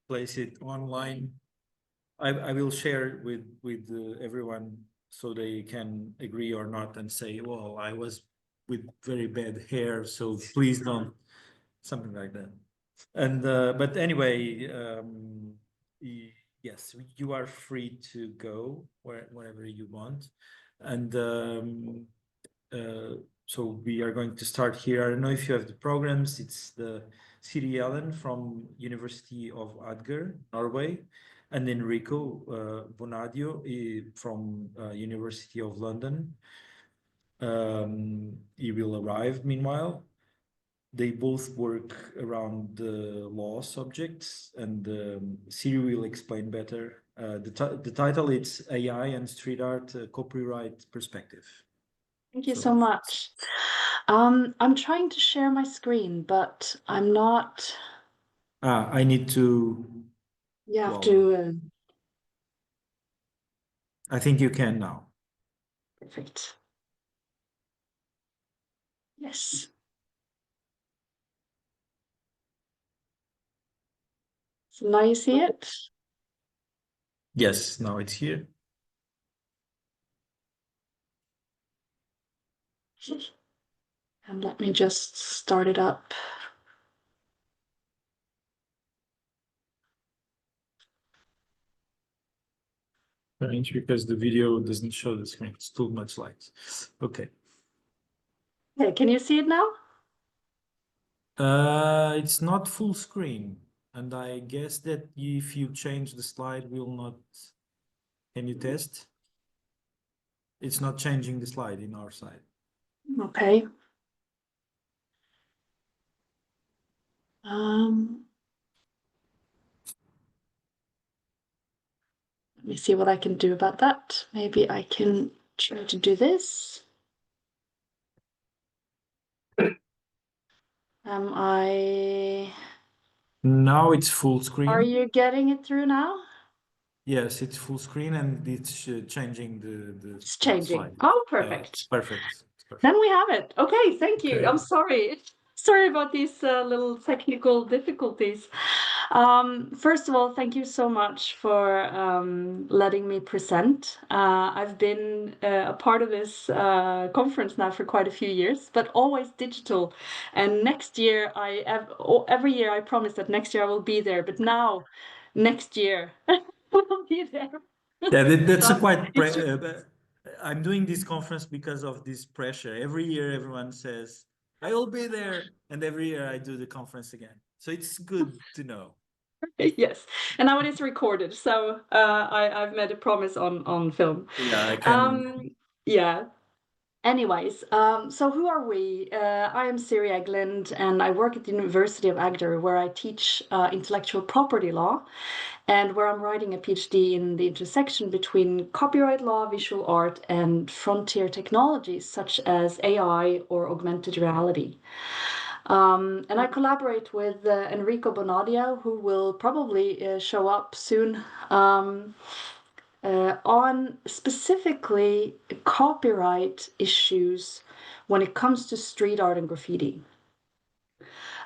place it online. I will share with everyone so they can agree or not and say, well, I was with very bad hair, so please don't, something like that. And but anyway, yes, you are free to go wherever you want. And so we are going to start here. I don't know if you have the programs. It's the Siri Helen from University of Agder, Norway, and Enrico Bonadio from University of London. He will arrive meanwhile. They both work around the law subjects, and Siri will explain better. The title is AI and Street Art, Copyright Perspective. Thank you so much. I'm trying to share my screen, but I'm not. I need to. You have to. I think you can now. Perfect. Yes. So now you see it? Yes, now it's here. And let me just start it up. Strange, because the video doesn't show the screen. It's too much light. Okay. Okay, can you see it now? It's not full screen, and I guess that if you change the slide, will not. Can you test? It's not changing the slide in our side. Okay. Let me see what I can do about that. Maybe I can try to do this. Am I? Now it's full screen. Are you getting it through now? Yes, it's full screen and it's changing the It's changing. slide. Oh, perfect. Perfect. Then we have it. Okay, thank you. Okay. I'm sorry. Sorry about these little technical difficulties. First of all, thank you so much for letting me present. I've been a part of this conference now for quite a few years, but always digital. And next year, every year I promise that next year I will be there. But now, next year, we'll be there. Yeah, that's quite. I'm doing this conference because of this pressure. Every year, everyone says, I will be there. And every year I do the conference again. So it's good to know. Yes, and now it is recorded. So I've made a promise on film. Yeah, I can. Yeah. Anyways, so who are we? I am Siri Egland, and I work at the University of Agder, where I teach intellectual property law, and where I'm writing a PhD in the intersection between copyright law, visual art, and frontier technologies such as AI or augmented reality. And I collaborate with Enrico Bonadio, who will probably show up soon, on specifically copyright issues when it comes to street art and graffiti.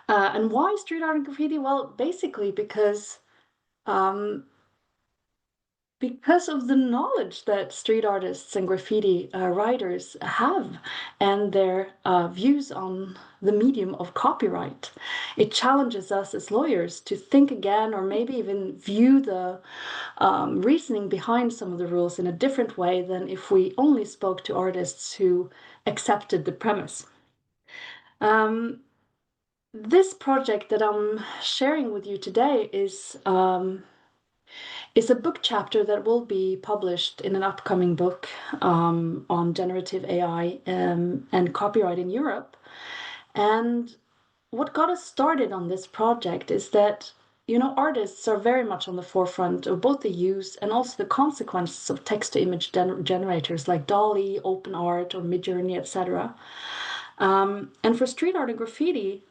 And why street art and graffiti? Well, basically because of the knowledge that street artists and graffiti writers have and their views on the medium of copyright. It challenges us as lawyers to think again, or maybe even view the reasoning behind some of the rules in a different way than if we only spoke to artists who accepted the premise. This project that I'm sharing with you today is a book chapter that will be published in an upcoming book on generative AI and copyright in Europe. And what got us started on this project is that, artists are very much on the forefront of both the use and also the consequences of text-to-image generators like DALL-E, OpenArt, or Midjourney, etc. And for street art and graffiti,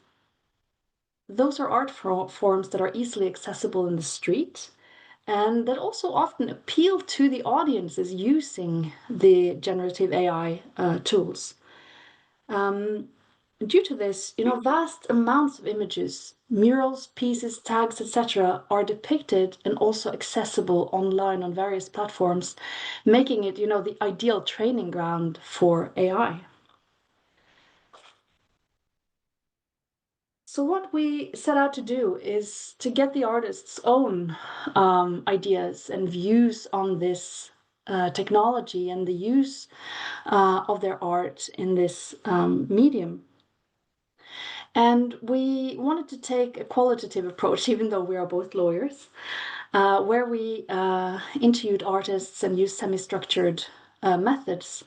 those are art forms that are easily accessible in the street, and that also often appeal to the audiences using the generative AI tools. due to this, vast amounts of images, murals, pieces, tags, etc., are depicted and also accessible online on various platforms, making it, the ideal training ground for AI. So what we set out to do is to get the artist's own ideas and views on this technology and the use of their art in this medium. And we wanted to take a qualitative approach, even though we are both lawyers, where we interviewed artists and used semi-structured methods,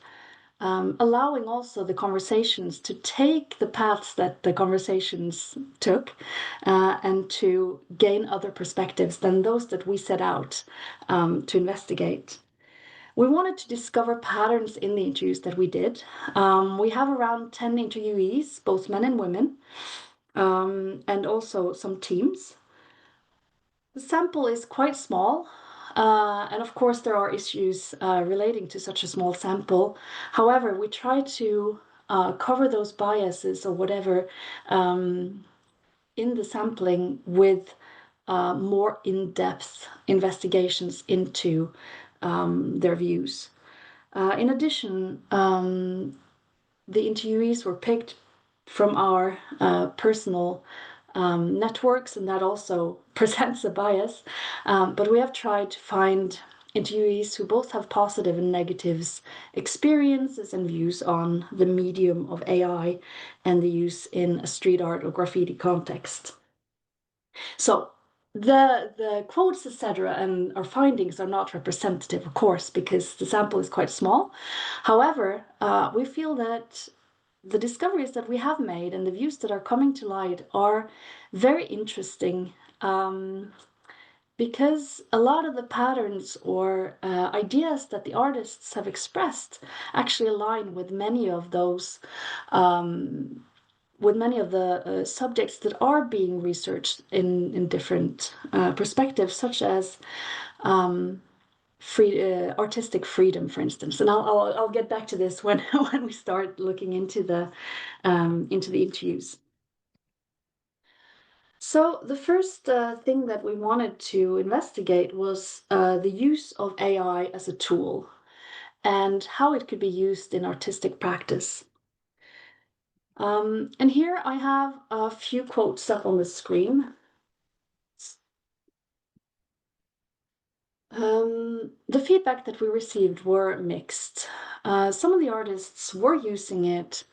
allowing also the conversations to take the paths that the conversations took and to gain other perspectives than those that we set out to investigate. We wanted to discover patterns in the interviews that we did. We have around 10 interviewees, both men and women, and also some teams. The sample is quite small, and of course there are issues relating to such a small sample. However, we try to cover those biases or whatever in the sampling with more in-depth investigations into their views. In addition, the interviewees were picked from our personal networks, and that also presents a bias. But we have tried to find interviewees who both have positive and negatives experiences and views on the medium of AI and the use in a street art or graffiti context. So the quotes, etc., and our findings are not representative, of course, because the sample is quite small. However, we feel that the discoveries that we have made and the views that are coming to light are very interesting because a lot of the patterns or ideas that the artists have expressed actually align with many of those with many of the subjects that are being researched in different perspectives, such as artistic freedom, for instance. And I'll get back to this when when we start looking into the interviews. So the first thing that we wanted to investigate was the use of AI as a tool and how it could be used in artistic practice. And here I have a few quotes up on the screen. The feedback that we received were mixed. Some of the artists were using it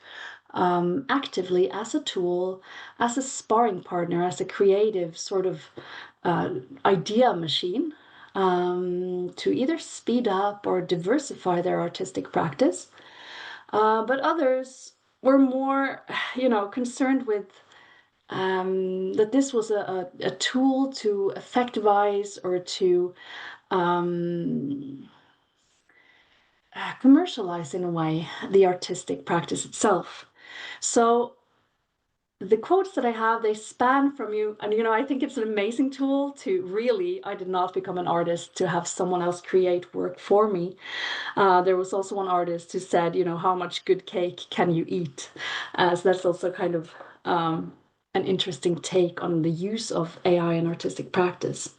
actively as a tool, as a sparring partner, as a creative sort of idea machine to either speed up or diversify their artistic practice. But others were more, concerned with that this was a tool to effectivize or to commercialize, in a way, the artistic practice itself. So the quotes that I have, they span from you, and I think it's an amazing tool to really, I did not become an artist to have someone else create work for me. There was also one artist who said, how much good cake can you eat? So that's also kind of an interesting take on the use of AI in artistic practice.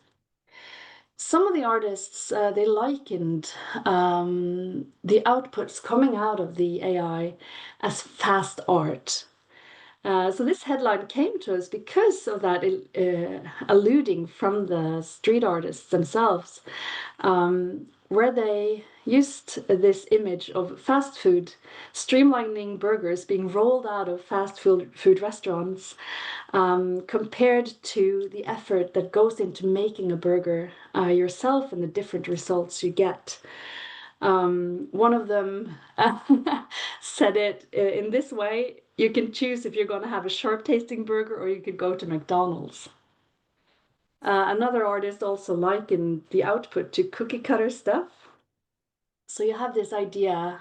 Some of the artists, they likened the outputs coming out of the AI as fast art. So this headline came to us because of that alluding from the street artists themselves, where they used this image of fast food, streamlining burgers being rolled out of fast food restaurants, compared to the effort that goes into making a burger yourself and the different results you get. One of them said it in this way: you can choose if you're going to have a sharp tasting burger or you could go to McDonald's. Another artist also likened the output to cookie cutter stuff. So you have this idea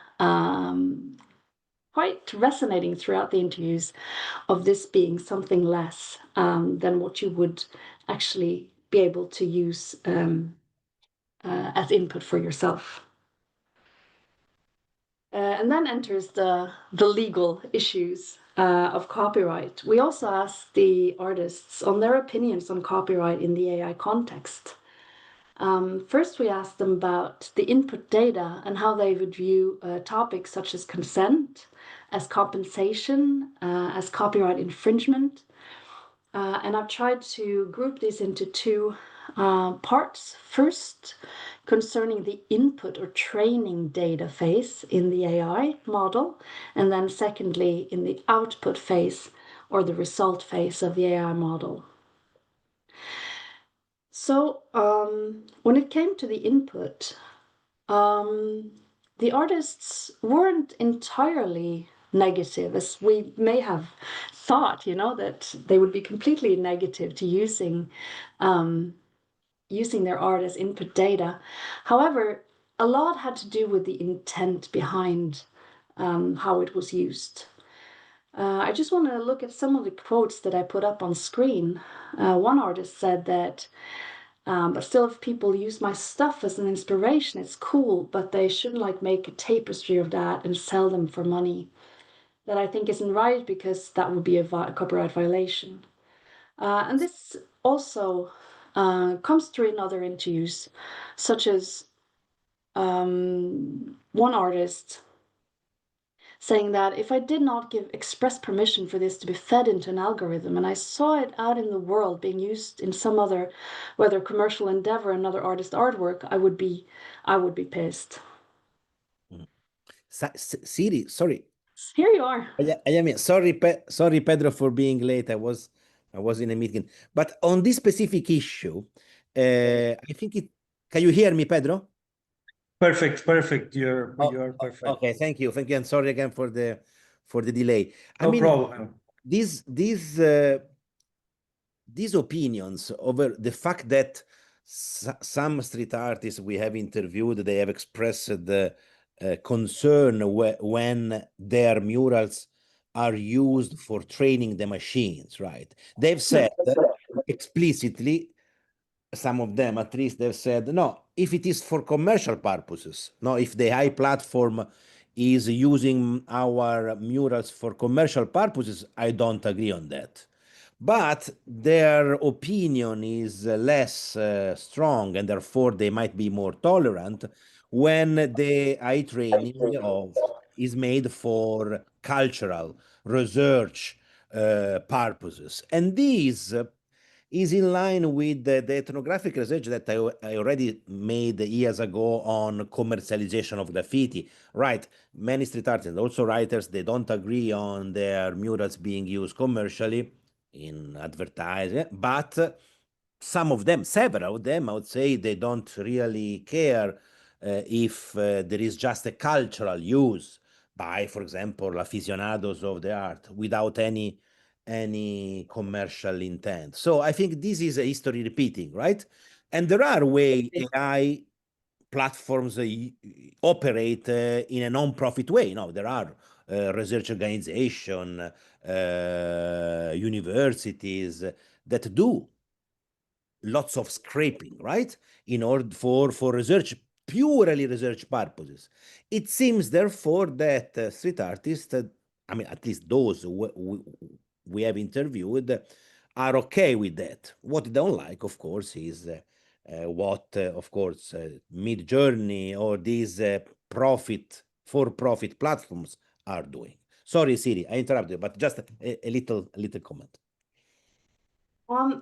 quite resonating throughout the interviews of this being something less than what you would actually be able to use as input for yourself. And then enters the legal issues. of copyright. We also asked the artists on their opinions on copyright in the AI context. First, we asked them about the input data and how they would view topics such as consent, as compensation, as copyright infringement. And I've tried to group these into two parts. First, concerning the input or training data phase in the AI model, and then secondly, in the output phase or the result phase of the AI model. So when it came to the input, the artists weren't entirely negative, as we may have thought, that they would be completely negative to using their art as input data. However, a lot had to do with the intent behind how it was used. I just want to look at some of the quotes that I put up on screen. One artist said that, but still, if people use my stuff as an inspiration, it's cool, but they shouldn't make a tapestry of that and sell them for money. That I think isn't right, because that would be a copyright violation. And this also comes through in other interviews, such as one artist saying that if I did not give express permission for this to be fed into an algorithm, and I saw it out in the world being used in some other, whether commercial endeavor, another artist artwork, I would be pissed. Siri, sorry. Here you are. Sorry, Pedro, for being late. I was in a meeting. But on this specific issue, I think it. Can you hear me, Pedro? Perfect. You're perfect. Okay, thank you. And sorry again for the delay. No problem. These opinions over the fact that some street artists we have interviewed, they have expressed the concern when their murals are used for training the machines, right? They've said explicitly, some of them at least, they've said, no, if it is for commercial purposes, no, if the AI platform is using our murals for commercial purposes, I don't agree on that. But their opinion is less strong, and therefore they might be more tolerant when the AI training is made for cultural research purposes. And this is in line with the ethnographic research that I already made years ago on commercialization of graffiti. Right, many street artists and also writers, they don't agree on their murals being used commercially in advertising, but some of them, several of them, I would say, they don't really care if there is just a cultural use by, for example, aficionados of the art without any commercial intent. So I think this is a history repeating, right? And there are ways AI platforms operate in a non-profit way. There are research organizations, universities that do lots of scraping, right? In order for research, purely research purposes. It seems, therefore, that street artists, at least those we have interviewed, are okay with that. What they don't like, of course, is what, of course, Midjourney or these for-profit platforms are doing. Sorry, Siri, I interrupted you, but just a little comment.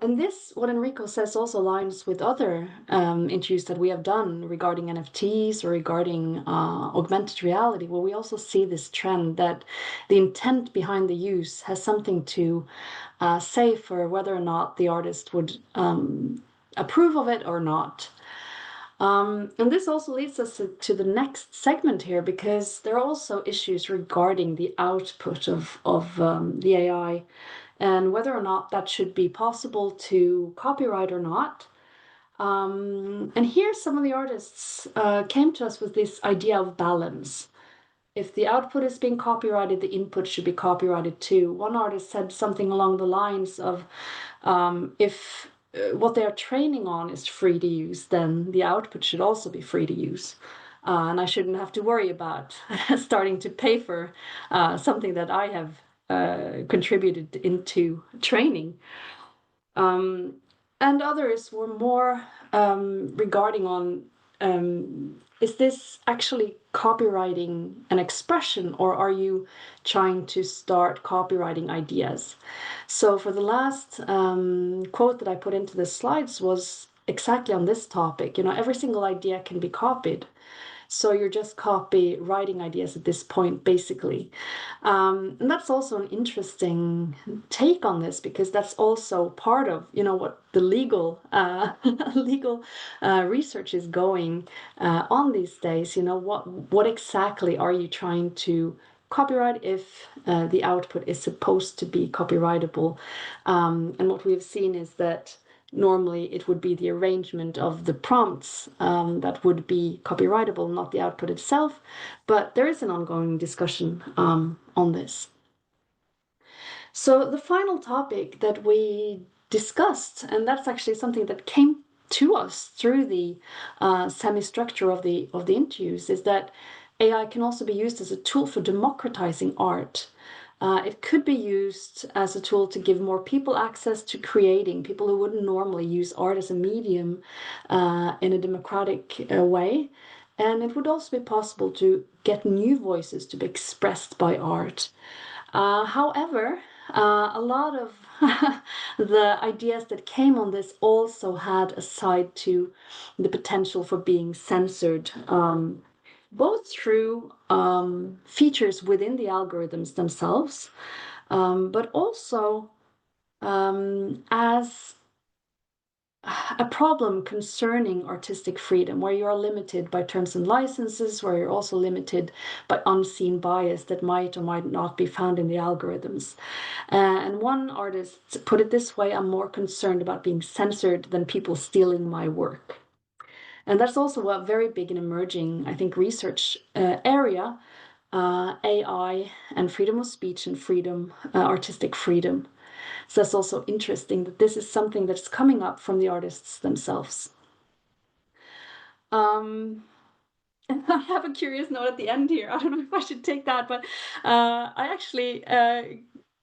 And this, what Enrico says, also aligns with other interviews that we have done regarding NFTs or regarding augmented reality, where we also see this trend that the intent behind the use has something to say for whether or not the artist would approve of it or not. And this also leads us to the next segment here, because there are also issues regarding the output of the AI and whether or not that should be possible to copyright or not. And here some of the artists came to us with this idea of balance. If the output is being copyrighted, the input should be copyrighted too. One artist said something along the lines of, if what they are training on is free to use, then the output should also be free to use. And I shouldn't have to worry about starting to pay for something that I have contributed into training. And others were more regarding on, is this actually copywriting an expression, or are you trying to start copywriting ideas? So for the last quote that I put into the slides was exactly on this topic. You know, every single idea can be copied. So you're just copywriting ideas at this point, basically. And that's also an interesting take on this, because that's also part of, you know, what the legal legal research is going on these days. You know, what exactly are you trying to copyright if the output is supposed to be copyrightable? And what we've seen is that normally it would be the arrangement of the prompts that would be copyrightable, not the output itself. But there is an ongoing discussion on this. So the final topic that we discussed, and that's actually something that came to us through the semi-structure of the interviews, is that AI can also be used as a tool for democratizing art. It could be used as a tool to give more people access to creating, people who wouldn't normally use art as a medium in a democratic way. And it would also be possible to get new voices to be expressed by art. However, a lot of the ideas that came on this also had a side to the potential for being censored, both through features within the algorithms themselves, but also as a problem concerning artistic freedom, where you are limited by terms and licenses, where you're also limited by unseen bias that might or might not be found in the algorithms. And one artist put it this way: I'm more concerned about being censored than people stealing my work. And that's also a very big and emerging, I think, research area, AI and freedom of speech and freedom, artistic freedom. So that's also interesting that this is something that's coming up from the artists themselves. And I have a curious note at the end here. I don't know if I should take that, but I actually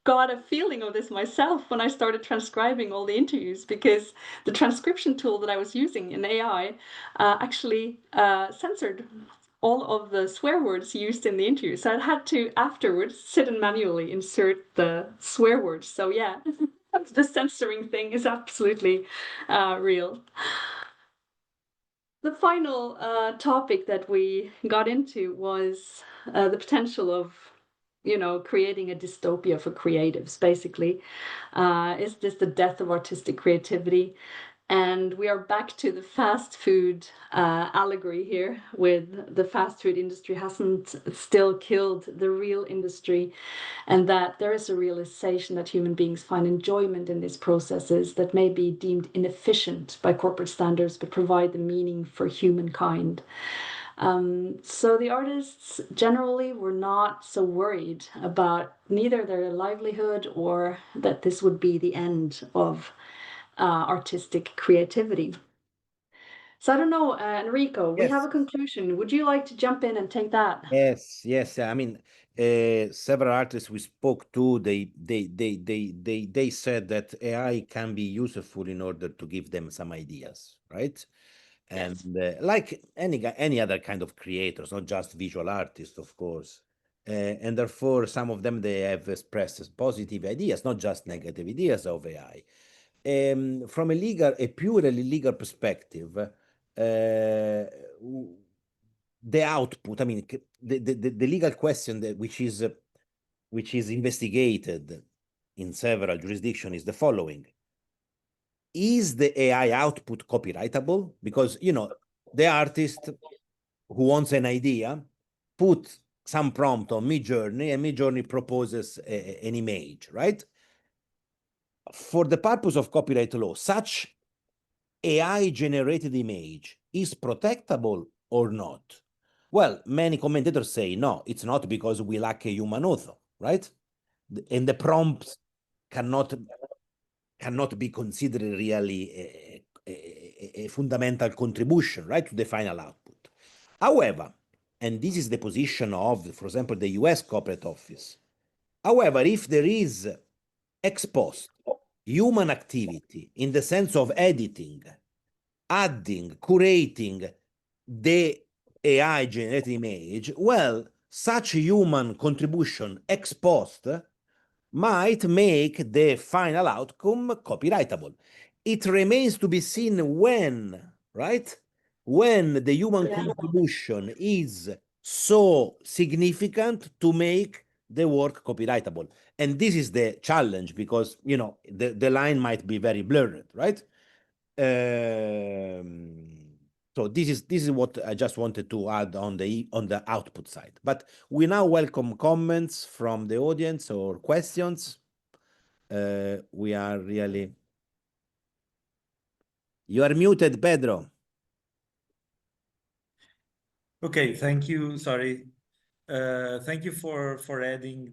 got a feeling of this myself when I started transcribing all the interviews, because the transcription tool that I was using in AI actually censored all of the swear words used in the interview. So I had to afterwards sit and manually insert the swear words. So yeah, the censoring thing is absolutely real. The final topic that we got into was the potential of, you know, creating a dystopia for creatives, basically. Is this the death of artistic creativity? And we are back to the fast food allegory here, with the fast food industry hasn't still killed the real industry, and that there is a realization that human beings find enjoyment in these processes that may be deemed inefficient by corporate standards, but provide the meaning for humankind. So the artists generally were not so worried about neither their livelihood or that this would be the end of artistic creativity. So I don't know, Enrico, we have a conclusion. Would you like to jump in and take that? Yes. I mean, several artists we spoke to, they said that AI can be useful in order to give them some ideas, right? And like any other kind of creators, not just visual artists, of course. And therefore, some of them, they have expressed positive ideas, not just negative ideas of AI. From a purely legal perspective, the output, I mean, the legal question which is investigated in several jurisdictions is the following: is the AI output copyrightable? Because, you know, the artist who wants an idea put some prompt on Midjourney, and Midjourney proposes an image, right? For the purpose of copyright law, such AI-generated image is protectable or not? Well, many commentators say no, it's not, because we lack a human author, right? And the prompts cannot be considered really a fundamental contribution, right, to the final output. However, and this is the position of, for example, the US Corporate Office, However, if there is ex post human activity in the sense of editing, adding, curating the AI generated image, well, such human contribution ex post might make the final outcome copyrightable. It remains to be seen when, right? When the human contribution is so significant to make the work copyrightable. And this is the challenge because, you know, the line might be very blurred, right? So this is what I just wanted to add on the output side. But we now welcome comments from the audience or questions. We are really. You are muted, Pedro. Okay, thank you. Sorry. Thank you for adding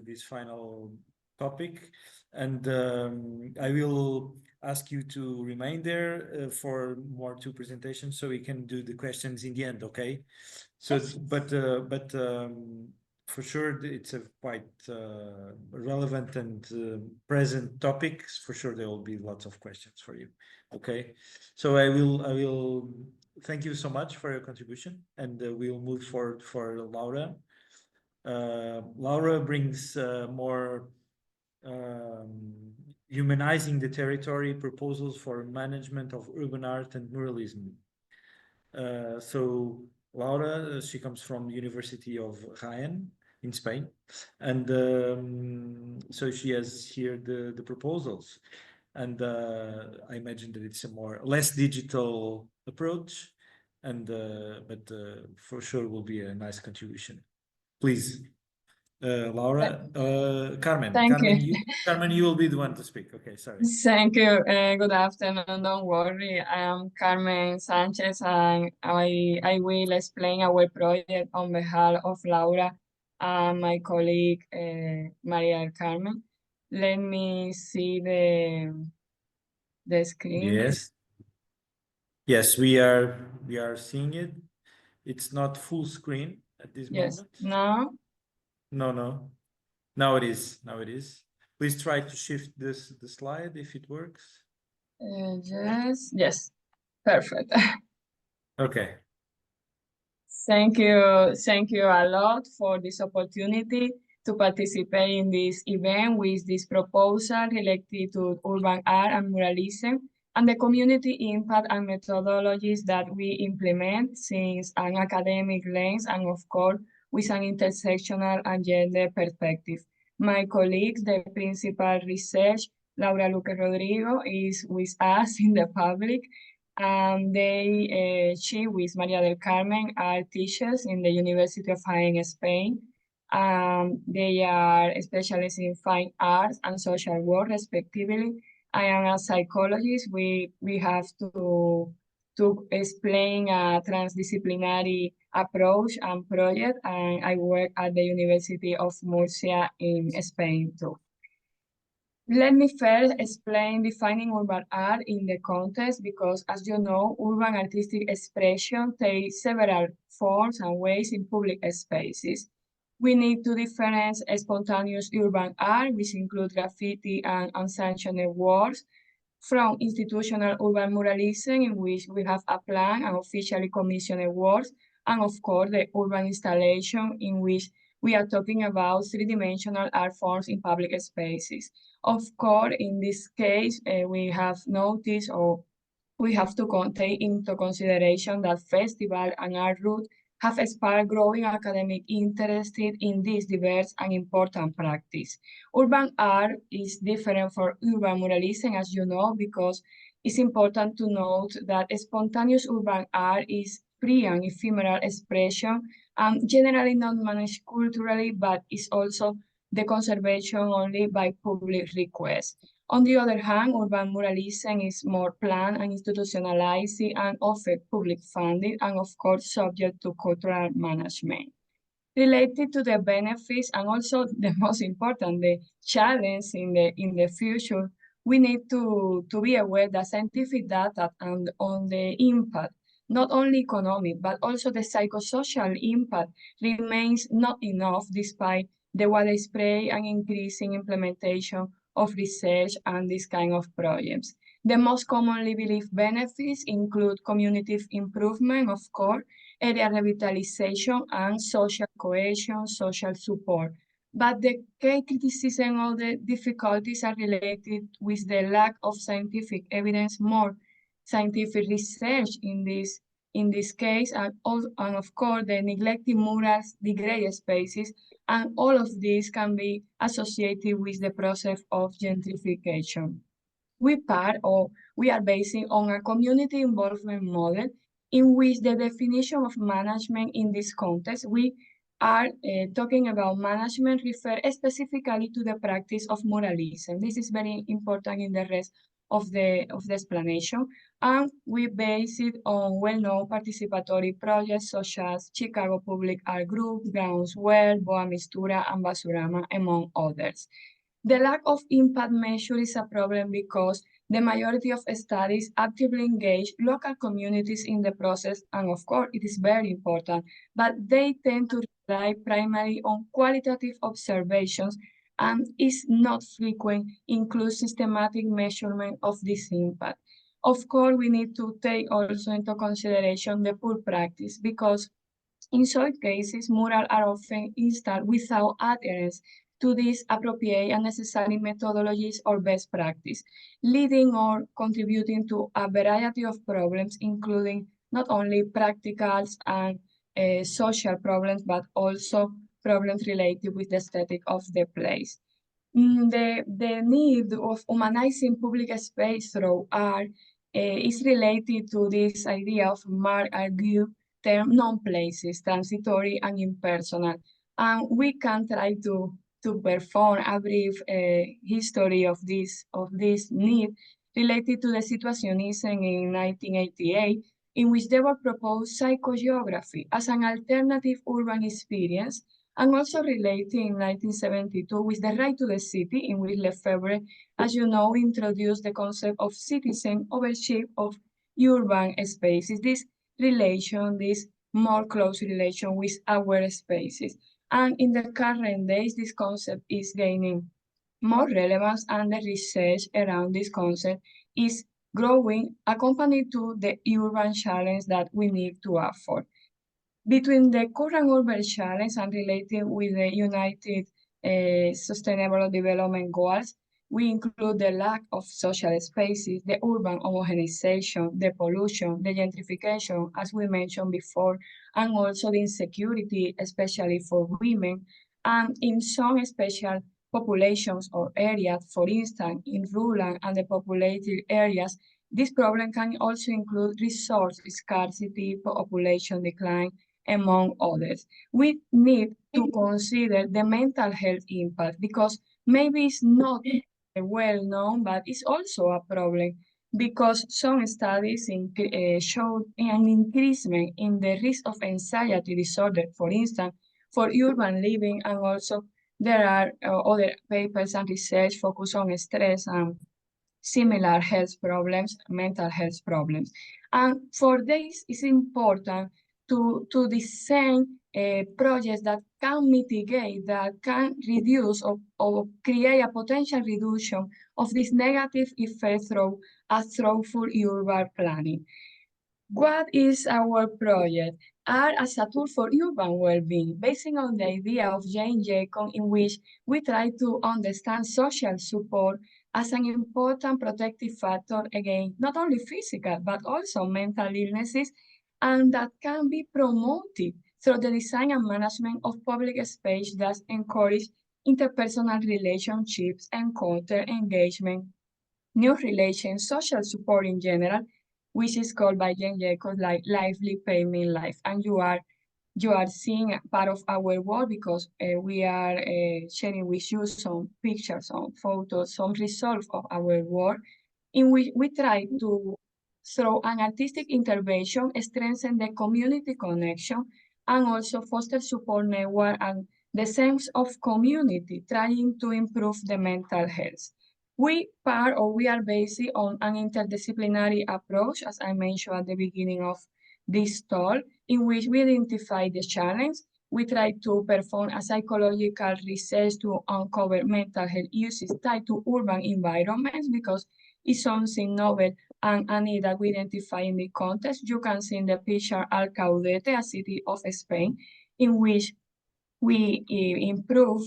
this final topic, and I will ask you to remain there for more two presentations so we can do the questions in the end. Okay. So, but for sure it's a quite relevant and present topic. For sure there will be lots of questions for you. Okay. So I will thank you so much for your contribution, and we'll move forward for Laura. Laura brings more humanizing the territory proposals for management of urban art and muralism. So Laura, she comes from the University of Jaén in Spain, and so she has here the proposals, and I imagine that it's a less digital approach, and but for sure will be a nice contribution. Please, Laura, Carmen. Thank you. Carmen, you will be the one to speak. Okay, sorry. Thank you. Good afternoon. Don't worry. I am Carmen Sánchez, and I will explain our project on behalf of Laura and my colleague Maria del Carmen. Let me see the screen. Yes. Yes, we are seeing it. It's not full screen at this moment. Now? No. Now it is. Please try to shift the slide if it works. Yes. Perfect. Okay. Thank you a lot for this opportunity to participate in this event with this proposal related to urban art and muralism and the community impact and methodologies that we implement since an academic lens and of course with an intersectional and gender perspective. My colleagues, the principal research, Laura Luque Rodrigo, is with us in the public. She with Maria del Carmen are teachers in the University of Jaén, Spain. They are specialists in fine arts and social work, respectively. I am a psychologist. We have to explain a transdisciplinary approach and project, and I work at the University of Murcia in Spain too. Let me first explain defining urban art in the context because, as you know, urban artistic expression takes several forms and ways in public spaces. We need to differentiate spontaneous urban art, which include graffiti and unsanctioned works, from institutional urban muralism, in which we have a plan and officially commissioned works, and of course the urban installation, in which we are talking about three-dimensional art forms in public spaces. Of course, in this case, we have noticed or we have to take into consideration that festival and art route have sparked growing academic interest in this diverse and important practice. Urban art is different from urban muralism, as you know, because it's important to note that spontaneous urban art is free and ephemeral expression and generally not managed culturally, but is also the conservation only by public request. On the other hand, urban muralism is more planned and institutionalized and offer public funding and of course subject to cultural management. Related to the benefits and also the most important, the challenge in the future, we need to be aware that scientific data and on the impact, not only economic, but also the psychosocial impact remains not enough despite the widespread and increasing implementation of research and this kind of projects. The most commonly believed benefits include community improvement, of course, area revitalization, and social cohesion, social support. But the key criticism of the difficulties are related with the lack of scientific evidence, more scientific research in this case, and of course the neglected murals, degraded spaces, and all of these can be associated with the process of gentrification. We are basing on a community involvement model in which the definition of management in this context, we are talking about management refer specifically to the practice of muralism. This is very important in the rest of the explanation, and we base it on well-known participatory projects such as Chicago Public Art Group, Groundswell, Boa Mistura, and Basurama, among others. The lack of impact measure is a problem because the majority of studies actively engage local communities in the process, and of course it is very important, but they tend to rely primarily on qualitative observations and is not frequent include systematic measurement of this impact. Of course, we need to take also into consideration the poor practice because in some cases, murals are often installed without adherence to these appropriate and necessary methodologies or best practice, leading or contributing to a variety of problems, including not only practicals and social problems, but also problems related with the aesthetic of the place. The need of humanizing public space through art is related to this idea of Marx argued term non-places, transitory and impersonal. And we can try to perform a brief history of this need related to the situationism in 1988, in which they were proposed psychogeography as an alternative urban experience, and also related in 1972 with the right to the city, in which Lefebvre, as you know, introduced the concept of citizen ownership of urban spaces. This relation, this more close relation with our spaces. And in the current days, this concept is gaining more relevance, and the research around this concept is growing, accompanied to the urban challenge that we need to afford. Between the current urban challenge and related with the United Sustainable Development Goals, we include the lack of social spaces, the urban homogenization, the pollution, the gentrification, as we mentioned before, and also the insecurity, especially for women, and in some special populations or areas, for instance, in rural and depopulated areas, this problem can also include resource scarcity, population decline, among others. We need to consider the mental health impact because maybe it's not well known, but it's also a problem because some studies showed an increasement in the risk of anxiety disorder, for instance, for urban living, and also there are other papers and research focused on stress and similar health problems, mental health problems. And for this, it's important to design projects that can mitigate, that can reduce or create a potential reduction of this negative effect through a thoughtful urban planning. What is our project? Art as a tool for urban well-being, based on the idea of Jane Jacob, in which we try to understand social support as an important protective factor against not only physical, but also mental illnesses, and that can be promoted through the design and management of public space that encourage interpersonal relationships, encounter, engagement, new relations, social support in general, which is called by Jane Jacob like lively payment life. And you are seeing part of our work because we are sharing with you some pictures, some photos, some results of our work, in which we try to, through an artistic intervention, strengthen the community connection and also foster support network and the sense of community, trying to improve the mental health. We are based on an interdisciplinary approach, as I mentioned at the beginning of this talk, in which we identify the challenge, we try to perform a psychological research to uncover mental health uses tied to urban environments because it's something novel and a need that we identify in the context. You can see in the picture Alcaudete, a city of Spain, in which we improve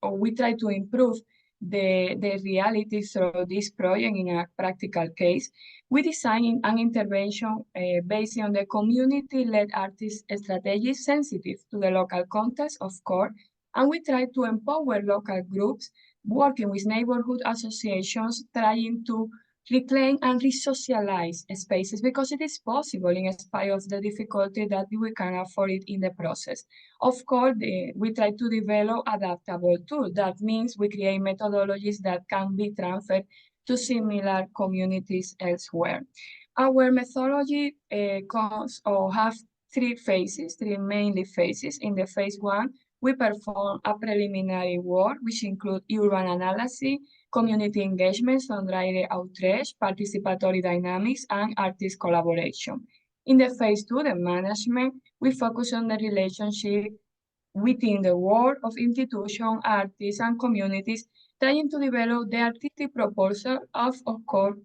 or we try to improve the reality through this project in a practical case. We designed an intervention based on the community-led artist strategies sensitive to the local context, of course, and we try to empower local groups working with neighborhood associations, trying to reclaim and re-socialize spaces because it is possible in spite of the difficulty that we can afford it in the process. Of course, we try to develop adaptable tools. That means we create methodologies that can be transferred to similar communities elsewhere. Our methodology comes or have three mainly phases. In the phase one, we perform a preliminary work, which include urban analysis, community engagement, sondre outreach, participatory dynamics, and artist collaboration. In the phase two, the management, we focus on the relationship within the world of institutions, artists, and communities, trying to develop the artistic proposal of course,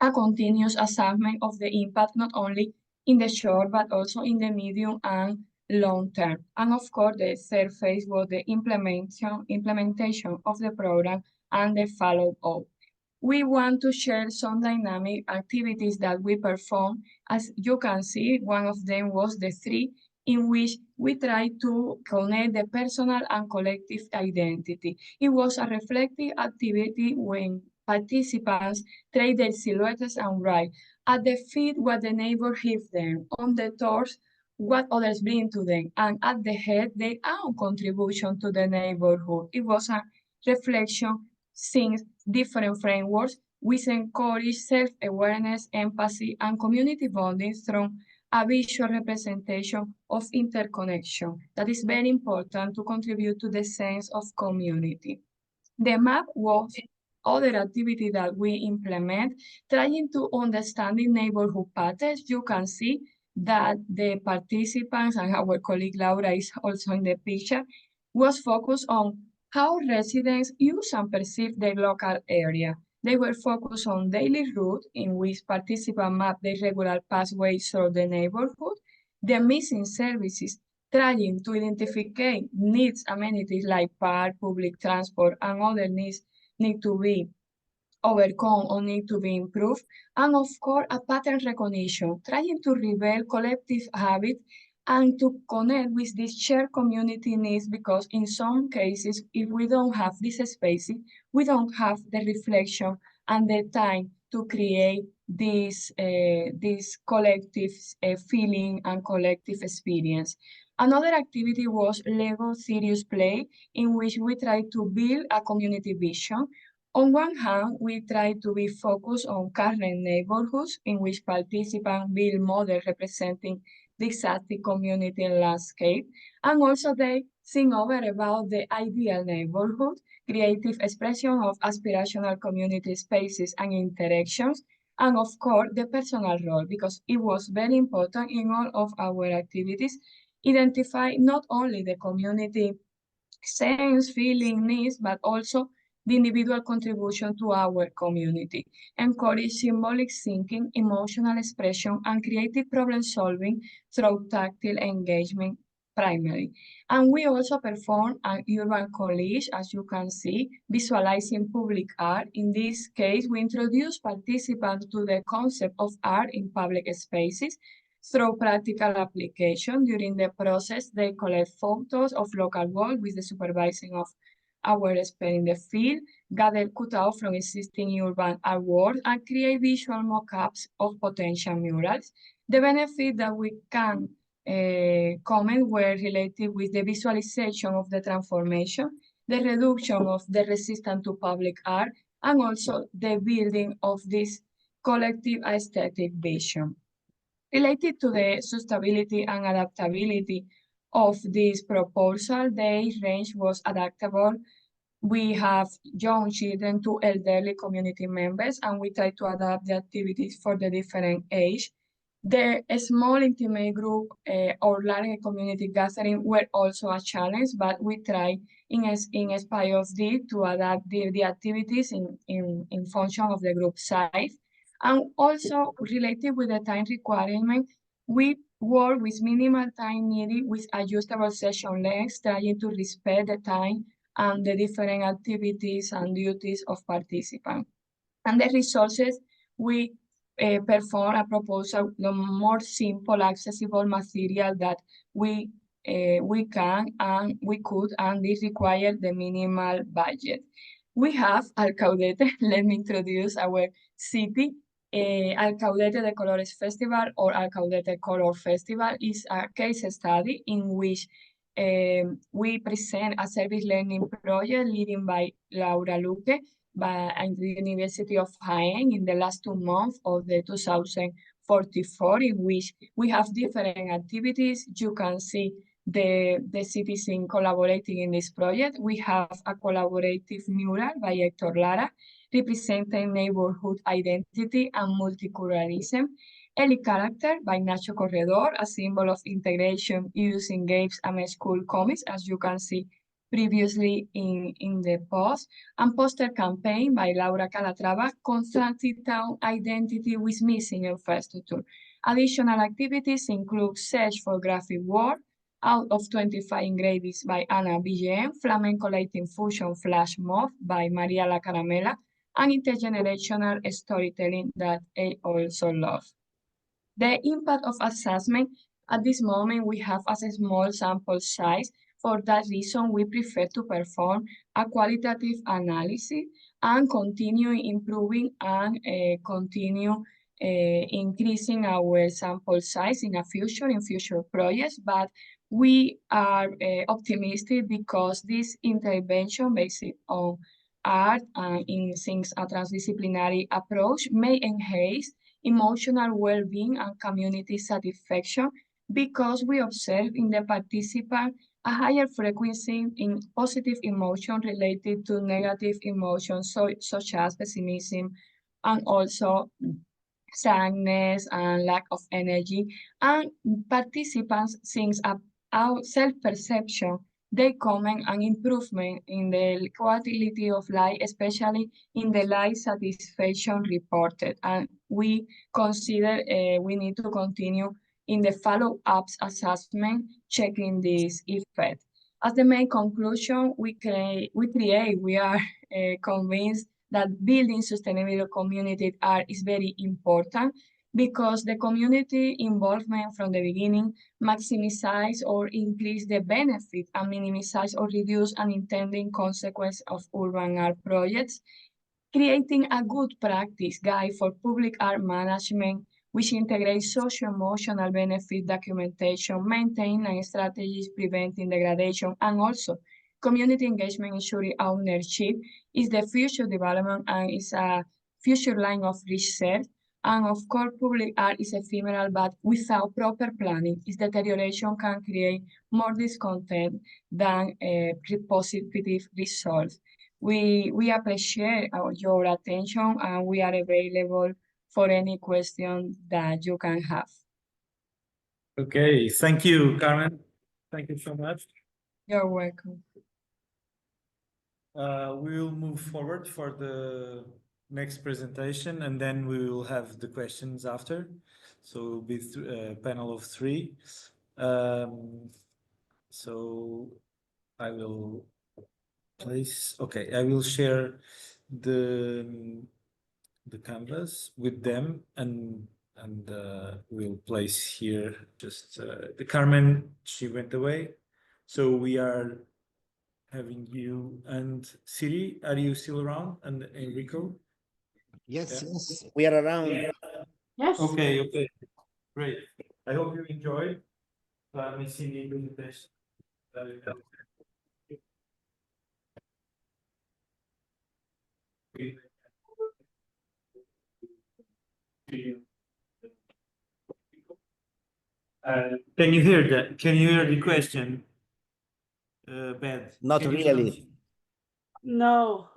a continuous assessment of the impact not only in the short but also in the medium and long term. And of course, the third phase was the implementation of the program and the follow-up. We want to share some dynamic activities that we perform. As you can see, one of them was the three, in which we try to connect the personal and collective identity. It was a reflective activity when participants trade their silhouettes and write at the feet what the neighbor gives them, on the torso what others bring to them, and at the head their own contribution to the neighborhood. It was a reflection since different frameworks, which encourage self-awareness, empathy, and community bonding through a visual representation of interconnection that is very important to contribute to the sense of community. The map was other activity that we implement, trying to understand the neighborhood patterns. You can see that the participants, and our colleague Laura is also in the picture, was focused on how residents use and perceive their local area. They were focused on daily route in which participants map the regular pathways through the neighborhood, the missing services, trying to identify needs, amenities like park, public transport, and other needs need to be overcome or need to be improved, and of course, a pattern recognition, trying to reveal collective habits and to connect with these shared community needs, because in some cases, if we don't have these spaces, we don't have the reflection and the time to create this collective feeling and collective experience. Another activity was Lego Serious Play, in which we try to build a community vision. On one hand, we try to be focused on current neighborhoods in which participants build models representing the exact community landscape, and also they think over about the ideal neighborhood, creative expression of aspirational community spaces and interactions, and of course, the personal role, because it was very important in all of our activities, identify not only the community sense, feeling, needs, but also the individual contribution to our community, encourage symbolic thinking, emotional expression, and creative problem solving through tactile engagement primarily. And we also perform an urban collage, as you can see, visualizing public art. In this case, we introduce participants to the concept of art in public spaces through practical application. During the process, they collect photos of local work with the supervising of our expert in the field, gather cutouts from existing urban artwork, and create visual mock-ups of potential murals. The benefit that we can comment were related with the visualization of the transformation, the reduction of the resistance to public art, and also the building of this collective aesthetic vision. Related to the sustainability and adaptability of this proposal, the range was adaptable. We have young children to elderly community members, and we try to adapt the activities for the different age. A small intimate group or large community gathering were also a challenge, but we try in spite of this to adapt the activities in function of the group size. And also related with the time requirement, we work with minimal time needed with adjustable session lengths, trying to respect the time and the different activities and duties of participants. And the resources, we perform a proposal, the more simple, accessible material that we can and we could, and this require the minimal budget. We have Alcaudete. Let me introduce our city. Alcaudete de Colores Festival or Alcaudete Color Festival is a case study in which we present a service learning project leading by Laura Luque at the University of Jaén in the last 2 months of the 2044, in which we have different activities. You can see the citizens collaborating in this project. We have a collaborative mural by Héctor Lara, representing neighborhood identity and multiculturalism. Eli character by Nacho Corredor, a symbol of integration using games and school comics, as you can see previously in the post, and poster campaign by Laura Calatrava, constructing town identity with missing infrastructure. Additional activities include search for graphic work, out of 25 engravings by Ana Villen, flamenco lighting fusion flash mob by Maria La Caramela, and intergenerational storytelling that I also love. The impact of assessment, at this moment, we have a small sample size. For that reason, we prefer to perform a qualitative analysis and continue improving and continue increasing our sample size in future projects. But we are optimistic because this intervention based on art and in things a transdisciplinary approach may enhance emotional well-being and community satisfaction, because we observe in the participant a higher frequency in positive emotion related to negative emotions, such as pessimism and also sadness and lack of energy. And participants think about self-perception, they comment an improvement in the quality of life, especially in the life satisfaction reported. And we consider we need to continue in the follow-ups assessment, checking this effect. As the main conclusion, we are convinced that building sustainable community art is very important, because the community involvement from the beginning maximize or increase the benefit and minimize or reduce unintended consequence of urban art projects, creating a good practice guide for public art management, which integrates socio-emotional benefit documentation, maintenance strategies preventing degradation, and also community engagement ensuring ownership is the future development and is a future line of research. And of course, public art is ephemeral, but without proper planning, its deterioration can create more discontent than positive results. We appreciate your attention, and we are available for any question that you can have. Okay, thank you, Carmen. Thank you so much. You're welcome. We'll move forward for the next presentation, and then we will have the questions after. So it will be a panel of 3. So I will place, okay, I will share the canvas with them, and we'll place here just the Carmen, she went away. So we are having you and Siri. Are you still around? And Enrico? Yes, Yeah. yes, we are around. Yes. Okay, great. I hope you enjoyed Messini presentation. Can you hear that? Can you hear the question? Bad. Not Can you really. come? No.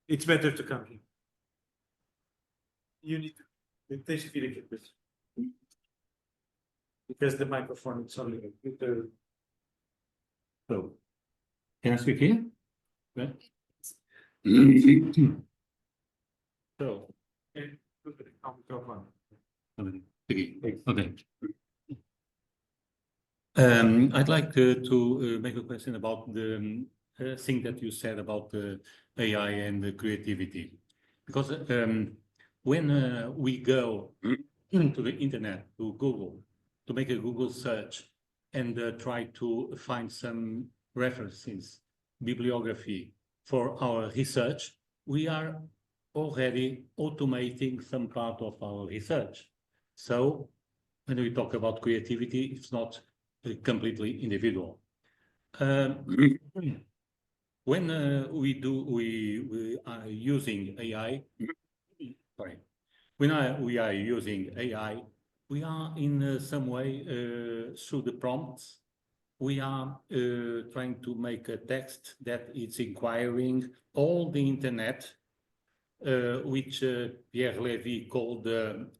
It's better to come here. You need to. Deixa vir aqui depois. There's the microphone, it's on the computer. So, can I speak here? Yeah. So. Microphone. Okay. I'd like to make a question about the thing that you said about the AI and the creativity, because when we go to the internet, to Google, to make a Google search and try to find some references, bibliography for our research, we are already automating some part of our research. So when we talk about creativity, it's not completely individual. When we are using AI, sorry, when we are using AI, we are in some way through the prompts, we are trying to make a text that is inquiring all the internet, which Pierre Levy called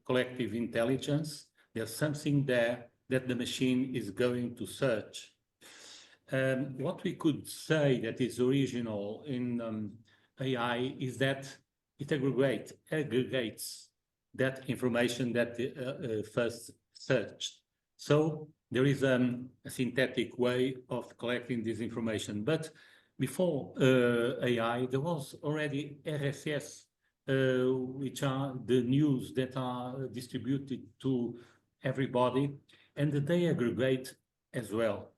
collective intelligence. There's something there that the machine is going to search. What we could say that is original in AI is that it aggregates that information that first searched. So there is a synthetic way of collecting this information. But before AI, there was already RSS, which are the news that are distributed to everybody, and they aggregate as well.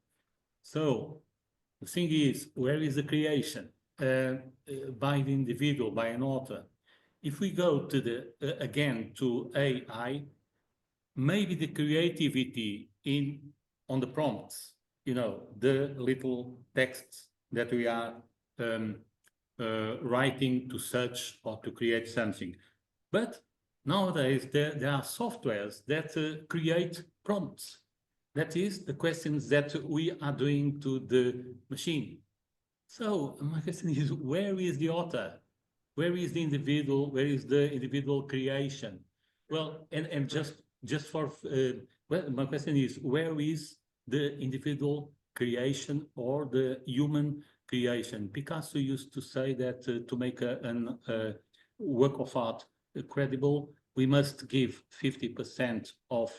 So the thing is, where is the creation by the individual, by an author? If we go to the again to AI, maybe the creativity on the prompts, you know, the little texts that we are writing to search or to create something. But nowadays there are softwares that create prompts. That is the questions that we are doing to the machine. So my question is, where is the author? Where is the individual? Where is the individual creation? Well, and just for, well, my question is, where is the individual creation or the human creation? Picasso used to say that to make a work of art credible, we must give 50% of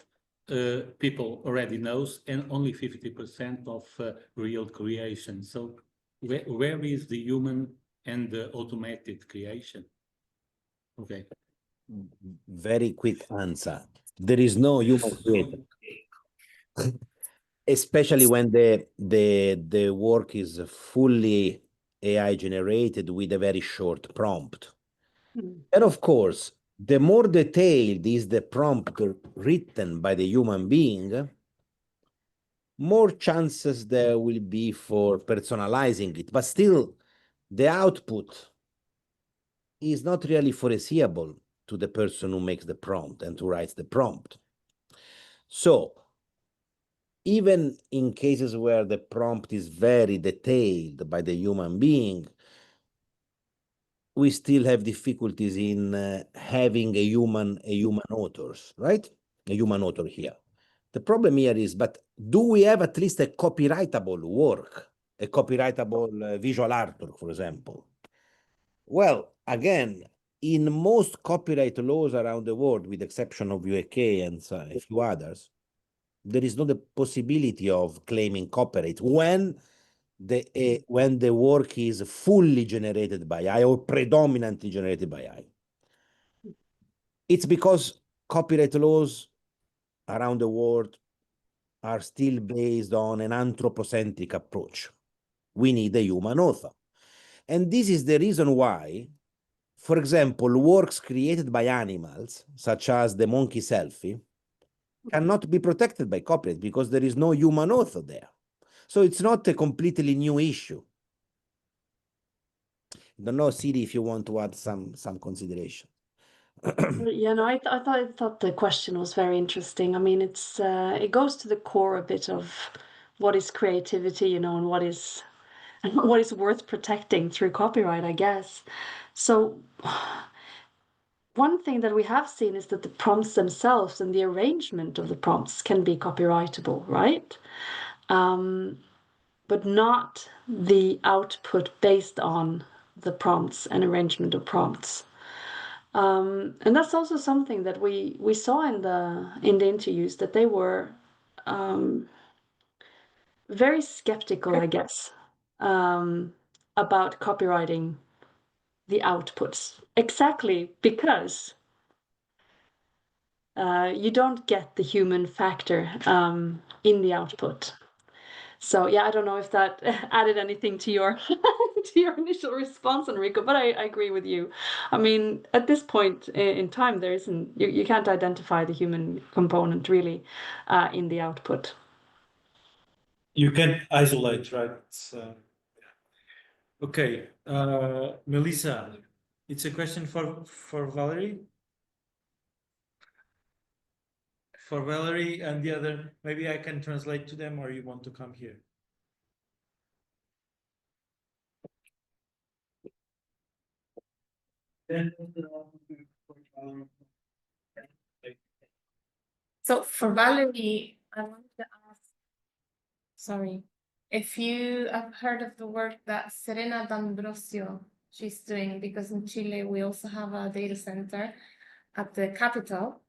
people already knows and only 50% of real creation. So where is the human and the automated creation? Okay. Very quick answer. There is no human creator. Especially when the work is fully AI generated with a very short prompt. And of course, the more detailed is the prompt written by the human being, more chances there will be for personalizing it. But still, the output is not really foreseeable to the person who makes the prompt and who writes the prompt. So, even in cases where the prompt is very detailed by the human being, we still have difficulties in having a human author, right? A human author here. The problem here is, but do we have at least a copyrightable work, a copyrightable visual artwork, for example? Well, again, in most copyright laws around the world, with the exception of UK and a few others, there is not the possibility of claiming copyright when the work is fully generated by AI or predominantly generated by AI. It's because copyright laws around the world are still based on an anthropocentric approach. We need a human author. And this is the reason why, for example, works created by animals, such as the monkey selfie, cannot be protected by copyright because there is no human author there. So it's not a completely new issue. I don't know, Siri, if you want to add some consideration. Yeah, no, I thought the question was very interesting. I mean, it goes to the core a bit of what is creativity, you know, and what is worth protecting through copyright, I guess. So one thing that we have seen is that the prompts themselves and the arrangement of the prompts can be copyrightable, right? But not the output based on the prompts and arrangement of prompts. And that's also something that we saw in the interviews, that they were very skeptical, I guess, about copywriting the outputs, exactly because you don't get the human factor in the output. So yeah, I don't know if that added anything to your to your initial response, Enrico, but I agree with you. I mean, at this point in time, there isn't, you can't identify the human component really in the output. You can isolate, right? Okay, Melisa, it's a question for Valerie. For Valerie and the other, maybe I can translate to them, or you want to come here? So for Valerie, I wanted to ask, sorry, if you have heard of the work that Serena D'Ambrosio she's doing, because in Chile we also have a data center at the capital,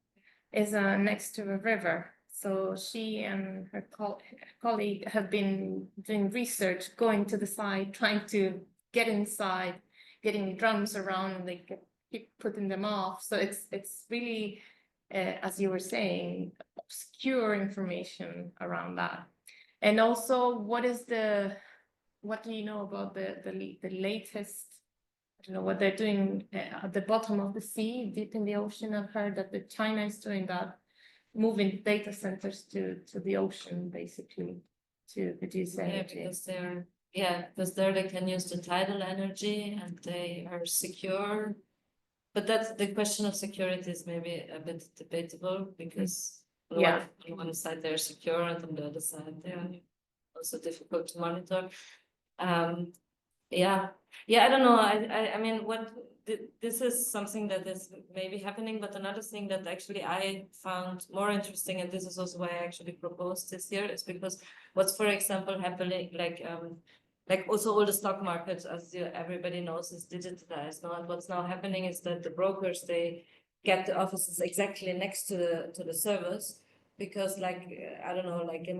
is next to a river. So she and her colleague have been doing research, going to the site, trying to get inside, getting drums around, and they keep putting them off. So it's really, as you were saying, obscure information around that. And also, what do you know about the latest? I don't know what they're doing at the bottom of the sea, deep in the ocean. I've heard that China is doing that, moving data centers to the ocean, basically, to produce energy. Because there they can use the tidal energy and they are secure. But that's the question of security is maybe a bit debatable, because on one side they're secure and on the other side they are also difficult to monitor. I don't know. I mean, this is something that is maybe happening, but another thing that actually I found more interesting, and this is also why I actually proposed this here, is because what's, for example, happening, like also all the stock markets, as everybody knows, is digitalized now. And what's now happening is that the brokers, they get the offices exactly next to the servers, because I don't know, like a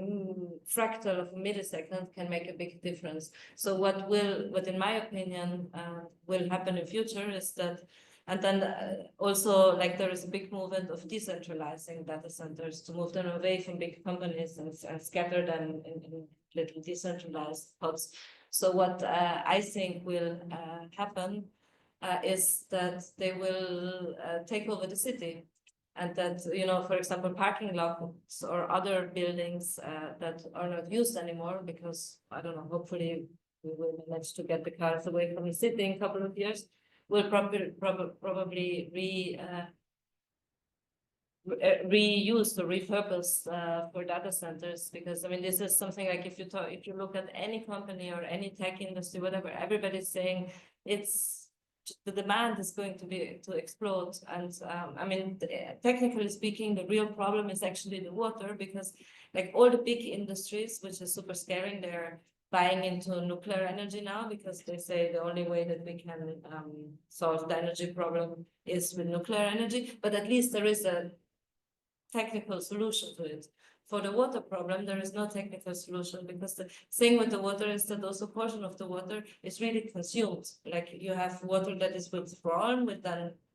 fractal of a millisecond can make a big difference. So what in my opinion, will happen in future is that, and then also like there is a big movement of decentralizing data centers, to move them away from big companies and scatter them in little decentralized pods. So what I think will happen is that they will take over the city. And that, for example, parking lots or other buildings that are not used anymore, because, I don't know, hopefully we will manage to get the cars away from the city in a couple of years, will probably reused or repurposed for data centers. Because, I mean, this is something like if you look at any company or any tech industry, whatever, everybody's saying the demand is going to explode. And I mean, technically speaking, the real problem is actually the water, because like all the big industries, which is super scary, they're buying into nuclear energy now, because they say the only way that we can solve the energy problem is with nuclear energy. But at least there is a technical solution to it. For the water problem, there is no technical solution, because the thing with the water is that also a portion of the water is really consumed. Like you have water that is withdrawn,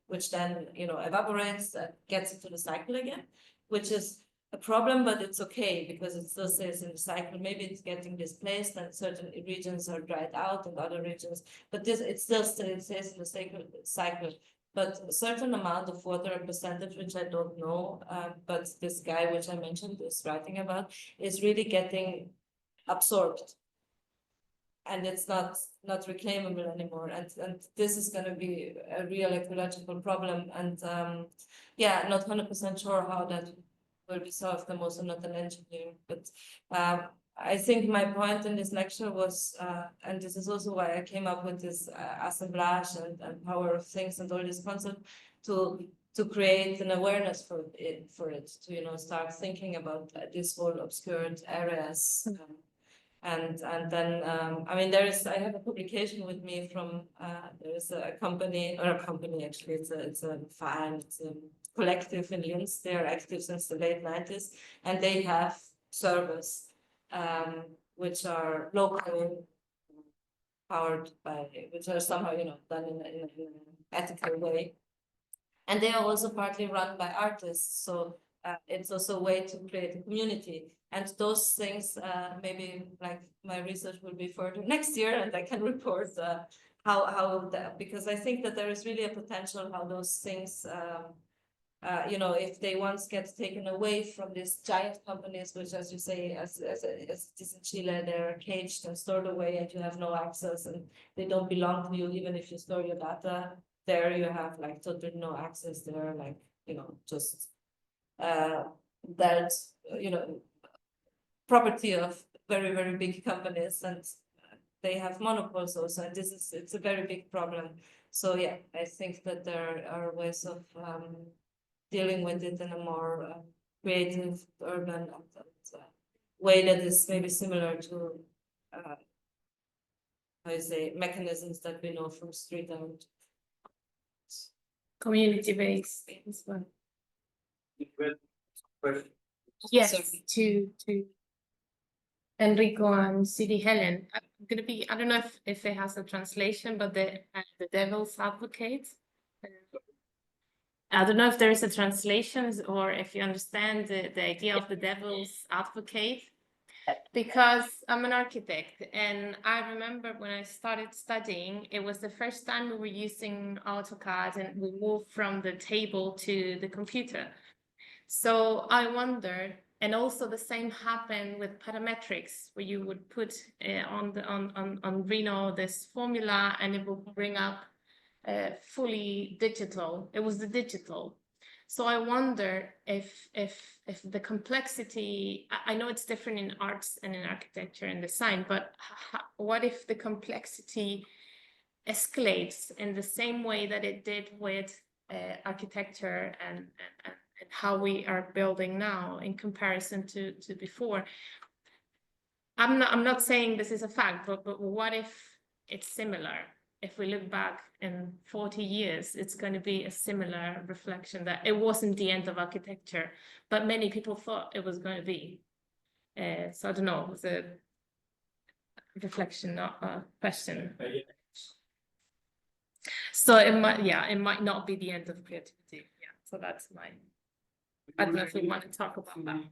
which then evaporates, gets into the cycle again, which is a problem, but it's okay because it still stays in the cycle. Maybe it's getting displaced and certain regions are dried out and other regions, but it still stays in the cycle. But a certain amount of water, a percentage, which I don't know, but this guy, which I mentioned, is writing about, is really getting absorbed. And it's not reclaimable anymore. And this is going to be a real ecological problem. And not 100% sure how that will be solved. I'm also not an engineer, but I think my point in this lecture was, and this is also why I came up with this assemblage and power of things and all this concept, to create an awareness for it, to start thinking about these whole obscured areas. And then I mean I have a publication with me from there is a company, or a company actually, it's a collective in Linz. They are active since the late 90s, and they have servers which are locally powered by, which are somehow done in an ethical way, and they are also partly run by artists. So it's also a way to create a community. And those things, maybe like my research will be further next year, and I can report how that, because I think that there is really a potential how those things, if they once get taken away from these giant companies, which, as you say, as it is in Chile, they're caged and stored away, and you have no access, and they don't belong to you, even if you store your data. There you have like totally no access. They're like, just that, property of very, very big companies, and they have monopols also, and it's a very big problem. So yeah, I think that there are ways of dealing with it in a more creative, urban way that is maybe similar to how you say, mechanisms that we know from street art. Community-based as well. Yes, Sorry. to Enrico and Siri Helen. I'm gonna be, I don't know if it has a translation, but the devil's advocate. I don't know if there is a translation, or if you understand the idea of the devil's advocate, because I'm an architect, and I remember when I started studying, it was the first time we were using AutoCAD, and we moved from the table to the computer. So I wondered, and also the same happened with parametrics, where you would put on Rhino this formula, and it will bring up fully digital. It was the digital. So I wonder if the complexity, I know it's different in arts and in architecture and design, but what if the complexity escalates in the same way that it did with architecture and how we are building now in comparison to before? I'm not saying this is a fact, but what if it's similar? If we look back in 40 years, it's going to be a similar reflection that it wasn't the end of architecture, but many people thought it was going to be. So I don't know, it was a reflection, not a question. So it might not be the end of creativity. Yeah, so that's mine. I don't know if we want to talk about that.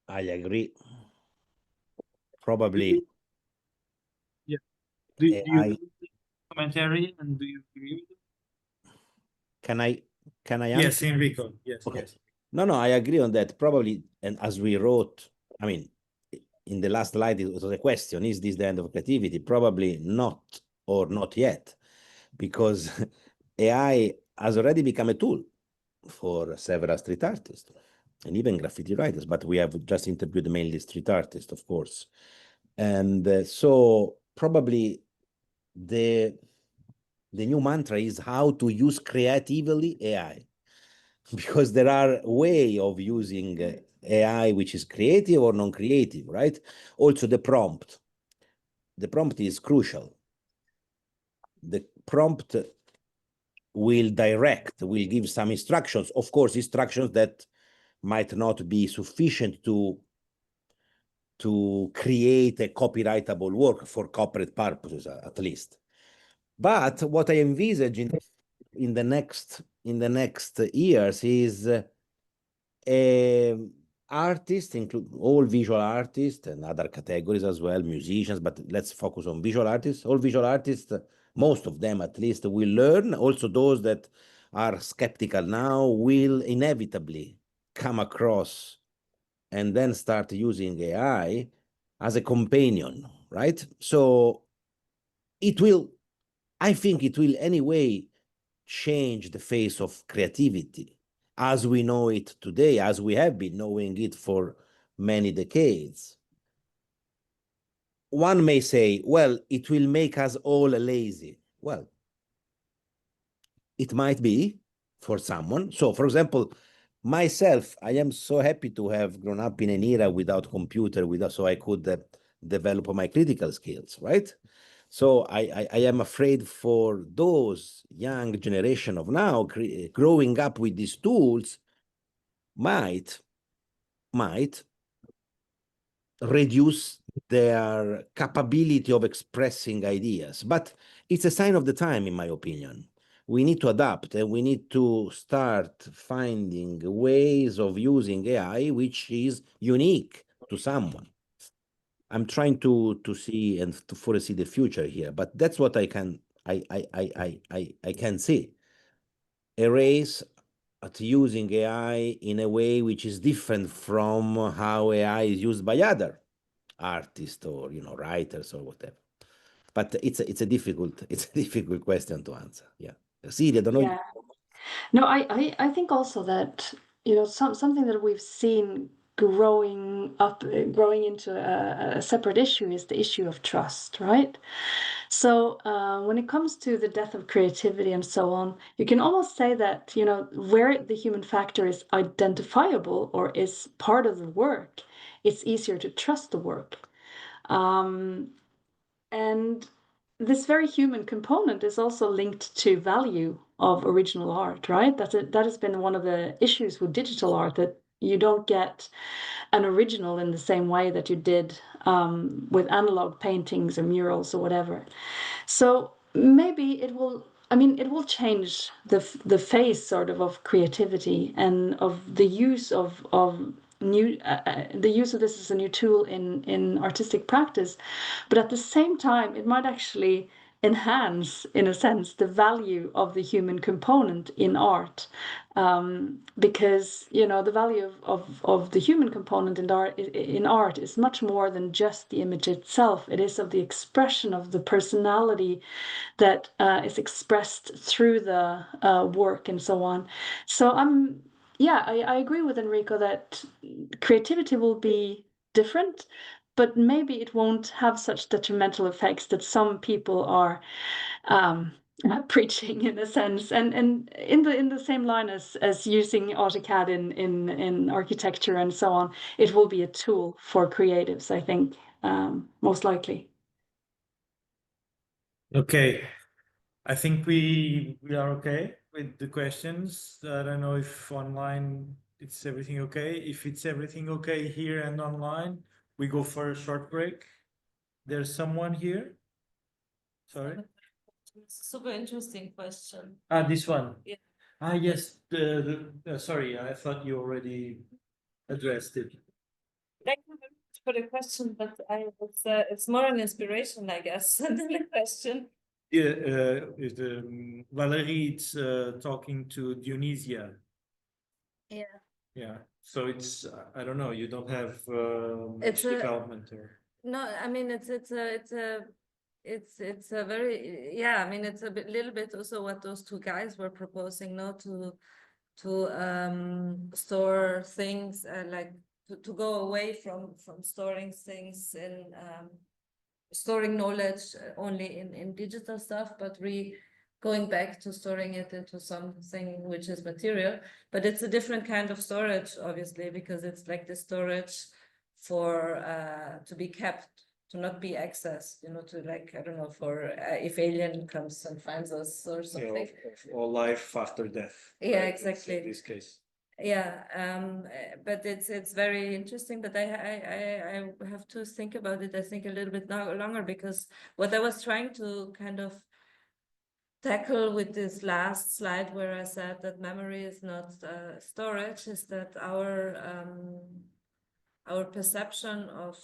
I agree. Probably. Do you commentary, and do you agree with it? Can I Yes, answer? Enrico. Yes, Okay. yes. No, I agree on that. Probably, and as we wrote, I mean, in the last slide, it was a question: is this the end of creativity? Probably not, or not yet, because AI has already become a tool for several street artists and even graffiti writers. But we have just interviewed mainly street artists, of course, and so probably the new mantra is how to use creatively AI, because there are way of using AI which is creative or non-creative, right? Also the prompt is crucial. The prompt will give some instructions, of course, instructions that might not be sufficient to create a copyrightable work for corporate purposes, at least. But what I envisage in the next years is artists, include all visual artists and other categories as well, musicians, but let's focus on visual artists. All visual artists, most of them at least, will learn. Also those that are skeptical now will inevitably come across and then start using AI as a companion, right? So I think it will anyway change the face of creativity as we know it today, as we have been knowing it for many decades. One may say, well, it will make us all lazy. Well, it might be for someone. So, for example, myself, I am so happy to have grown up in an era without computer, so I could develop my critical skills, right? So I am afraid for those young generation of now growing up with these tools might reduce their capability of expressing ideas. But it's a sign of the time, in my opinion. We need to adapt, and we need to start finding ways of using AI which is unique to someone. I'm trying to see and to foresee the future here, but that's what I can see. A race at using AI in a way which is different from how AI is used by other artists or writers or whatever. But it's a difficult question to answer. Yeah, Siri, I don't know. Yeah. No, I think also that something that we've seen growing into a separate issue is the issue of trust, right? So when it comes to the death of creativity and so on, you can almost say that where the human factor is identifiable or is part of the work, it's easier to trust the work. And this very human component is also linked to value of original art, right? That has been one of the issues with digital art, that you don't get an original in the same way that you did with analog paintings or murals or whatever. So maybe it will change the face sort of creativity and of the use of the use of this as a new tool in artistic practice, but at the same time it might actually enhance, in a sense, the value of the human component in art, because the value of the human component in art is much more than just the image itself. It is of the expression of the personality that is expressed through the work and so on. So I agree with Enrico that creativity will be different, but maybe it won't have such detrimental effects that some people are preaching, in a sense, and in the same line as using AutoCAD in architecture and so on. It will be a tool for creatives, I think, most likely. Okay, I think we are okay with the questions. I don't know if online it's everything okay. If it's everything okay here and online, we go for a short break. There's someone here. Sorry. Super interesting question. This one. Yeah. Yes. Sorry, I thought you already addressed it. Thank you very much for the question, but it's more an inspiration, I guess, than a question. Yeah, Valerie, it's talking to Dionysia. Yeah. Yeah. So it's I don't know. You don't have It's much development or. No, I mean it's a very, yeah, I mean it's a little bit also what those two guys were proposing, no, to store things, like to go away from storing things in storing knowledge only in digital stuff, but going back to storing it into something which is material. But it's a different kind of storage, obviously, because it's like the storage for to be kept, to not be accessed, to, like, I don't know, for if alien comes and finds us or something. Or life after death. Yeah, right? exactly. In this case. Yeah, but it's very interesting, but I have to think about it, I think, a little bit longer, because what I was trying to kind of tackle with this last slide, where I said that memory is not storage, is that our perception of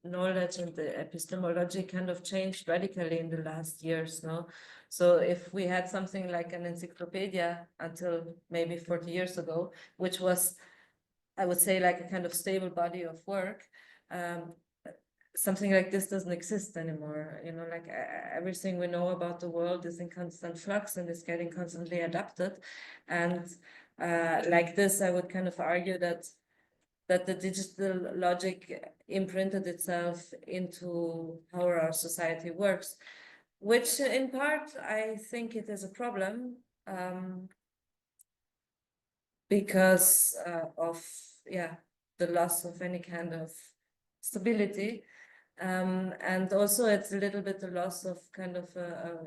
knowledge and the epistemology kind of changed radically in the last years, no? So if we had something like an encyclopedia until maybe 40 years ago, which was, I would say, like a kind of stable body of work, something like this doesn't exist anymore. Like everything we know about the world is in constant flux and is getting constantly adapted. And like this, I would kind of argue that the digital logic imprinted itself into how our society works. which in part I think it is a problem because of the loss of any kind of stability, and also it's a little bit the loss of kind of a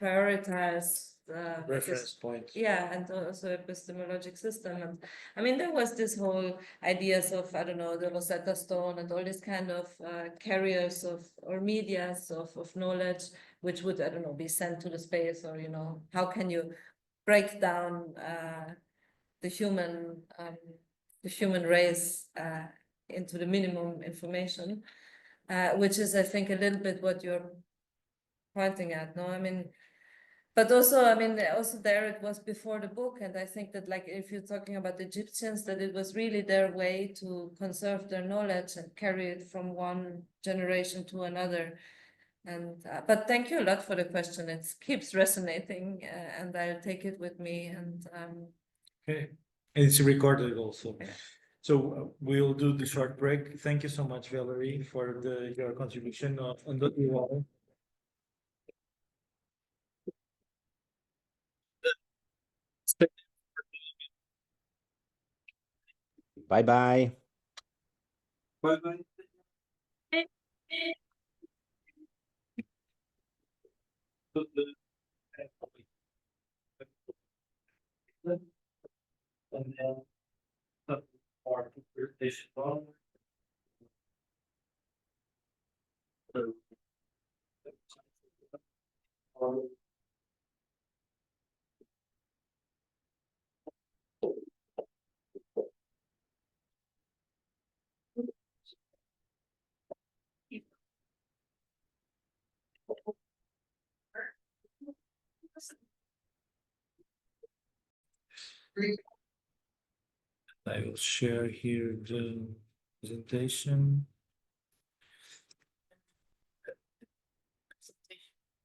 prioritized Reference point. yeah, and also epistemologic system. And I mean, there was this whole ideas of, I don't know, the Rosetta Stone and all these kind of carriers of, or medias of knowledge, which would, I don't know, be sent to the space, or, you know, how can you break down the human race into the minimum information, which is, I think, a little bit what you're pointing at, no? I mean, but also, I mean, also there it was before the book, and I think that, like, if you're talking about the Egyptians, that it was really their way to conserve their knowledge and carry it from one generation to another. And but thank you a lot for the question. It keeps resonating, and I'll take it with me. And Okay, it's recorded also. Yeah. So we'll do the short break. Thank you so much, Valerie, for your contribution on the wall. Bye bye. Bye bye. And then part of presentation. I will share here the presentation.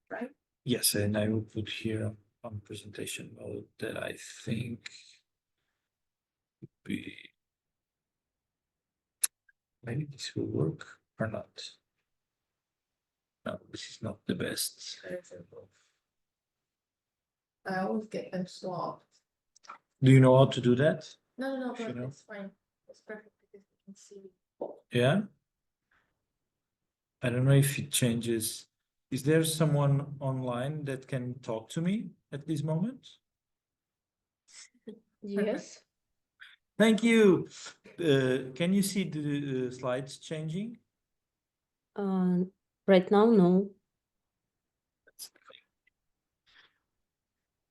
Right. Yes, and I will put here on presentation mode that I think would be maybe this will work or not. No, this is not the best. I always get them swapped. Do you know how to do that? No, You but know? it's fine. It's perfect because you can see. Yeah. I don't know if it changes. Is there someone online that can talk to me at this moment? Yes. Thank you. Can you see the slides changing? Right now, no.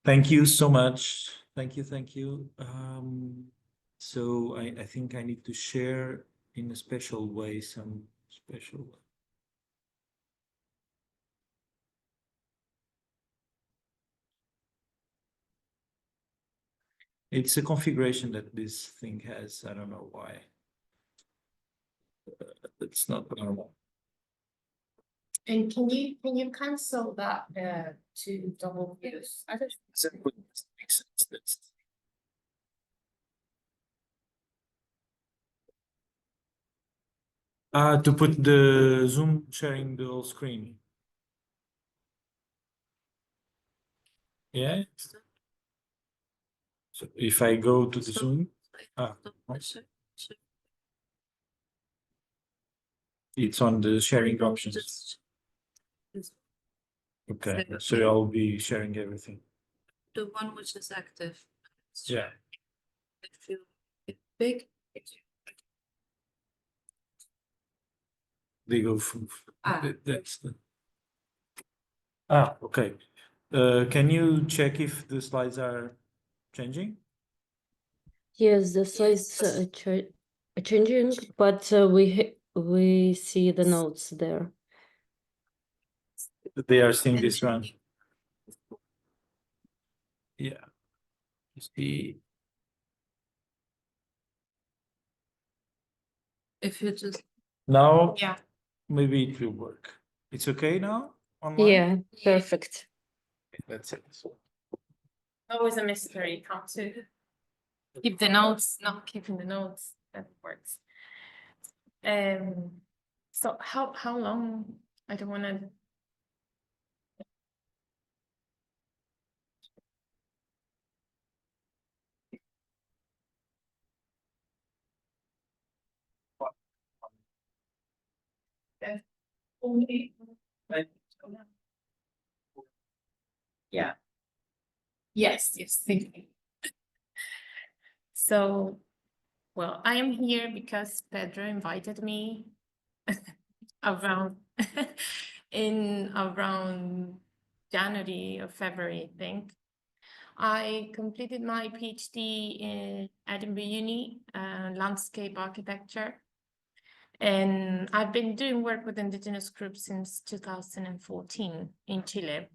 Thank you so much. Thank you, thank you. So I think I need to share in a special way, some special. It's a configuration that this thing has. I don't know why. It's not normal. And can you cancel that to double views? I don't Makes sense. To put the Zoom sharing the whole screen. Yeah. So if I go to the Zoom, it's on the sharing options. Okay, so I'll be sharing everything. the one which is active. Yeah. If you hit big, They go from Ah. that's the okay. Can you check if the slides are changing? Yes, the slides are changing, but we see the notes there. They are seeing this one. Yeah. You see. if you just Now Yeah. maybe it will work. It's okay now online? Yeah, perfect. That's it. Always a mystery how to keep the notes, not keeping the notes. That works. So how long? I don't want to Yeah. Yes, thank you. So, well, I am here because Pedro invited me around around January or February, I think. I completed my PhD in Edinburgh Uni, landscape architecture. And I've been doing work with Indigenous groups since 2014 in Chile.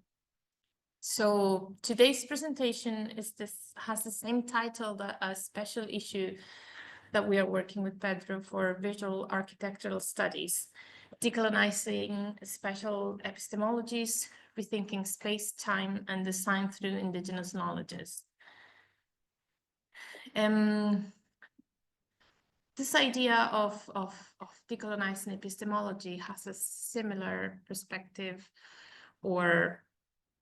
So today's presentation has the same title that a special issue that we are working with Pedro for visual architectural studies, Decolonizing Spatial Epistemologies, Rethinking Space, Time, and Design Through Indigenous Knowledges. This idea of decolonizing epistemology has a similar perspective or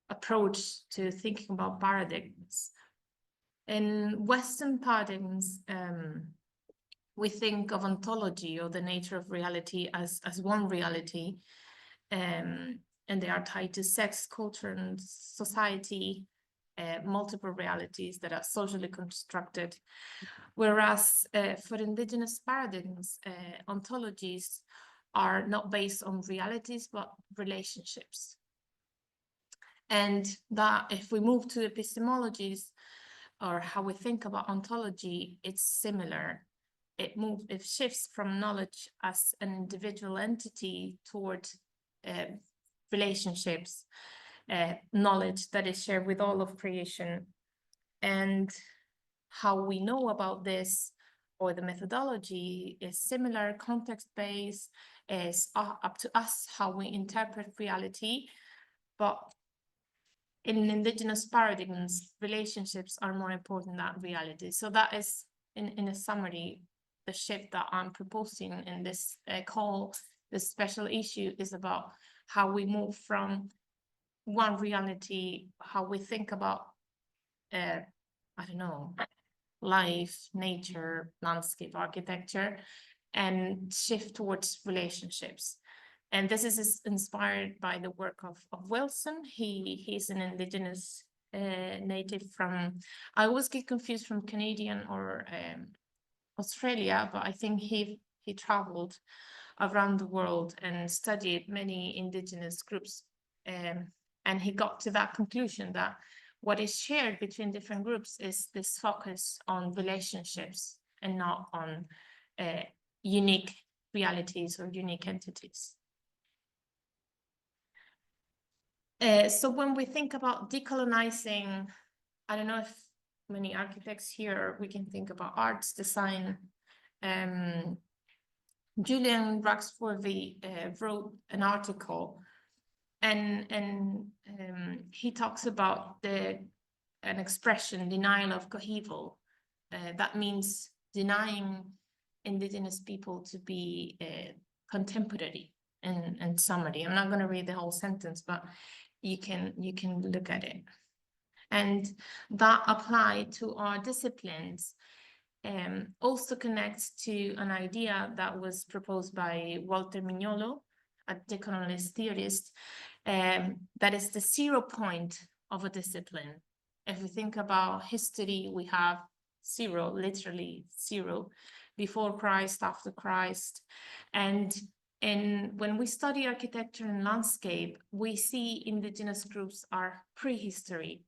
approach to thinking about paradigms. In Western paradigms, we think of ontology or the nature of reality as one reality, and they are tied to sex, culture, and society, multiple realities that are socially constructed. Whereas for indigenous paradigms, ontologies are not based on realities, but relationships. And that if we move to epistemologies, or how we think about ontology, it's similar. It shifts from knowledge as an individual entity toward relationships, knowledge that is shared with all of creation. And how we know about this, or the methodology, is similar, context-based, is up to us how we interpret reality. But in indigenous paradigms, relationships are more important than reality. So that is, in a summary, the shift that I'm proposing in this call. This special issue is about how we move from one reality, how we think about, I don't know, life, nature, landscape, architecture, and shift towards relationships. And this is inspired by the work of Wilson. He's an indigenous native from, I always get confused from Canadian or Australia, but I think he traveled around the world and studied many indigenous groups. And he got to that conclusion that what is shared between different groups is this focus on relationships and not on unique realities or unique entities. So when we think about decolonizing, I don't know if many architects here, we can think about arts, design. Julian Raxworthy wrote an article, and he talks about an expression, denial of coeval. That means denying indigenous people to be contemporary. In summary, I'm not going to read the whole sentence, but you can look at it. And that applied to our disciplines also connects to an idea that was proposed by Walter Mignolo, a decolonialist theorist, that is the 0 point of a discipline. If we think about history, we have 0, literally 0, before Christ, after Christ. And when we study architecture and landscape, we see indigenous groups are prehistoric,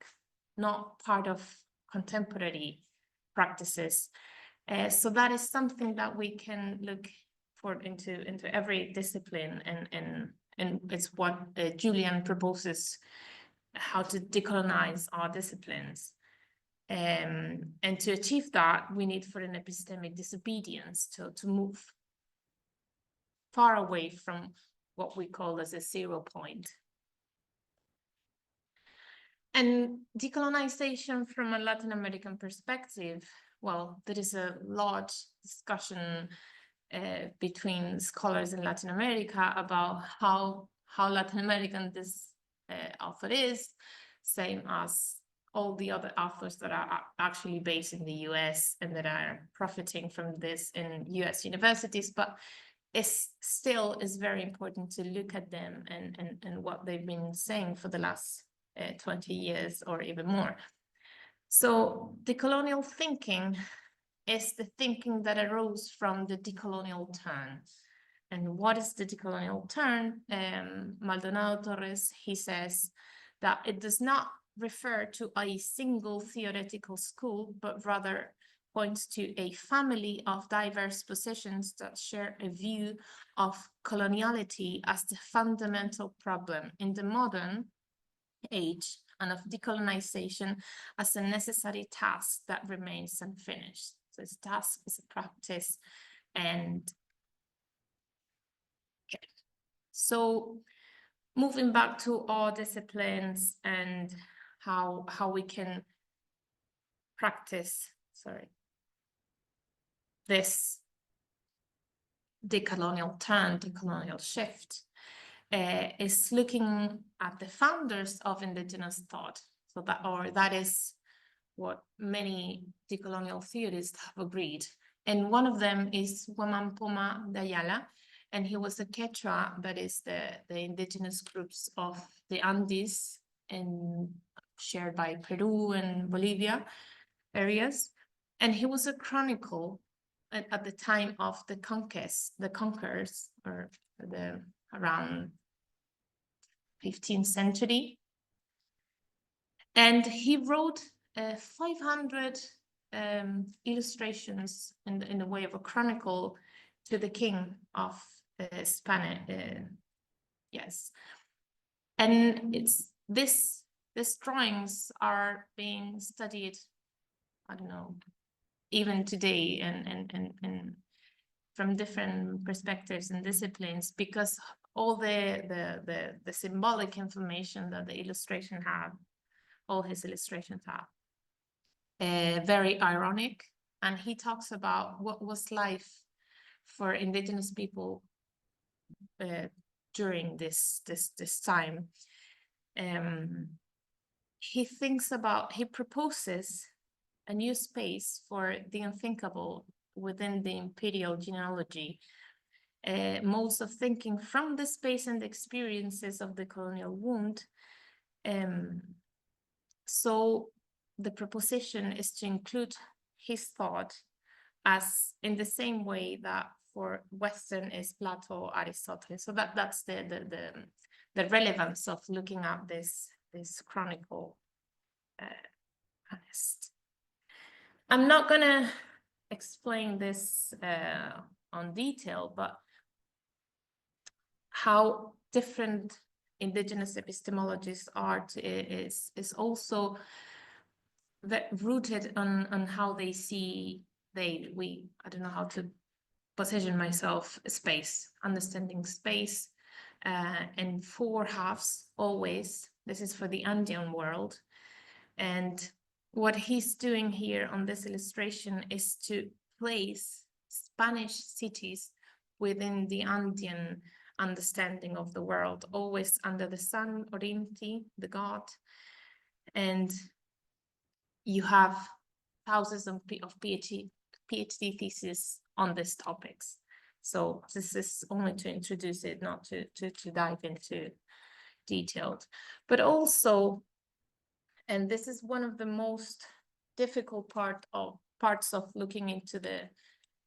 not part of contemporary practices. So that is something that we can look for into every discipline, and it's what Julian proposes, how to decolonize our disciplines. And to achieve that, we need for an epistemic disobedience to move far away from what we call as a 0 point. And decolonization from a Latin American perspective, well, there is a large discussion between scholars in Latin America about how Latin American this author is, same as all the other authors that are actually based in the US and that are profiting from this in US universities. But still is very important to look at them and what they've been saying for the last 20 years or even more. So decolonial thinking is the thinking that arose from the decolonial turn. And what is the decolonial turn? Maldonado Torres, he says that it does not refer to a single theoretical school, but rather points to a family of diverse positions that share a view of coloniality as the fundamental problem in the modern age, and of decolonization as a necessary task that remains unfinished. So it's a task, it's a practice, and okay. So moving back to our disciplines and how we can practice, this decolonial turn, decolonial shift, is looking at the founders of indigenous thought. So that is what many decolonial theorists have agreed. And one of them is Huamampoma de Ayala, and he was a Quechua, that is the indigenous groups of the Andes and shared by Peru and Bolivia areas. And he was a chronicle at the time of the conquerors, or around 15th century. And he wrote 500 illustrations in the way of a chronicle to the king of Spain. Yes, and these drawings are being studied, I don't know, even today, and from different perspectives and disciplines, because all the symbolic information that the illustration have, all his illustrations have, very ironic. And he talks about what was life for indigenous people during this time. He proposes a new space for the unthinkable within the imperial genealogy, modes of thinking from the space and the experiences of the colonial wound. So the proposition is to include his thought as in the same way that for Western is Plato, Aristotle. So that's the relevance of looking at this chronicle. I'm not gonna explain this on detail, but how different indigenous epistemologies are is also rooted on how they see I don't know how to position myself, space, understanding space, and 4 halves always. This is for the Andean world. And what he's doing here on this illustration is to place Spanish cities within the Andean understanding of the world, always under the sun, Orinti, the god. And you have thousands of PhD theses on these topics. So this is only to introduce it, not to dive into detailed. But also, and this is one of the most difficult parts of looking into the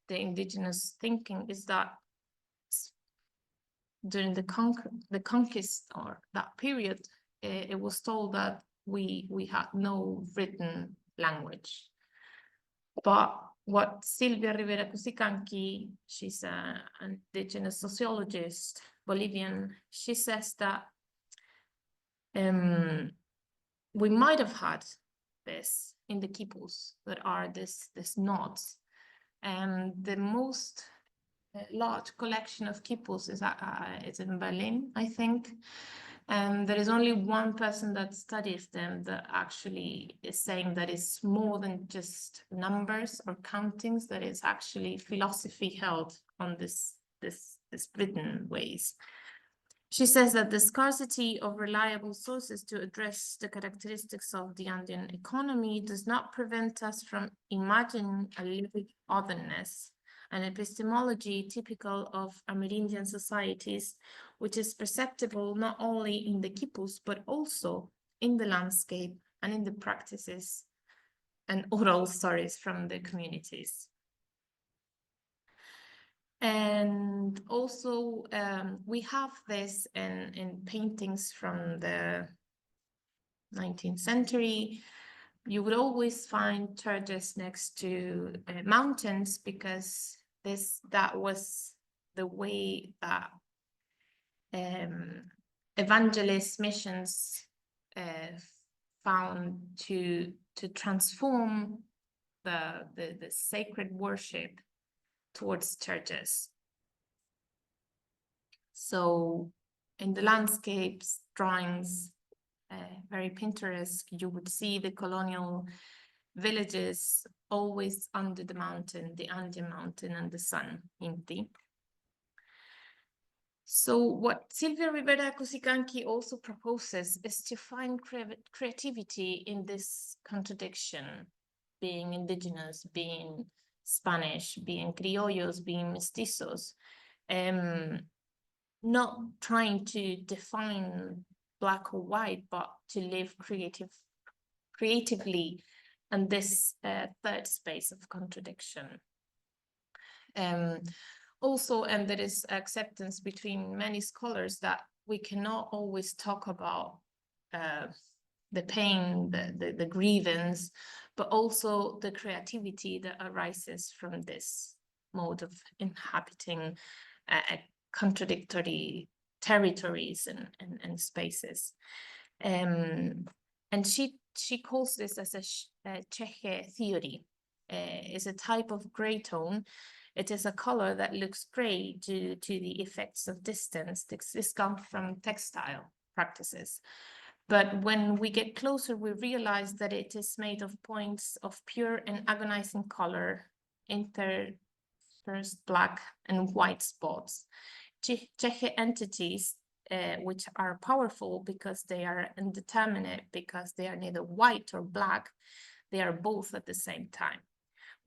indigenous thinking, is that during the conquest, or that period, it was told that we had no written language. But what Silvia Rivera Cusicanqui, she's an indigenous sociologist, Bolivian, she says that we might have had this in the quipus, that are this knots, and the most large collection of quipus is in Berlin, I think. And there is only one person that studies them that actually is saying that it's more than just numbers or countings, that is actually philosophy held on this written ways. She says that the scarcity of reliable sources to address the characteristics of the Andean economy does not prevent us from imagining a living otherness, an epistemology typical of Amerindian societies, which is perceptible not only in the quipus, but also in the landscape and in the practices and oral stories from the communities. And also we have this in paintings from the 19th century. You would always find churches next to mountains, because that was the way that evangelist missions found to transform the sacred worship towards churches. So in the landscapes, drawings, very Pinterest, you would see the colonial villages always under the mountain, the Andean mountain and the sun, Inti. So what Silvia Rivera Cusicanqui also proposes is to find creativity in this contradiction, being indigenous, being Spanish, being criollos, being mestizos, not trying to define black or white, but to live creatively in this third space of contradiction. Also, and there is acceptance between many scholars that we cannot always talk about the pain, the grievance, but also the creativity that arises from this mode of inhabiting contradictory territories and spaces. And she calls this as a Cheche theory. It's a type of gray tone. It is a color that looks gray due to the effects of distance. This comes from textile practices. But when we get closer, we realize that it is made of points of pure and agonizing color, interspersed black and white spots. Cheche entities, which are powerful because they are indeterminate, because they are neither white or black, they are both at the same time.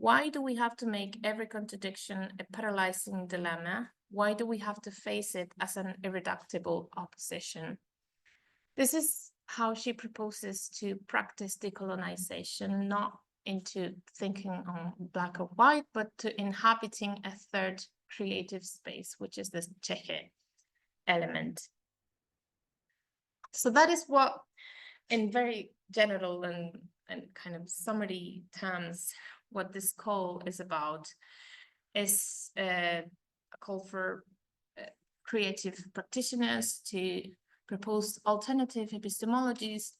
Why do we have to make every contradiction a paralyzing dilemma? Why do we have to face it as an irreducible opposition? This is how she proposes to practice decolonization, not into thinking on black or white, but to inhabiting a third creative space, which is this Cheche element. So that is what, in very general and kind of summary terms, what this call is about is a call for creative practitioners to propose alternative epistemologies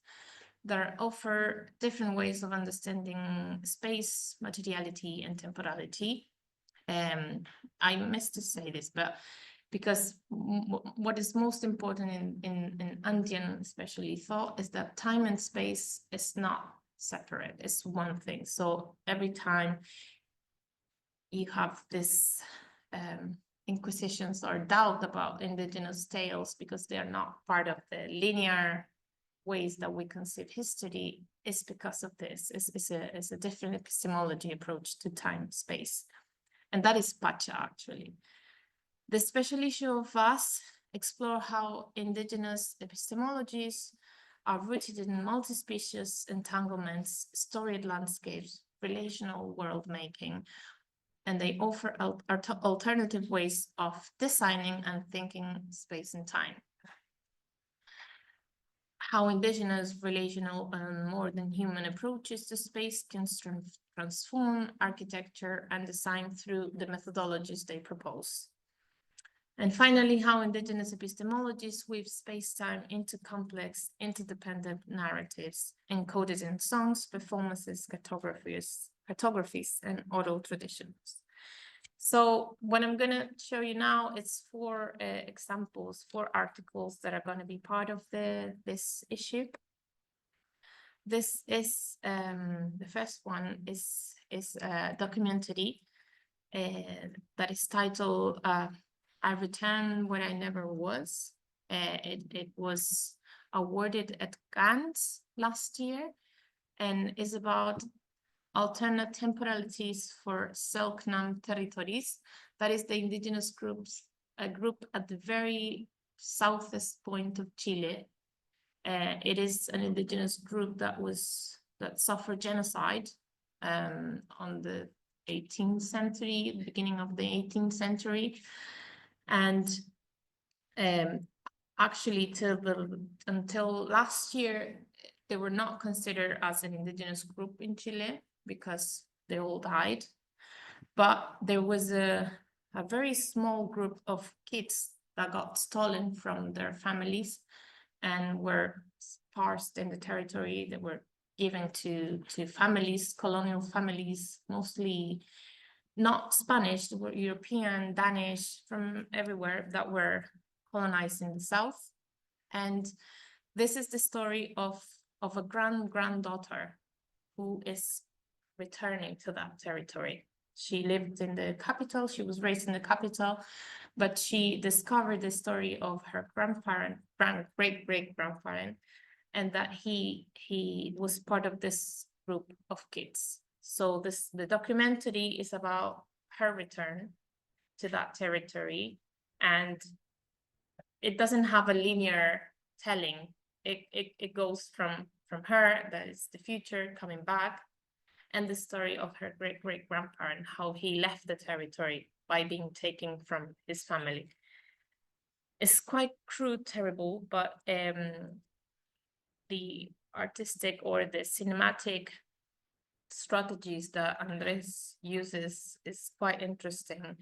that offer different ways of understanding space, materiality, and temporality. I missed to say this, but because what is most important in Andean, especially thought, is that time and space is not separate, it's one thing. So every time you have this inquisitions or doubt about indigenous tales because they are not part of the linear ways that we conceive history, is because of this. It's a different epistemology approach to time, space. And that is Pacha, actually. The special issue of Us explore how indigenous epistemologies are rooted in multi-species entanglements, storied landscapes, relational world making, and they offer alternative ways of designing and thinking space and time. How indigenous, relational, and more than human approaches to space can transform architecture and design through the methodologies they propose. And finally, how indigenous epistemologies weave space-time into complex, interdependent narratives encoded in songs, performances, cartographies, and oral traditions. So what I'm going to show you now is 4 examples, 4 articles that are going to be part of this issue. This is the first one is a documentary that is titled I Return Where I Never Was. It was awarded at Cannes last year and is about alternate temporalities for Selknam territories. That is the indigenous groups, a group at the very southest point of Chile. It is an indigenous group that suffered genocide on the 18th century, beginning of the 18th century, and actually until last year they were not considered as an indigenous group in Chile because they all died. But there was a very small group of kids that got stolen from their families and were parsed in the territory, that were given to families, colonial families, mostly not Spanish, they were European, Danish, from everywhere, that were colonized in the south. And this is the story of a granddaughter who is returning to that territory. She lived in the capital, she was raised in the capital, but she discovered the story of her grandparent, great-great-grandparent, and that he was part of this group of kids. So the documentary is about her return to that territory, and it doesn't have a linear telling. It goes from her, that is the future, coming back, and the story of her great-great-grandparent, how he left the territory by being taken from his family. It's quite crude, terrible, but the artistic or the cinematic strategies that Andres uses is quite interesting.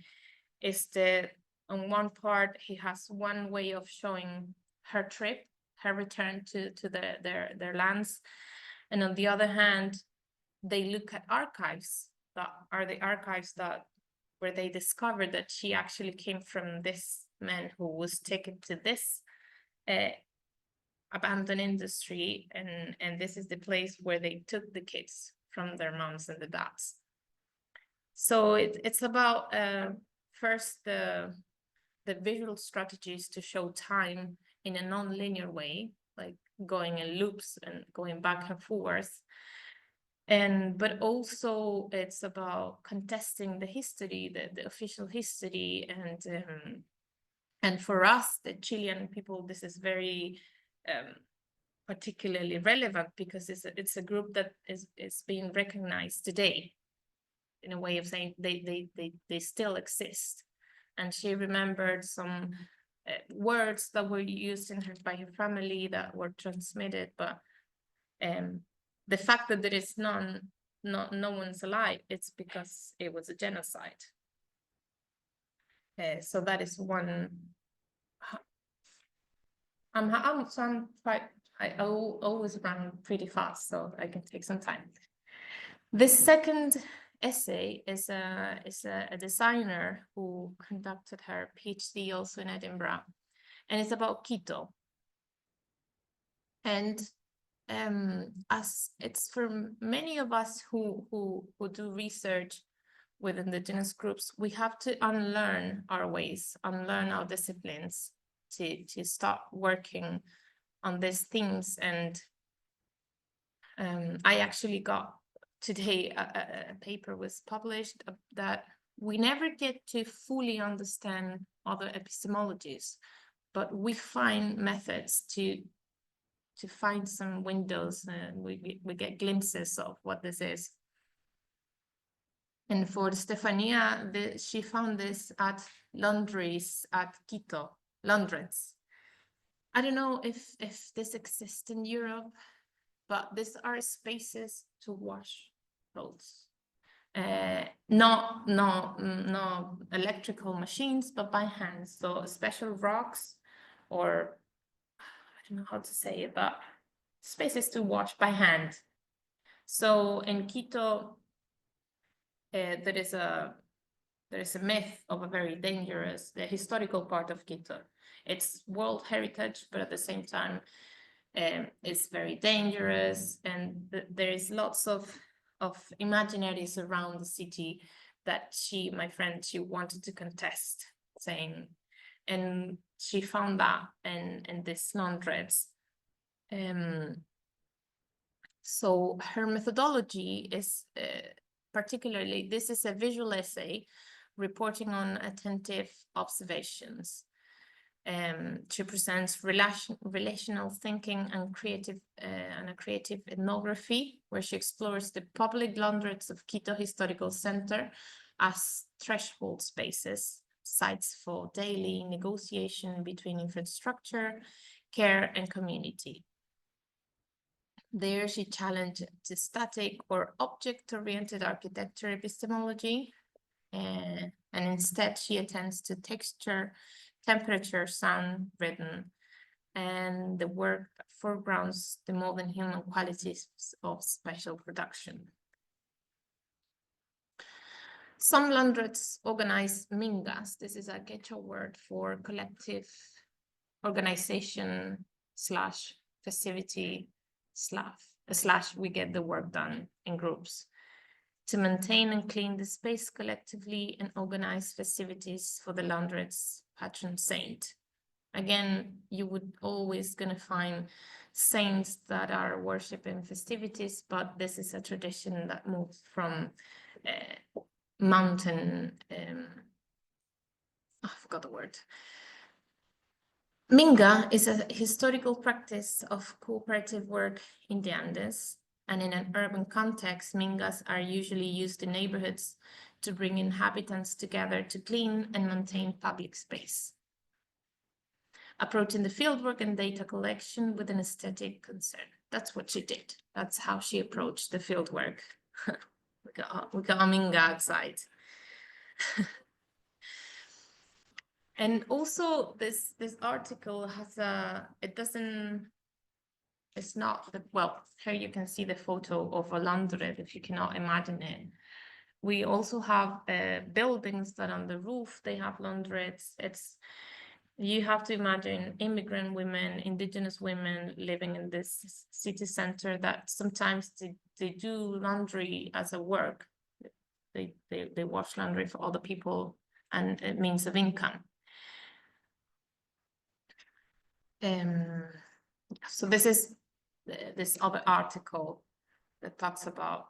Is that on one part, he has one way of showing her trip, her return to their lands. And on the other hand, they look at archives that are the archives where they discovered that she actually came from this man who was taken to this abandoned industry, and this is the place where they took the kids from their moms and the dads. So it's about first the visual strategies to show time in a non-linear way, like going in loops and going back and forth. But also it's about contesting the history, the official history, and for us, the Chilean people, this is very particularly relevant because it's a group that is being recognized today, in a way of saying they still exist. And she remembered some words that were used by her family that were transmitted, but the fact that there is no one's alive, it's because it was a genocide. So that is one. I always run pretty fast, so I can take some time. The second essay is a designer who conducted her PhD also in Edinburgh, and it's about Quito. And as it's for many of us who do research with indigenous groups, we have to unlearn our ways, unlearn our disciplines to start working on these things. And I actually got today a paper was published that we never get to fully understand other epistemologies, but we find methods to find some windows, and we get glimpses of what this is. And for Stefania, she found this at laundries at Quito, laundrettes. I don't know if this exists in Europe, but these are spaces to wash clothes. No electrical machines, but by hand. So special rocks, or I don't know how to say it, but spaces to wash by hand. So in Quito, there is a myth of a very dangerous, the historical part of Quito. It's World Heritage, but at the same time, it's very dangerous, and there is lots of imaginaries around the city that my friend, she wanted to contest, saying, and she found that in these laundrettes. So her methodology is particularly, this is a visual essay reporting on attentive observations. She presents relational thinking and a creative ethnography, where she explores the public laundrettes of Quito Historical Center as threshold spaces, sites for daily negotiation between infrastructure, care, and community. There she challenged the static or object-oriented architecture epistemology, and instead she attends to texture, temperature, sound, rhythm, and the work foregrounds the more than human qualities of spatial production. Some laundrettes organize mingas. This is a Quechua word for collective organization / festivity / we get the work done in groups to maintain and clean the space collectively and organize festivities for the laundrette's patron saint. Again, you would always gonna find saints that are worshiping festivities, but this is a tradition that moves from mountain, I forgot the word. Minga is a historical practice of cooperative work in the Andes, and in an urban context, mingas are usually used in neighborhoods to bring inhabitants together to clean and maintain public space. Approaching the fieldwork and data collection with an aesthetic concern. That's what she did. That's how she approached the fieldwork. we got a minga outside. And also this article has it's not, well, here you can see the photo of a laundrette if you cannot imagine it. We also have buildings that on the roof, they have laundrettes. You have to imagine immigrant women, indigenous women living in this city center that sometimes they do laundry as a work. They wash laundry for other people and it means of income. So this is this other article that talks about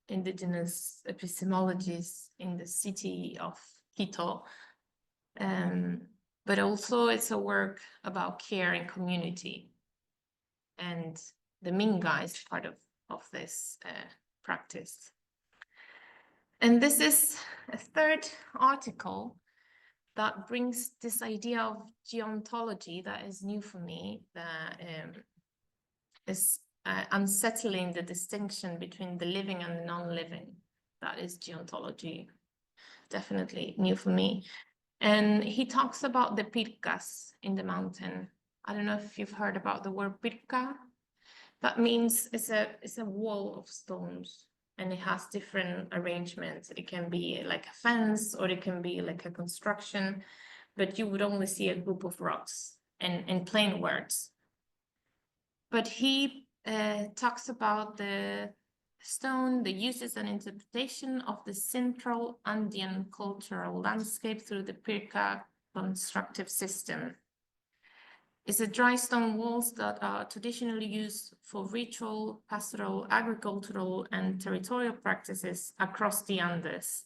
indigenous epistemologies in the city of Quito. But also it's a work about care and community. And the Minga is part of this practice. And this is a third article that brings this idea of geontology that is new for me, that is unsettling the distinction between the living and the non-living. That is geontology, definitely new for me. And he talks about the pircas in the mountain. I don't know if you've heard about the word pirca. That means it's a wall of stones and it has different arrangements. It can be like a fence or it can be like a construction, but you would only see a group of rocks in plain words. But he talks about the stone, the uses and interpretation of the central Andean cultural landscape through the pirca constructive system. It's a dry stone walls that are traditionally used for ritual, pastoral, agricultural, and territorial practices across the Andes.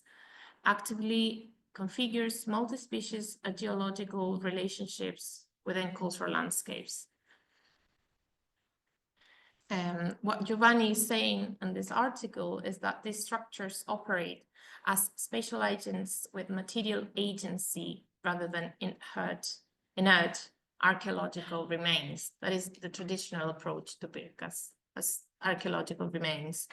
Actively configures multi-species geological relationships within cultural landscapes. What Giovanni is saying in this article is that these structures operate as spatial agents with material agency rather than inert archaeological remains. That is the traditional approach to pircas, as archaeological remains.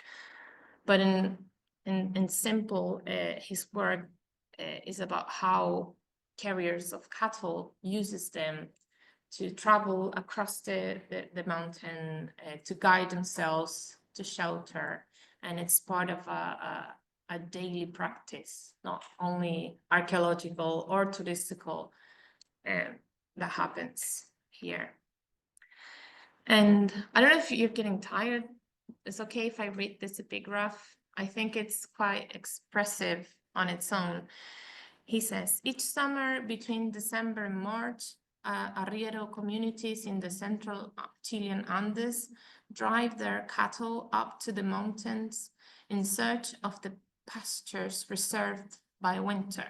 But in simple, his work is about how carriers of cattle uses them to travel across the mountain, to guide themselves, to shelter. And it's part of a daily practice, not only archaeological or touristical, that happens here. And I don't know if you're getting tired. It's okay if I read this epigraph. I think it's quite expressive on its own. He says, each summer between December and March, arriero communities in the central Chilean Andes drive their cattle up to the mountains in search of the pastures reserved by winter.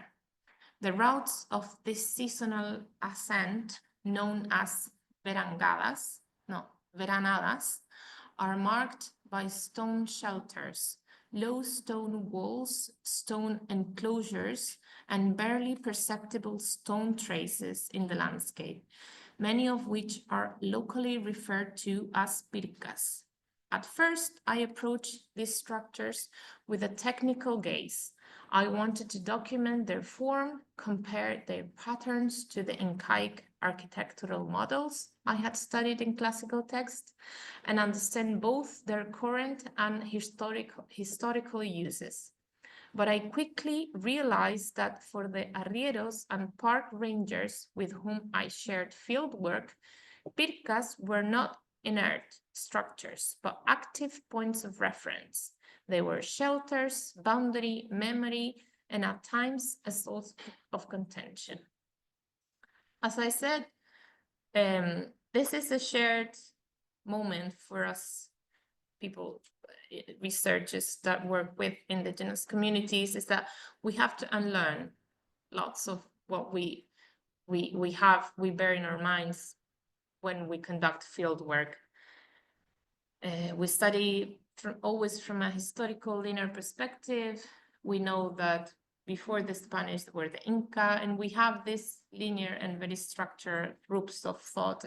The routes of this seasonal ascent, known as veranadas, are marked by stone shelters, low stone walls, stone enclosures, and barely perceptible stone traces in the landscape, many of which are locally referred to as pircas. At first, I approached these structures with a technical gaze. I wanted to document their form, compare their patterns to the Incaic architectural models I had studied in classical texts, and understand both their current and historical uses. But I quickly realized that for the arrieros and park rangers with whom I shared fieldwork, pircas were not inert structures, but active points of reference. They were shelters, boundary, memory, and at times a source of contention. As I said, this is a shared moment for us people, researchers that work with indigenous communities, is that we have to unlearn lots of what we bear in our minds when we conduct field work. We study always from a historical linear perspective. We know that before the Spanish were the Inca, and we have this linear and very structured groups of thought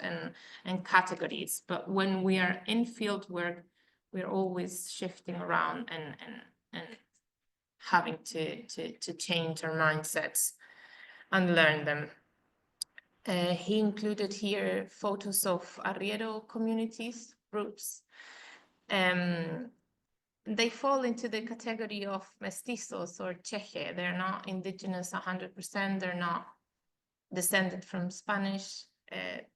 and categories. But when we are in field work, we're always shifting around and having to change our mindsets and learn them. He included here photos of arriero communities, groups. They fall into the category of mestizos or cheche. They're not indigenous 100%, they're not descended from Spanish,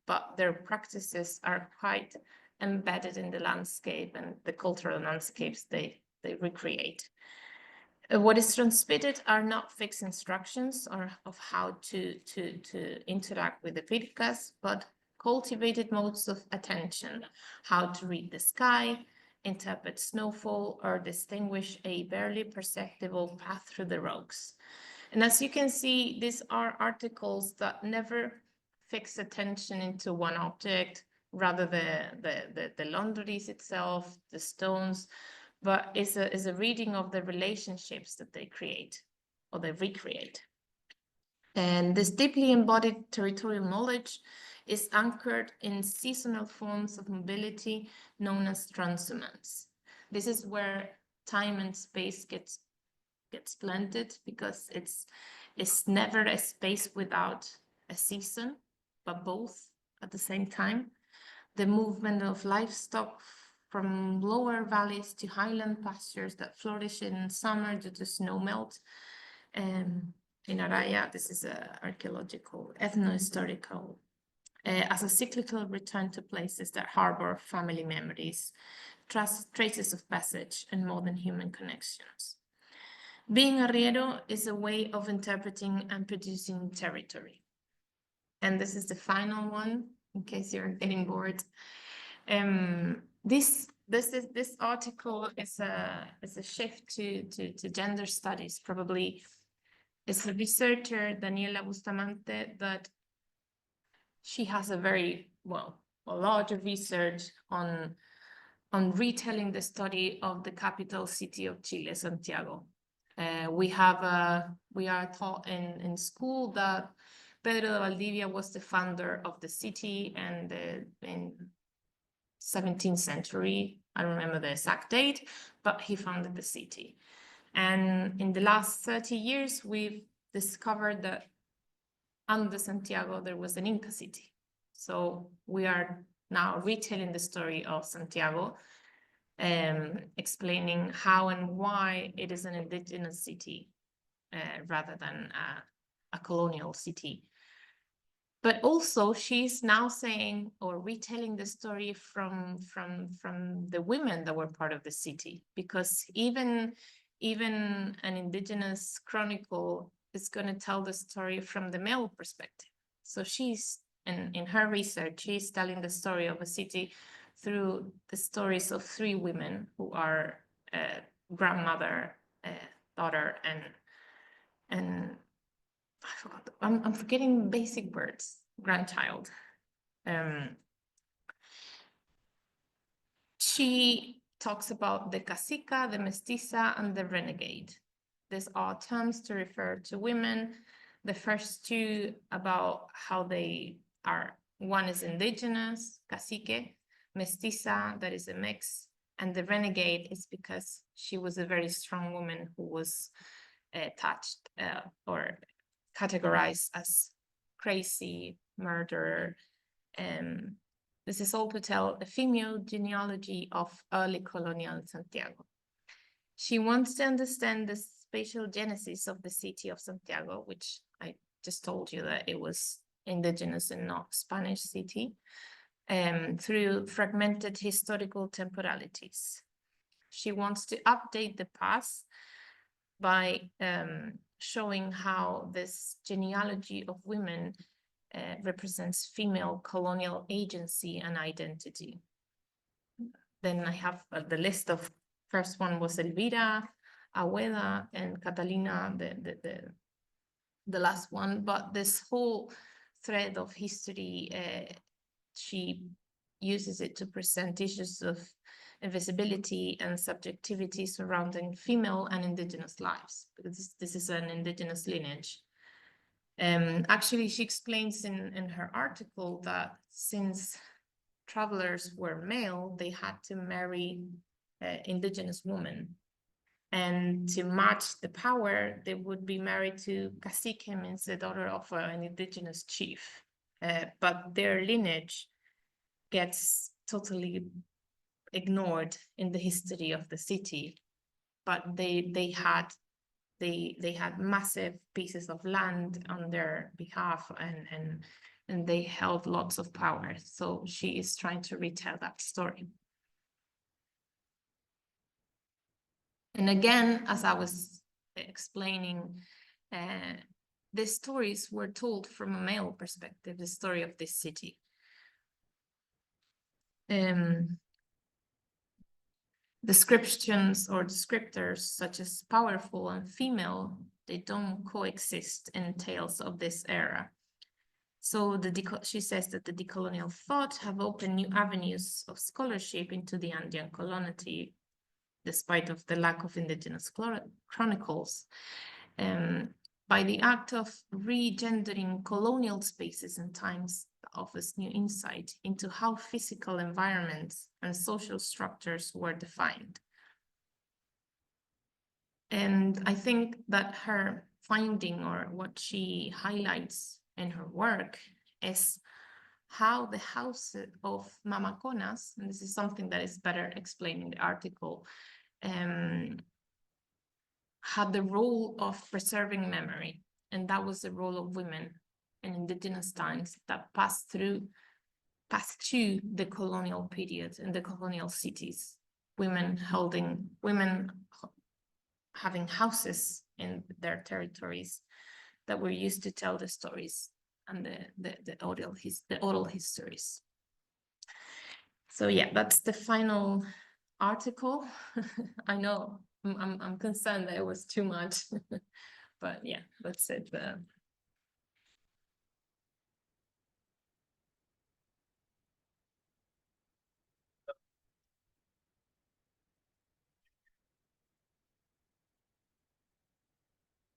but their practices are quite embedded in the landscape and the cultural landscapes they recreate. What is transmitted are not fixed instructions of how to interact with the pircas, but cultivated modes of attention, how to read the sky, interpret snowfall, or distinguish a barely perceptible path through the rocks. And as you can see, these are articles that never fix attention into one object, rather the laundries itself, the stones, but is a reading of the relationships that they create or they recreate. And this deeply embodied territorial knowledge is anchored in seasonal forms of mobility known as transhumance. This is where time and space gets blended, because it's never a space without a season, but both at the same time. The movement of livestock from lower valleys to highland pastures that flourish in summer due to snow melt. In Araya, this is an archaeological, ethno-historical, as a cyclical return to places that harbor family memories, traces of passage, and modern human connections. Being arriero is a way of interpreting and producing territory. And this is the final one, in case you're getting bored. This article is a shift to gender studies. Probably it's a researcher, Daniela Bustamante, that she has a very a larger research on retelling the story of the capital city of Chile, Santiago. We are taught in school that Pedro de Valdivia was the founder of the city, and in 17th century, I don't remember the exact date, but he founded the city. And in the last 30 years, we've discovered that under Santiago, there was an Inca city. So we are now retelling the story of Santiago, explaining how and why it is an indigenous city rather than a colonial city. But also she's now saying or retelling the story from the women that were part of the city, because even an indigenous chronicle is going to tell the story from the male perspective. So she's in her research, she's telling the story of a city through the stories of three women who are grandmother, daughter, and I forgot. I'm forgetting basic words. Grandchild. She talks about the cacica, the mestiza, and the renegade. These are terms to refer to women. The first two about how they are. One is indigenous, cacique, mestiza, that is a mix, and the renegade is because she was a very strong woman who was touched or categorized as crazy, murderer. This is all to tell a female genealogy of early colonial Santiago. She wants to understand the spatial genesis of the city of Santiago, which I just told you that it was indigenous and not Spanish city, through fragmented historical temporalities. She wants to update the past by showing how this genealogy of women represents female colonial agency and identity. Then I have the list of, first one was Elvira, Agueda, and Catalina, the last one, but this whole thread of history, she uses it to present issues of invisibility and subjectivity surrounding female and indigenous lives, because this is an indigenous lineage. Actually, she explains in her article that since travelers were male, they had to marry indigenous women. And to match the power, they would be married to cacique, means the daughter of an indigenous chief. But their lineage gets totally ignored in the history of the city. But they had massive pieces of land on their behalf, and they held lots of power. So she is trying to retell that story. And again, as I was explaining, the stories were told from a male perspective, the story of this city. Descriptions or descriptors such as powerful and female, they don't coexist in tales of this era. So she says that the decolonial thought have opened new avenues of scholarship into the Andean colonity, despite of the lack of indigenous chronicles, by the act of regendering colonial spaces and times that offers new insight into how physical environments and social structures were defined. And I think that her finding, or what she highlights in her work, is how the house of mamaconas, and this is something that is better explained in the article, had the role of preserving memory, and that was the role of women in indigenous times that passed to the colonial period and the colonial cities. Women having houses in their territories that were used to tell the stories and the oral histories. So yeah, that's the final article. I know I'm concerned that it was too much, but yeah, that's it.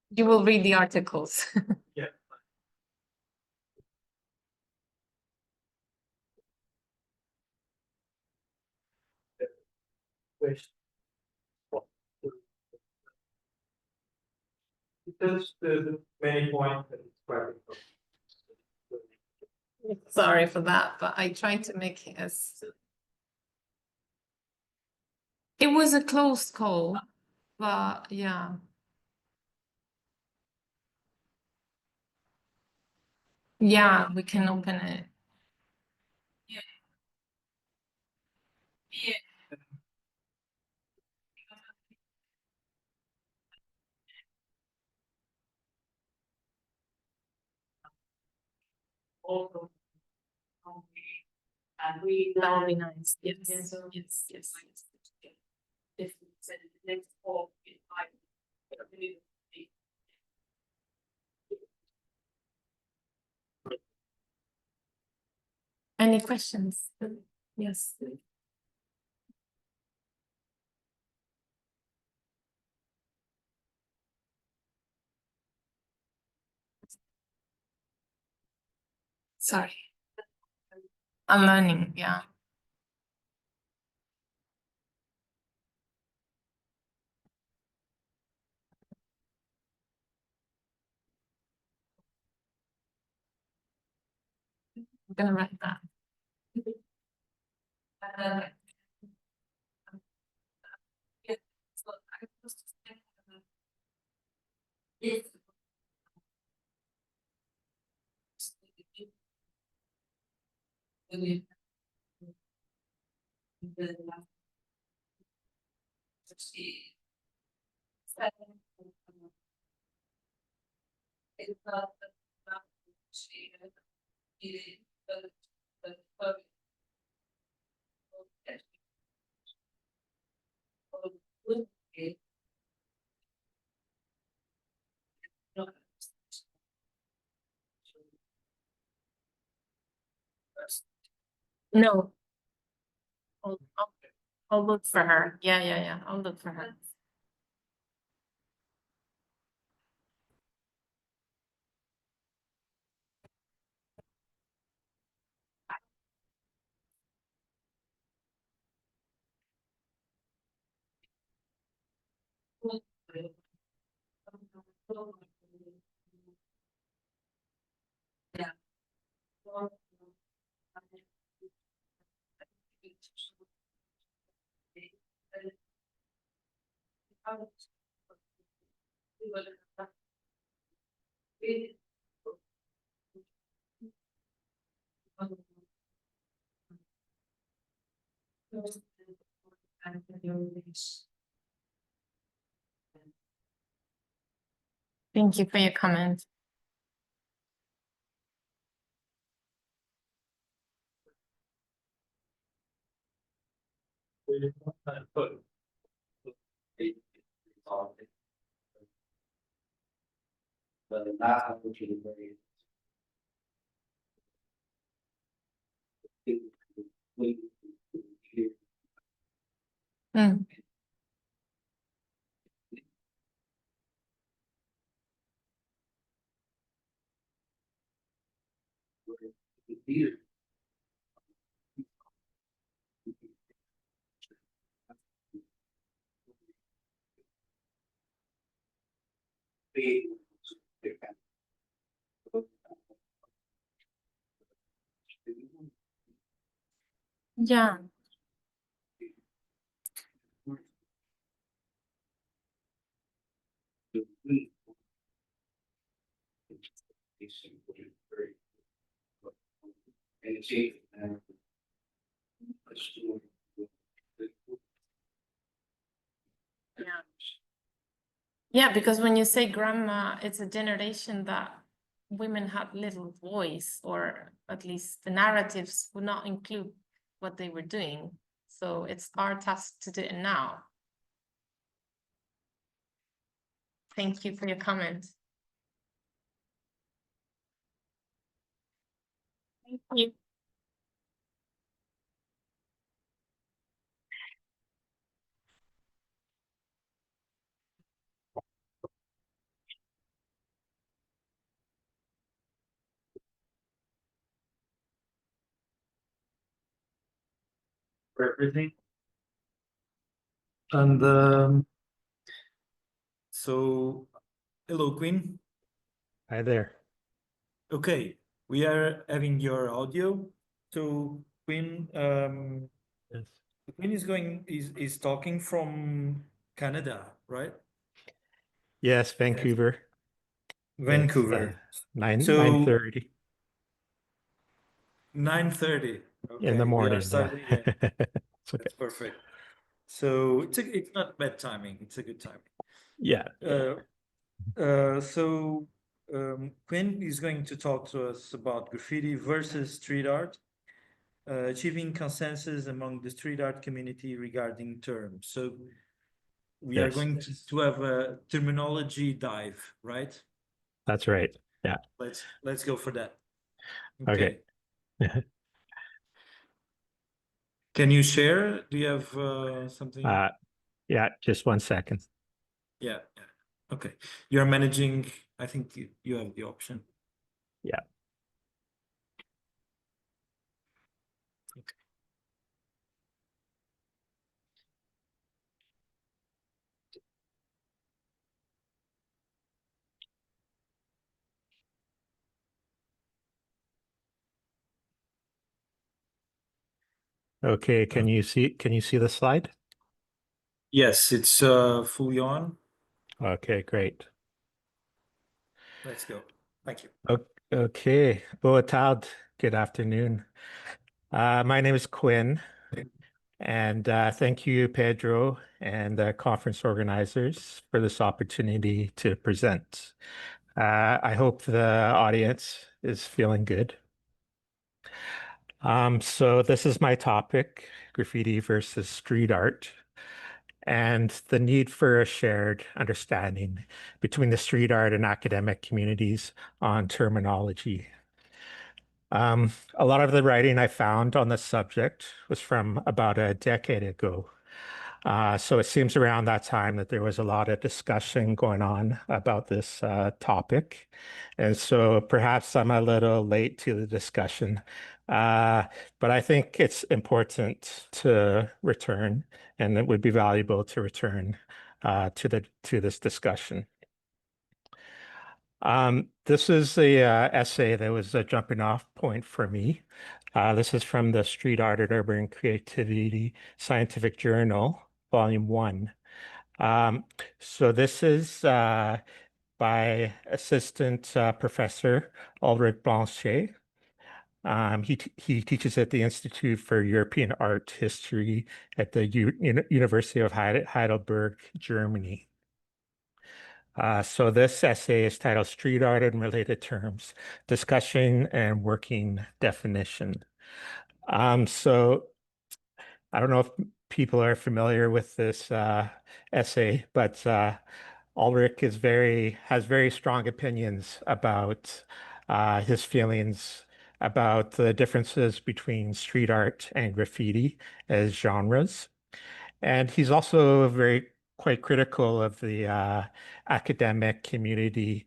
You will read the articles. Yeah. Because the main point that it's quite Sorry for that, but I tried to make it as... It was a close call, but yeah. Yeah, we can open it. Yeah. Yeah. also That would be nice. Yes, Yeah, so- yes, yes. If we said the next fall, Any questions? Yes. Sorry. I'm learning, yeah. I'm gonna write that. No. I'll look for her. Yeah. I'll look for her. Thank you for your comment. Mm. Yeah. Yeah, because when you say grandma, it's a generation that women had little voice, or at least the narratives would not include what they were doing. So it's our task to do it now. Thank you for your comment. Thank you. For everything. And so, hello, Queen. Hi there. Okay, we are having your audio. So, Queen, Yes. Queen is talking from Canada, right? Yes, Vancouver. Vancouver. It's, So- 9:30 9:30. in the Okay, we are morning. starting. Yeah. Yeah, It's okay. that's perfect. So it's not bad timing. It's a good timing. Yeah. So Quinn is going to talk to us about graffiti versus street art. achieving consensus among the street art community regarding terms. So we are Yes. going to have a terminology dive, right? That's right. Yeah. Let's go for that. Okay. Can you share? Do you have something? Yeah, just 1 second. Yeah. Okay. You're managing, I think you have the option. Yeah. Okay, can you see the slide? Yes, it's fully on. Okay, great. Let's go. Thank you. Okay, boa tarde. Good afternoon. My name is Quinn, and thank you, Pedro, and the conference organizers for this opportunity to present. I hope the audience is feeling good. So this is my topic, graffiti versus street art, and the need for a shared understanding between the street art and academic communities on terminology. A lot of the writing I found on the subject was from about a decade ago. So it seems around that time that there was a lot of discussion going on about this topic. And so perhaps I'm a little late to the discussion, but I think it's important to return, and it would be valuable to return to this discussion. This is a essay that was a jumping off point for me. This is from the Street Art and Urban Creativity Scientific Journal, Volume 1. So this is by Assistant Professor Ulrich Blanchet. He teaches at the Institute for European Art History at the University of Heidelberg, Germany. So this essay is titled Street Art and Related Terms, Discussion and Working Definition. So I don't know if people are familiar with this essay, but Ulrich has very strong opinions about his feelings about the differences between street art and graffiti as genres. And he's also quite critical of the academic community,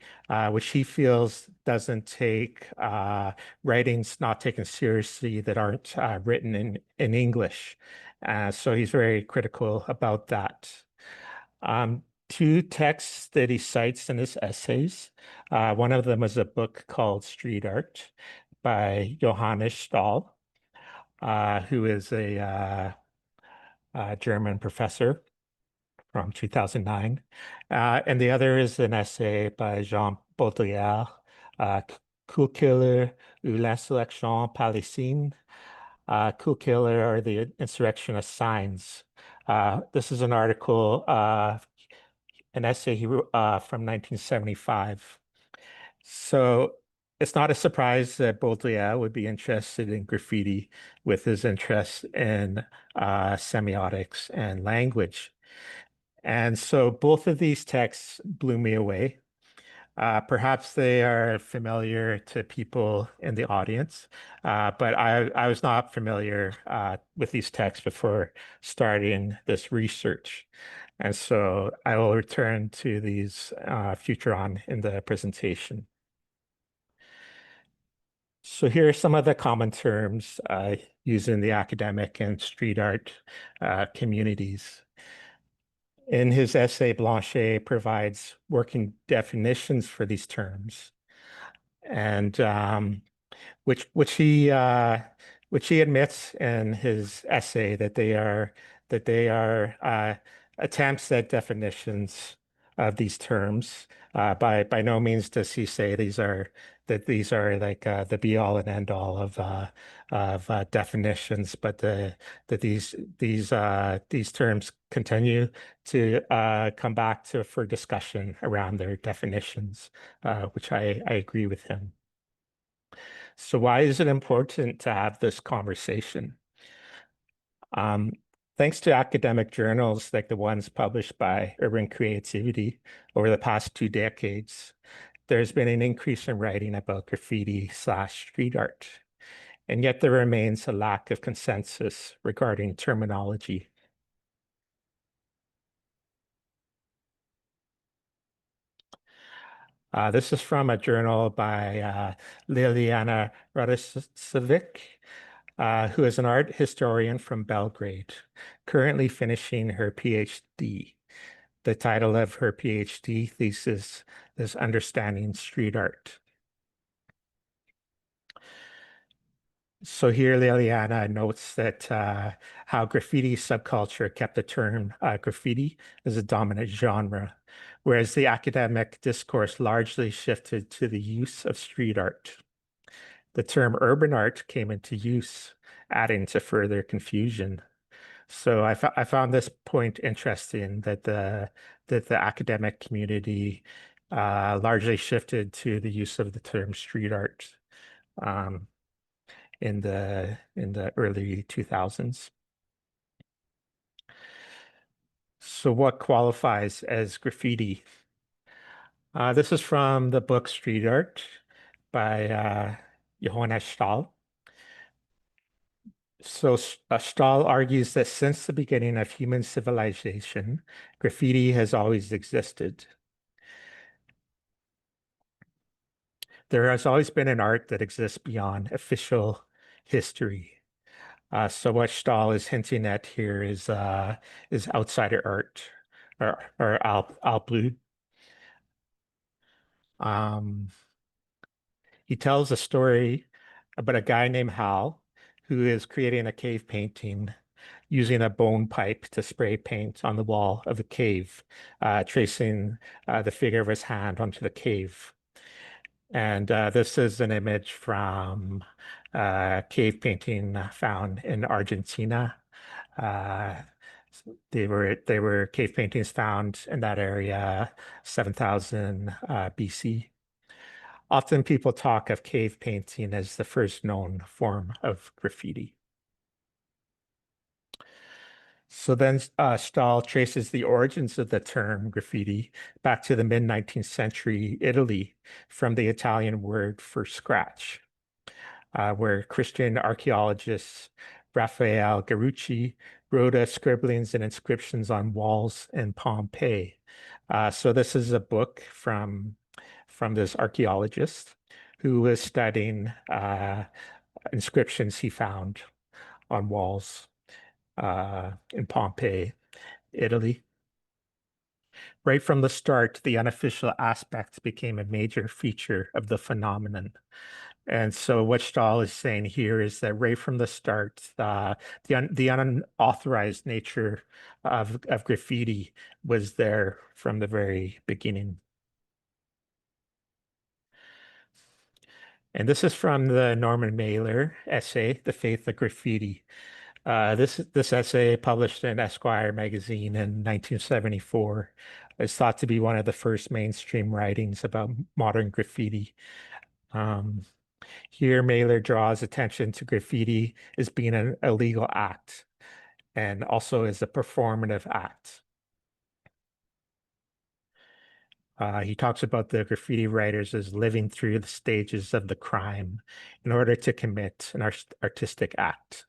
which he feels doesn't take writings not taken seriously that aren't written in English. So he's very critical about that. Two texts that he cites in his essays. One of them is a book called Street Art by Johannes Stahl, who is a German professor from 2009. And the other is an essay by Jean Baudrillard, Cool Killer ou l'insurrection palestine. Cool Killer or the Insurrection of Signs. This is an article, an essay he wrote from 1975. So it's not a surprise that Baudrillard would be interested in graffiti with his interest in semiotics and language. And so both of these texts blew me away. Perhaps they are familiar to people in the audience, but I was not familiar with these texts before starting this research. And so I will return to these future on in the presentation. So here are some of the common terms used in the academic and street art communities. In his essay, Blanchet provides working definitions for these terms, and which he admits in his essay that they are attempts at definitions of these terms. By no means does he say these are like the be all and end all of definitions, but that these terms continue to come back to for discussion around their definitions, which I agree with him. So why is it important to have this conversation? Thanks to academic journals like the ones published by Urban Creativity over the past 2 decades, there's been an increase in writing about graffiti/street art, and yet there remains a lack of consensus regarding terminology. This is from a journal by Liliana Radosevic, who is an art historian from Belgrade, currently finishing her PhD. The title of her PhD thesis is Understanding Street Art. So here Liliana notes that how graffiti subculture kept the term graffiti as a dominant genre, whereas the academic discourse largely shifted to the use of street art. The term urban art came into use, adding to further confusion. So I found this point interesting, that the academic community largely shifted to the use of the term street art in the early 2000s. So what qualifies as graffiti? This is from the book Street Art by Johannes Stahl. So Stahl argues that since the beginning of human civilization, graffiti has always existed. There has always been an art that exists beyond official history. So what Stahl is hinting at here is outsider art, or Altblut. He tells a story about a guy named Hal who is creating a cave painting using a bone pipe to spray paint on the wall of the cave, tracing the figure of his hand onto the cave. And this is an image from cave painting found in Argentina. They were cave paintings found in that area 7,000 BC. Often people talk of cave painting as the first known form of graffiti. So then Stahl traces the origins of the term graffiti back to the mid-19th century Italy from the Italian word for scratch, where Christian archaeologist Raphael Garucci wrote scribblings and inscriptions on walls in Pompeii. So this is a book from this archaeologist who was studying inscriptions he found on walls in Pompeii, Italy. Right from the start, the unofficial aspect became a major feature of the phenomenon. And so what Stahl is saying here is that right from the start, the unauthorized nature of graffiti was there from the very beginning. And this is from the Norman Mailer essay, The Faith of Graffiti. This essay, published in Esquire magazine in 1974, is thought to be one of the first mainstream writings about modern graffiti. Here, Mailer draws attention to graffiti as being an illegal act and also as a performative act. He talks about the graffiti writers as living through the stages of the crime in order to commit an artistic act.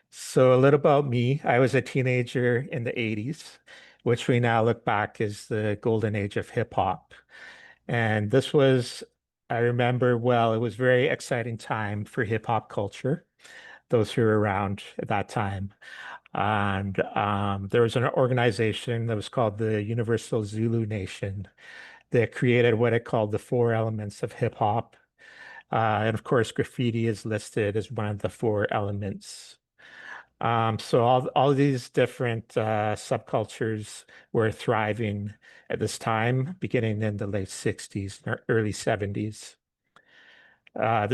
So a little about me. I was a teenager in the 80s, which we now look back as the golden age of hip hop. And this was, I remember well, it was a very exciting time for hip hop culture, those who were around at that time. And there was an organization that was called the Universal Zulu Nation that created what it called the 4 elements of hip hop. And of course, graffiti is listed as one of the 4 elements. So all these different subcultures were thriving at this time, beginning in the late 60s, early 70s.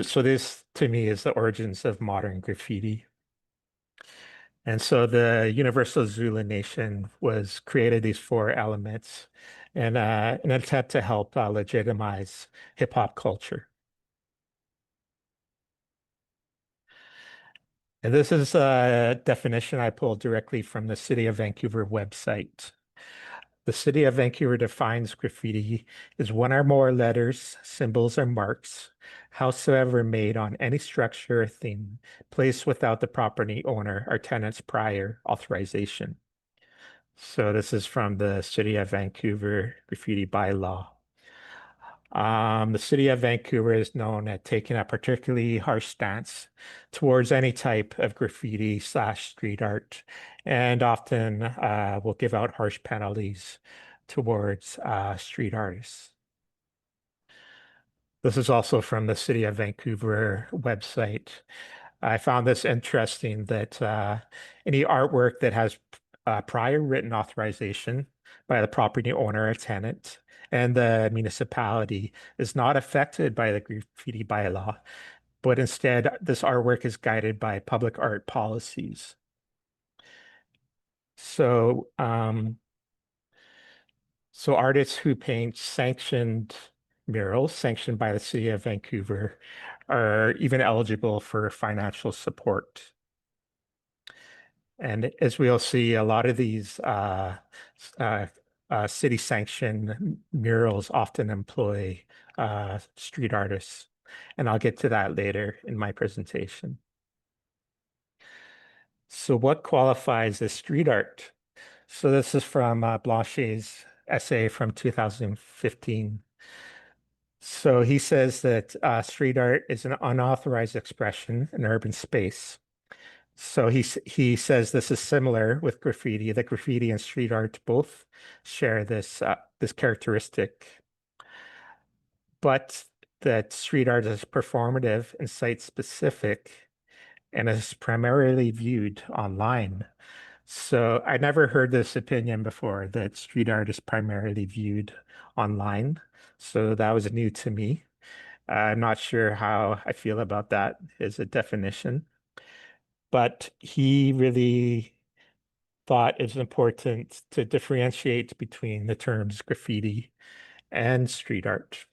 So this, to me, is the origins of modern graffiti. And so the Universal Zulu Nation was created these four elements in an attempt to help legitimize hip hop culture. And this is a definition I pulled directly from the City of Vancouver website. The City of Vancouver defines graffiti as one or more letters, symbols, or marks, howsoever made on any structure or thing, placed without the property owner or tenant's prior authorization. So this is from the City of Vancouver graffiti bylaw. The City of Vancouver is known at taking a particularly harsh stance towards any type of graffiti / street art, and often will give out harsh penalties towards street artists. This is also from the City of Vancouver website. I found this interesting that any artwork that has prior written authorization by the property owner or tenant and the municipality is not affected by the graffiti bylaw, but instead this artwork is guided by public art policies. So, so artists who paint sanctioned murals, sanctioned by the City of Vancouver, are even eligible for financial support. And as we'll see, a lot of these city-sanctioned murals often employ street artists. And I'll get to that later in my presentation. So what qualifies as street art? So this is from Blanchet's essay from 2015. So he says that street art is an unauthorized expression in urban space. So he says this is similar with graffiti, that graffiti and street art both share this characteristic, but that street art is performative and site-specific and is primarily viewed online. So I never heard this opinion before, that street art is primarily viewed online. So that was new to me. I'm not sure how I feel about that as a definition, but he really thought it's important to differentiate between the terms graffiti and street art.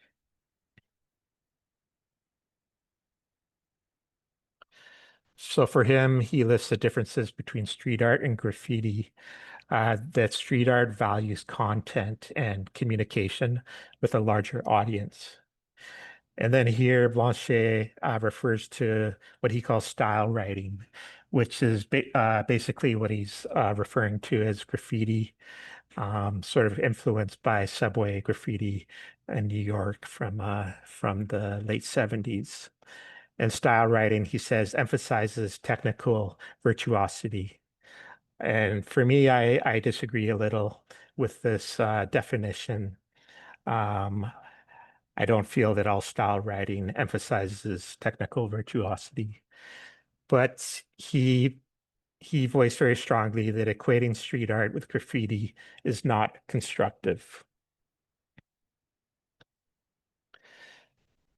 So for him, he lists the differences between street art and graffiti, that street art values content and communication with a larger audience. And then here, Blanchet refers to what he calls style writing, which is basically what he's referring to as graffiti, sort of influenced by subway graffiti in New York from the late 70s. And style writing, he says, emphasizes technical virtuosity. And for me, I disagree a little with this definition. I don't feel that all style writing emphasizes technical virtuosity, but he voiced very strongly that equating street art with graffiti is not constructive.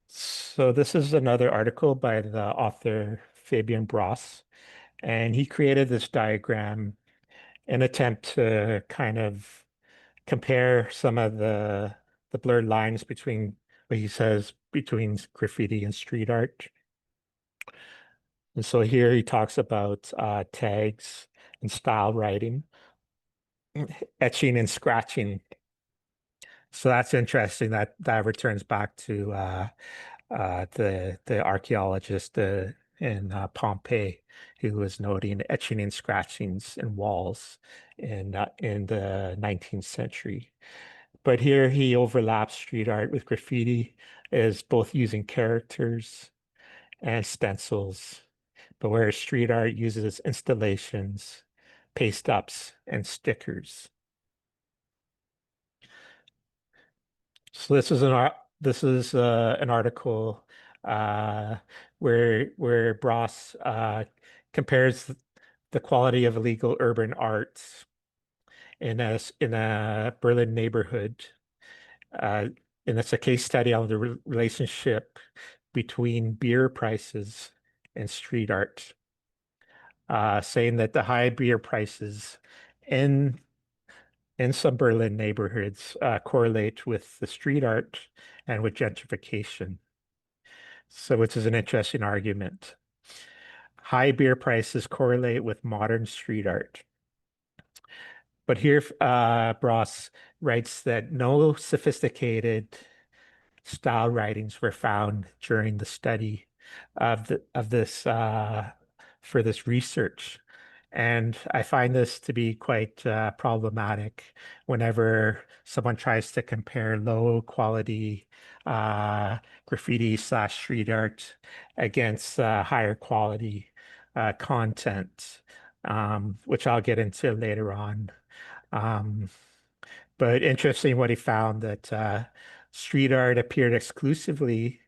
So this is another article by the author Fabian Bross, and he created this diagram in an attempt to kind of compare some of the blurred lines between what he says between graffiti and street art. And so here he talks about tags and style writing, etching and scratching. So that's interesting. That returns back to the archaeologist in Pompeii, who was noting etching and scratchings in walls in the 19th century. But here he overlaps street art with graffiti as both using characters and stencils, but whereas street art uses installations, paste ups, and stickers. So this is an article where Bross compares the quality of illegal urban art in a Berlin neighborhood, and it's a case study on the relationship between beer prices and street art. saying that the high beer prices in some Berlin neighborhoods correlate with the street art and with gentrification. So, which is an interesting argument. High beer prices correlate with modern street art. But here, Bross writes that no sophisticated style writings were found during the study of this for this research. And I find this to be quite problematic whenever someone tries to compare low quality graffiti / street art against higher quality content, which I'll get into later on. But interesting what he found that street art appeared exclusively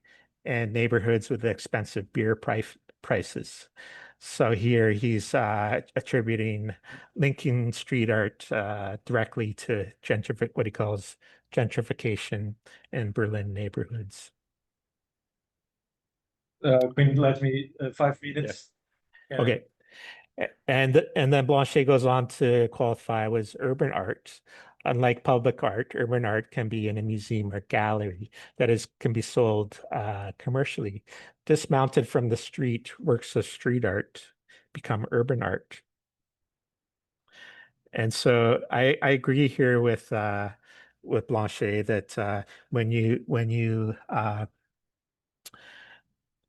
in neighborhoods with expensive beer prices. So here he's linking street art directly to what he calls gentrification in Berlin neighborhoods. Quinn, let me 5 minutes. Yeah. Okay. And then Blanchet goes on to qualify as urban art. Unlike public art, urban art can be in a museum or gallery that can be sold commercially. Dismounted from the street, works of street art become urban art. And so I agree here with Blanchet that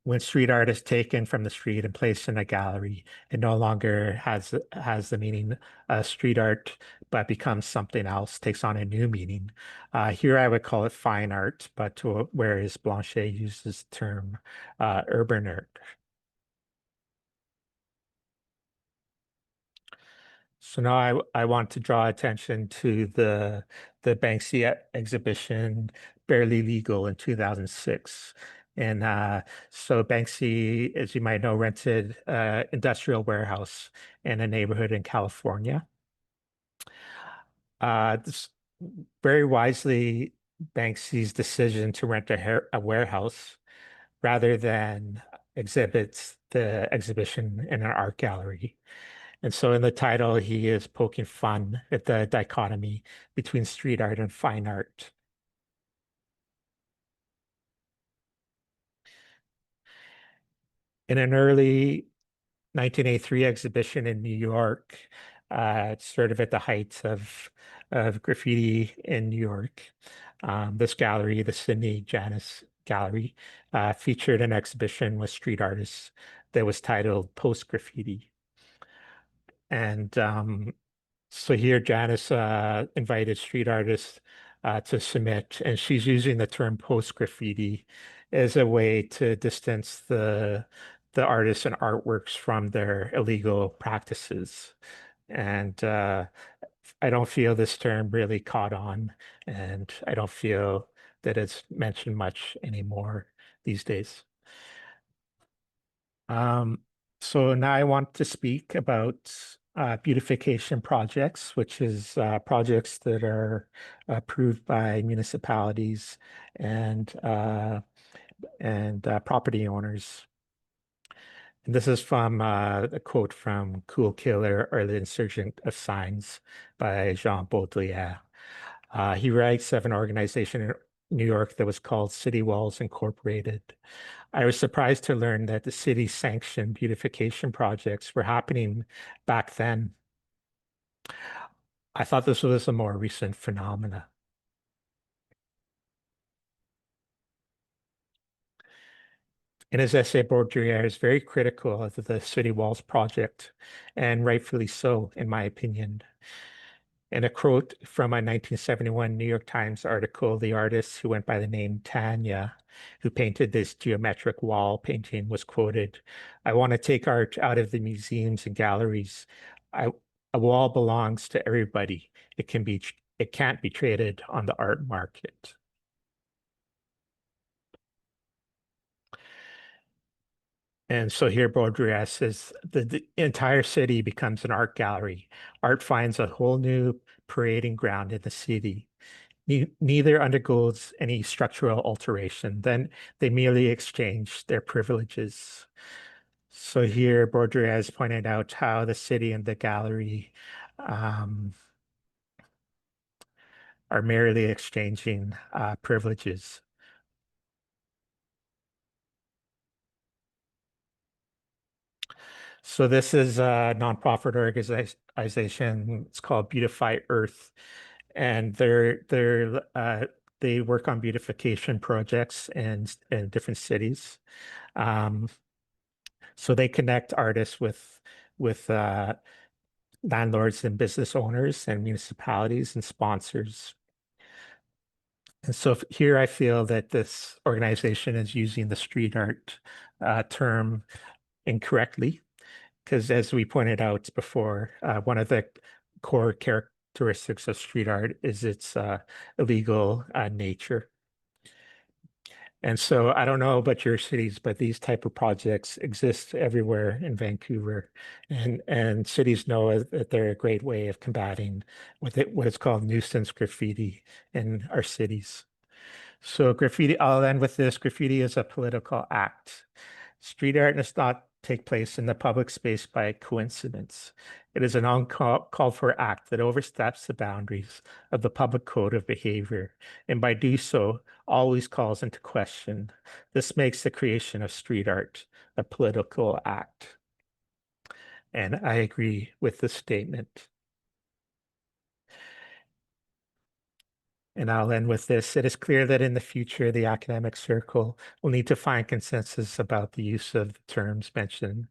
when street art is taken from the street and placed in a gallery, it no longer has the meaning street art, but becomes something else, takes on a new meaning. Here I would call it fine art, but whereas Blanchet uses the term urban art. So now I want to draw attention to the Banksy exhibition, Barely Legal, in 2006. And so Banksy, as you might know, rented an industrial warehouse in a neighborhood in California. Very wisely, Banksy's decision to rent a warehouse rather than exhibit the exhibition in an art gallery. And so in the title, he is poking fun at the dichotomy between street art and fine art. In an early 1983 exhibition in New York, sort of at the height of graffiti in New York, this gallery, the Sidney Janis Gallery, featured an exhibition with street artists that was titled Post Graffiti. And so here Janice invited street artists to submit, and she's using the term post graffiti as a way to distance the artists and artworks from their illegal practices. And I don't feel this term really caught on, and I don't feel that it's mentioned much anymore these days. So now I want to speak about beautification projects, which is projects that are approved by municipalities and property owners. And this is from a quote from Cool Killer or the Insurgent of Signs by Jean Baudelaire. He writes of an organization in New York that was called City Walls Incorporated. I was surprised to learn that the city sanctioned beautification projects were happening back then. I thought this was a more recent phenomena. In his essay, Baudelaire is very critical of the City Walls project, and rightfully so, in my opinion. In a quote from a 1971 New York Times article, the artist who went by the name Tanya, who painted this geometric wall painting, was quoted, "I want to take art out of the museums and galleries. A wall belongs to everybody. It can't be traded on the art market." And so here Baudelaire says the entire city becomes an art gallery. Art finds a whole new parading ground in the city. Neither undergoes any structural alteration. Then they merely exchange their privileges. So here, Baudrillard has pointed out how the city and the gallery are merely exchanging privileges. So this is a nonprofit organization. It's called Beautify Earth, and they work on beautification projects in different cities. So they connect artists with landlords and business owners and municipalities and sponsors. And so here I feel that this organization is using the street art term incorrectly, because as we pointed out before, one of the core characteristics of street art is its illegal nature. And so I don't know about your cities, but these type of projects exist everywhere in Vancouver, and cities know that they're a great way of combating what is called nuisance graffiti in our cities. So graffiti, I'll end with this. Graffiti is a political act. Street art does not take place in the public space by coincidence. It is an uncalled for act that oversteps the boundaries of the public code of behavior, and by doing so, always calls into question. This makes the creation of street art a political act. And I agree with this statement. And I'll end with this. It is clear that in the future, the academic circle will need to find consensus about the use of the terms mentioned.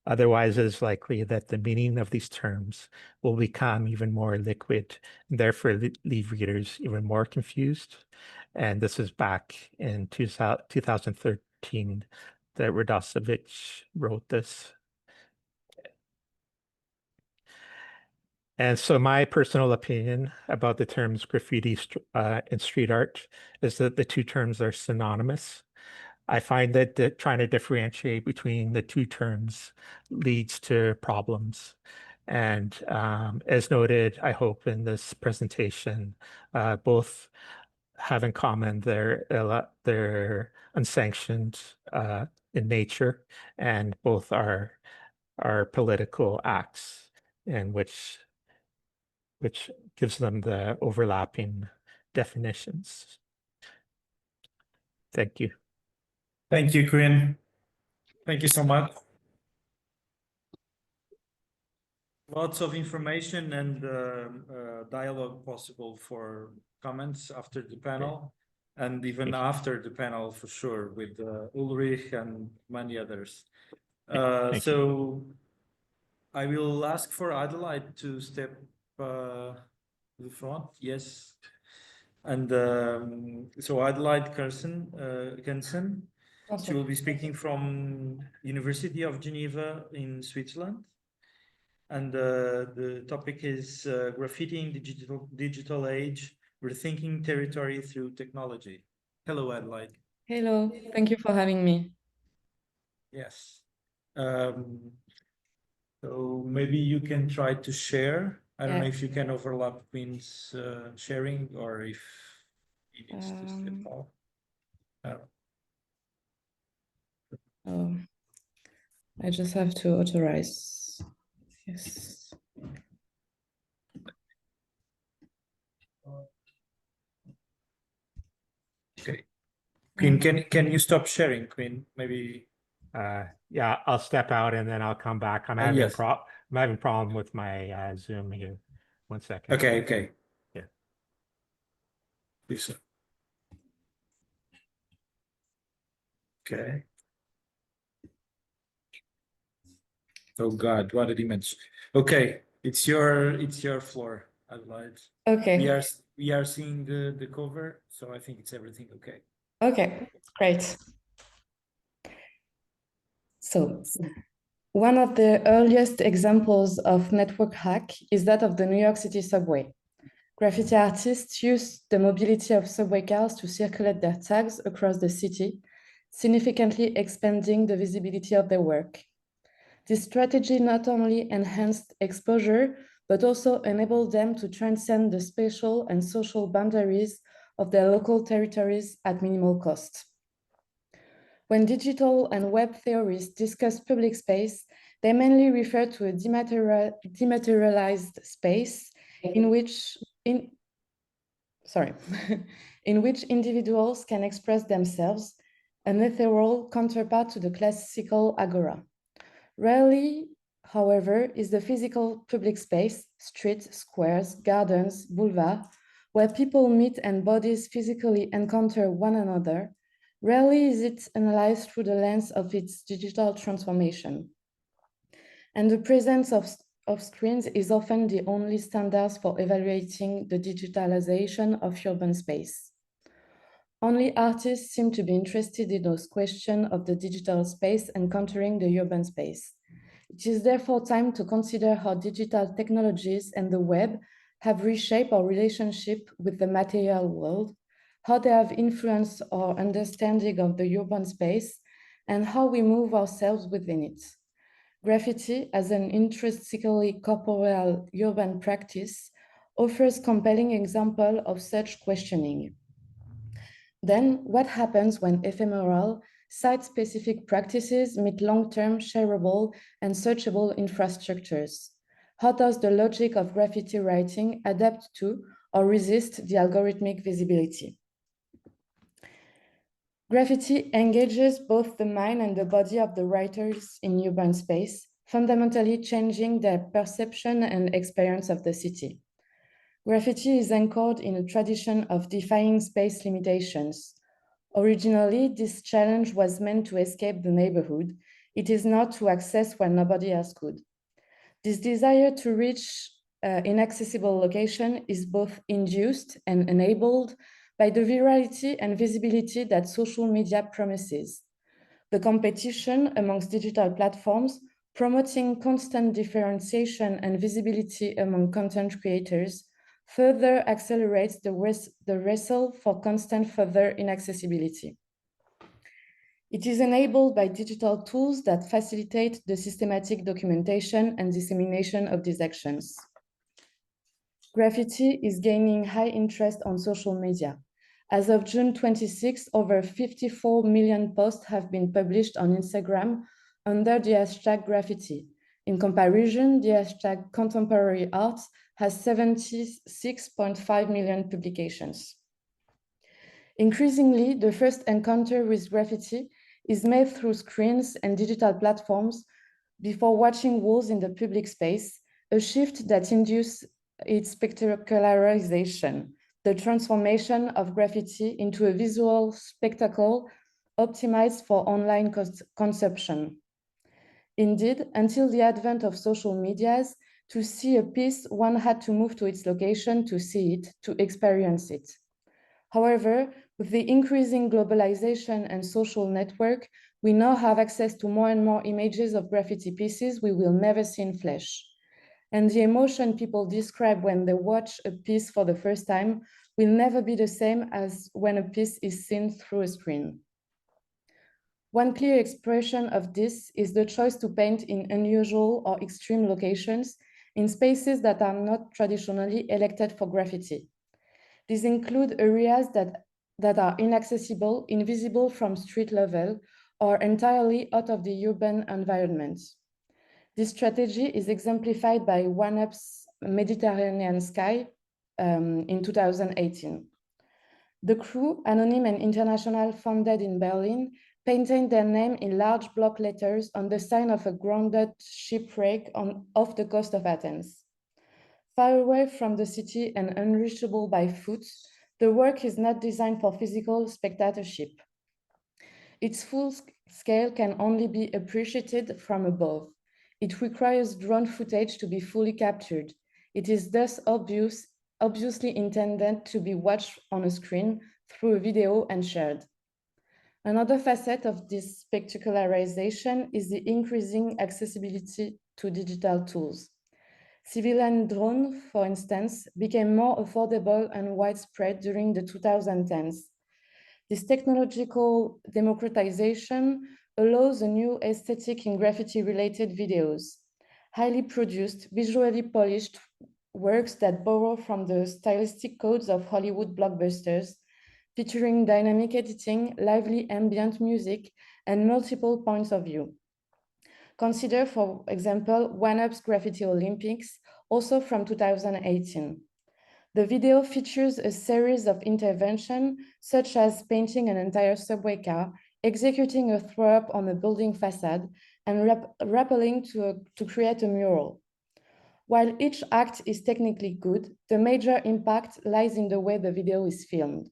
Otherwise, it is likely that the meaning of these terms will become even more liquid, and therefore leave readers even more confused. And this is back in 2013 that Radosevich wrote this. And so my personal opinion about the terms graffiti and street art is that the two terms are synonymous. I find that trying to differentiate between the two terms leads to problems. And as noted, I hope in this presentation, both have in common they're unsanctioned in nature, and both are political acts, in which gives them the overlapping definitions. Thank you. Thank you, Quinn. Thank you so much. Lots of information and dialogue possible for comments after the panel, and even after the panel for sure, with Ulrich and many others. So I will ask for Adelaide to step to the front. Yes. And so Adelaide Kensen, she will be speaking from University of Geneva in Switzerland. And the topic is graffiti in the digital age, rethinking territory through technology. Hello, Adelaide. Hello, thank you for having me. Yes. So maybe you can try to share. I don't know if you can overlap Quinn's sharing, or if he needs to step off. I just have to authorize. Yes. Okay. Quinn, can you stop sharing, Quinn? Maybe. Yeah, I'll step out and then I'll come back. I'm having I'm having a problem with my Zoom here. 1 second. Okay. Yeah. Lisa. Okay. Oh God, what an image. Okay, it's your floor, Adelaide. Okay. We are seeing the cover, so I think it's everything okay. Okay, great. So one of the earliest examples of network hack is that of the New York City subway. Graffiti artists used the mobility of subway cars to circulate their tags across the city, significantly expanding the visibility of their work. This strategy not only enhanced exposure, but also enabled them to transcend the spatial and social boundaries of their local territories at minimal cost. When digital and web theorists discuss public space, they mainly refer to a dematerialized space in which individuals can express themselves, an ethereal counterpart to the classical agora. Rarely, however, is the physical public space, streets, squares, gardens, boulevards, where people meet and bodies physically encounter one another. Rarely is it analyzed through the lens of its digital transformation. And the presence of screens is often the only standards for evaluating the digitalization of urban space. Only artists seem to be interested in those questions of the digital space encountering the urban space. It is therefore time to consider how digital technologies and the web have reshaped our relationship with the material world, how they have influenced our understanding of the urban space, and how we move ourselves within it. Graffiti, as an intrinsically corporeal urban practice, offers compelling example of such questioning. Then, what happens when ephemeral, site-specific practices meet long-term, shareable, and searchable infrastructures? How does the logic of graffiti writing adapt to or resist the algorithmic visibility? Graffiti engages both the mind and the body of the writers in urban space, fundamentally changing their perception and experience of the city. Graffiti is anchored in a tradition of defying space limitations. Originally, this challenge was meant to escape the neighborhood. It is not to access where nobody else could. This desire to reach inaccessible location is both induced and enabled by the virality and visibility that social media promises. The competition amongst digital platforms promoting constant differentiation and visibility among content creators further accelerates the wrestle for constant further inaccessibility. It is enabled by digital tools that facilitate the systematic documentation and dissemination of these actions. Graffiti is gaining high interest on social media. As of June 26, over 54 million posts have been published on Instagram under the hashtag graffiti. In comparison, the hashtag contemporary art has 76.5 million publications. Increasingly, the first encounter with graffiti is made through screens and digital platforms before watching walls in the public space, a shift that induces its spectacularization, the transformation of graffiti into a visual spectacle optimized for online consumption. Indeed, until the advent of social medias, to see a piece, one had to move to its location to see it, to experience it. However, with the increasing globalization and social network, we now have access to more and more images of graffiti pieces we will never see in flesh. And the emotion people describe when they watch a piece for the first time will never be the same as when a piece is seen through a screen. One clear expression of this is the choice to paint in unusual or extreme locations in spaces that are not traditionally elected for graffiti. These include areas that are inaccessible, invisible from street level, or entirely out of the urban environment. This strategy is exemplified by OneUp's Mediterranean Sky in 2018. The crew, anonym and international, founded in Berlin, painted their name in large block letters on the sign of a grounded shipwreck off the coast of Athens. Far away from the city and unreachable by foot, the work is not designed for physical spectatorship. Its full scale can only be appreciated from above. It requires drone footage to be fully captured. It is thus obviously intended to be watched on a screen through a video and shared. Another facet of this spectacularization is the increasing accessibility to digital tools. Civilian drones, for instance, became more affordable and widespread during the 2010s. This technological democratization allows a new aesthetic in graffiti-related videos, highly produced, visually polished works that borrow from the stylistic codes of Hollywood blockbusters, featuring dynamic editing, lively ambient music, and multiple points of view. Consider, for example, OneUp's Graffiti Olympics, also from 2018. The video features a series of interventions, such as painting an entire subway car, executing a throw-up on a building facade, and rappelling to create a mural. While each act is technically good, the major impact lies in the way the video is filmed,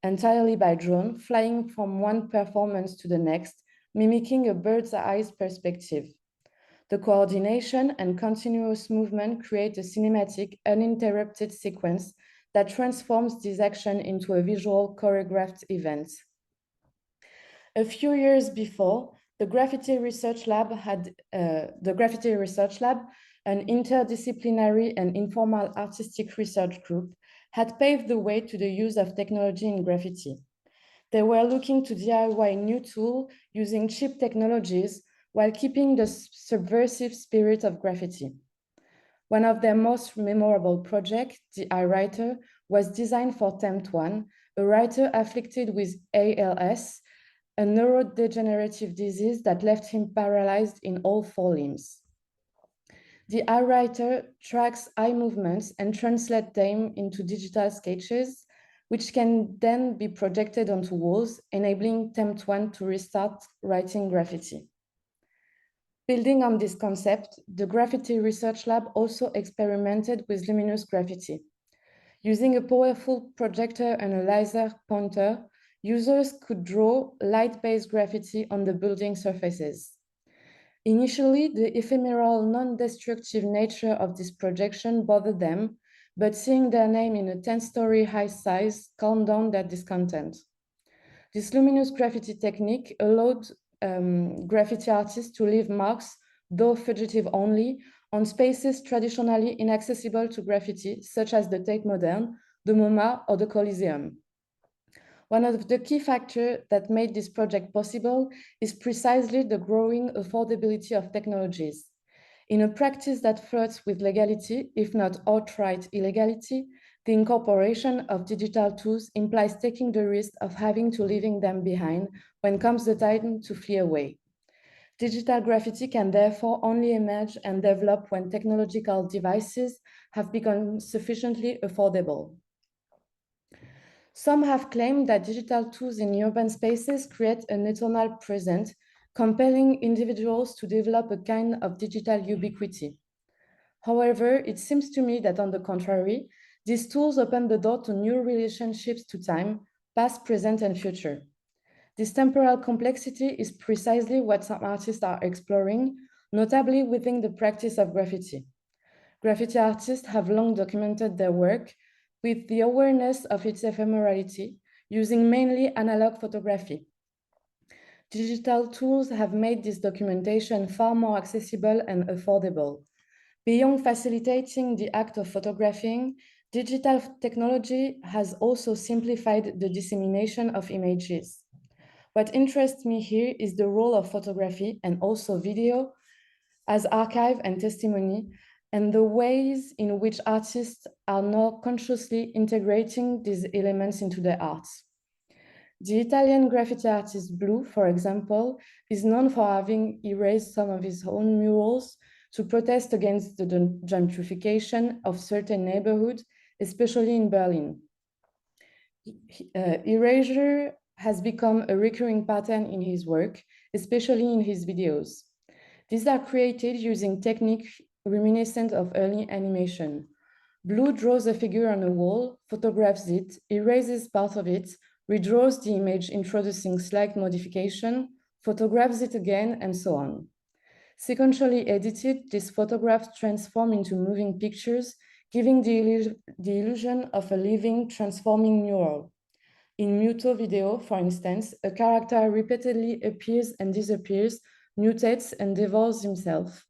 entirely by drone, flying from one performance to the next, mimicking a bird's eye perspective. The coordination and continuous movement create a cinematic, uninterrupted sequence that transforms this action into a visual choreographed event. A few years before, the Graffiti Research Lab, an interdisciplinary and informal artistic research group, had paved the way to the use of technology in graffiti. They were looking to DIY new tools using cheap technologies while keeping the subversive spirit of graffiti. One of their most memorable projects, the iWriter, was designed for Tempt1, a writer afflicted with ALS, a neurodegenerative disease that left him paralyzed in all 4 limbs. The iWriter tracks eye movements and translates them into digital sketches, which can then be projected onto walls, enabling Tempt1 to restart writing graffiti. Building on this concept, the Graffiti Research Lab also experimented with luminous graffiti. Using a powerful projector and a laser pointer, users could draw light-based graffiti on the building surfaces. Initially, the ephemeral, non-destructive nature of this projection bothered them, but seeing their name in a 10-story high size calmed down their discontent. This luminous graffiti technique allowed graffiti artists to leave marks, though fugitive only, on spaces traditionally inaccessible to graffiti, such as the Tate Modern, the MoMA, or the Coliseum. One of the key factors that made this project possible is precisely the growing affordability of technologies. In a practice that flirts with legality, if not outright illegality, the incorporation of digital tools implies taking the risk of having to leaving them behind when comes the time to flee away. Digital graffiti can therefore only emerge and develop when technological devices have become sufficiently affordable. Some have claimed that digital tools in urban spaces create an eternal present, compelling individuals to develop a kind of digital ubiquity. However, it seems to me that on the contrary, these tools open the door to new relationships to time, past, present, and future. This temporal complexity is precisely what some artists are exploring, notably within the practice of graffiti. Graffiti artists have long documented their work with the awareness of its ephemerality, using mainly analog photography. Digital tools have made this documentation far more accessible and affordable. Beyond facilitating the act of photographing, digital technology has also simplified the dissemination of images. What interests me here is the role of photography and also video as archive and testimony, and the ways in which artists are now consciously integrating these elements into their art. The Italian graffiti artist Blue, for example, is known for having erased some of his own murals to protest against the gentrification of certain neighborhoods, especially in Berlin. Erasure has become a recurring pattern in his work, especially in his videos. These are created using techniques reminiscent of early animation. Blue draws a figure on a wall, photographs it, erases part of it, redraws the image introducing slight modification, photographs it again, and so on. Sequentially edited, these photographs transform into moving pictures, giving the illusion of a living, transforming mural. In Muto video, for instance, a character repeatedly appears and disappears, mutates and devours himself.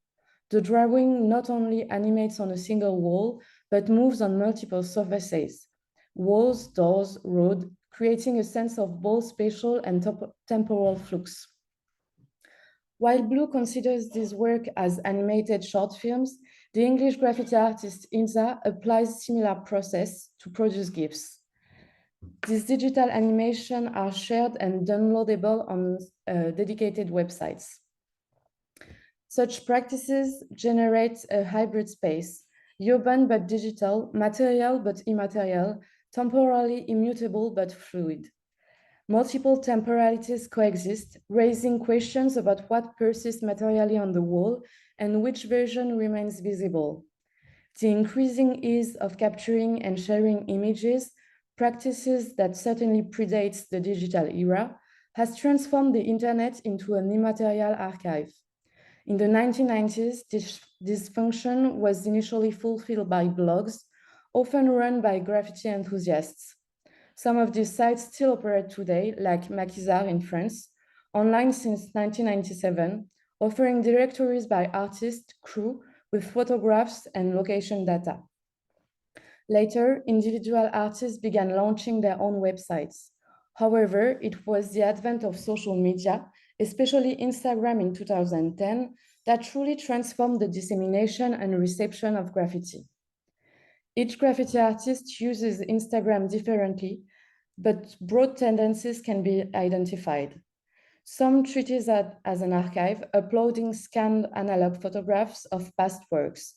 The drawing not only animates on a single wall, but moves on multiple surfaces, walls, doors, road, creating a sense of both spatial and temporal flux. While Blue considers this work as animated short films, the English graffiti artist Inza applies similar process to produce GIFs. These digital animations are shared and downloadable on dedicated websites. Such practices generate a hybrid space, urban but digital, material but immaterial, temporally immutable but fluid. Multiple temporalities coexist, raising questions about what persists materially on the wall and which version remains visible. The increasing ease of capturing and sharing images, practices that certainly predates the digital era, has transformed the internet into an immaterial archive. In the 1990s, this function was initially fulfilled by blogs, often run by graffiti enthusiasts. Some of these sites still operate today, like Maquisard in France, online since 1997, offering directories by artist, crew, with photographs and location data. Later, individual artists began launching their own websites. However, it was the advent of social media, especially Instagram in 2010, that truly transformed the dissemination and reception of graffiti. Each graffiti artist uses Instagram differently, but broad tendencies can be identified. Some treat it as an archive, uploading scanned analog photographs of past works.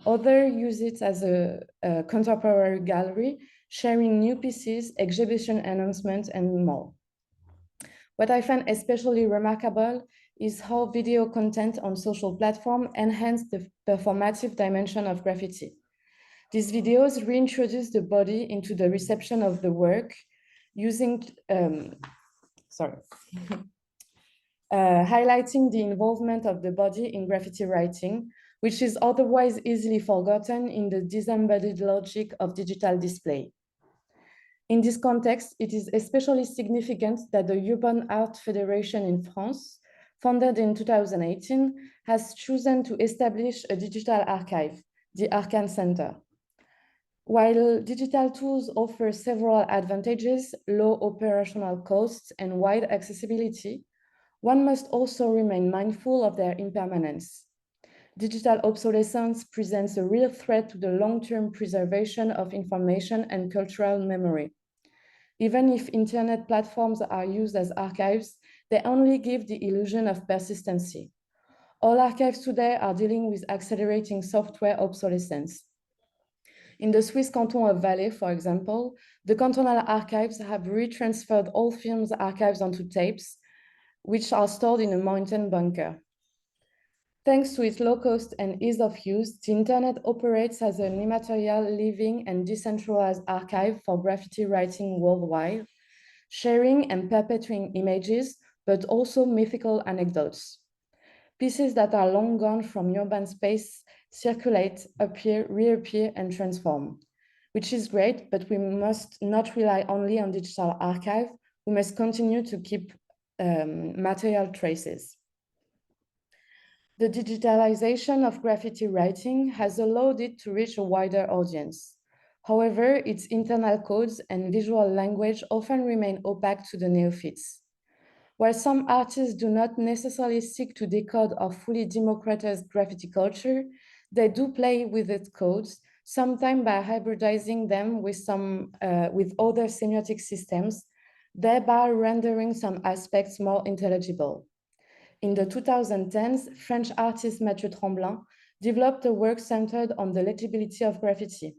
Others use it as a contemporary gallery, sharing new pieces, exhibition announcements, and more. What I find especially remarkable is how video content on social platforms enhance the performative dimension of graffiti. These videos reintroduce the body into the reception of the work using, highlighting the involvement of the body in graffiti writing, which is otherwise easily forgotten in the disembodied logic of digital display. In this context, it is especially significant that the Urban Art Federation in France, founded in 2018, has chosen to establish a digital archive, the Arcane Center. While digital tools offer several advantages, low operational costs, and wide accessibility, one must also remain mindful of their impermanence. Digital obsolescence presents a real threat to the long-term preservation of information and cultural memory. Even if internet platforms are used as archives, they only give the illusion of persistency. All archives today are dealing with accelerating software obsolescence. In the Swiss canton of Valais, for example, the cantonal archives have retransferred all films archives onto tapes, which are stored in a mountain bunker. Thanks to its low cost and ease of use, the internet operates as an immaterial, living, and decentralized archive for graffiti writing worldwide, sharing and perpetuating images, but also mythical anecdotes. Pieces that are long gone from urban space circulate, appear, reappear, and transform, which is great, but we must not rely only on digital archive. We must continue to keep material traces. The digitalization of graffiti writing has allowed it to reach a wider audience. However, its internal codes and visual language often remain opaque to the neophytes. While some artists do not necessarily seek to decode or fully democratize graffiti culture, they do play with its codes, sometimes by hybridizing them with other semiotic systems, thereby rendering some aspects more intelligible. In the 2010s, French artist Mathieu Tremblin developed a work centered on the legibility of graffiti.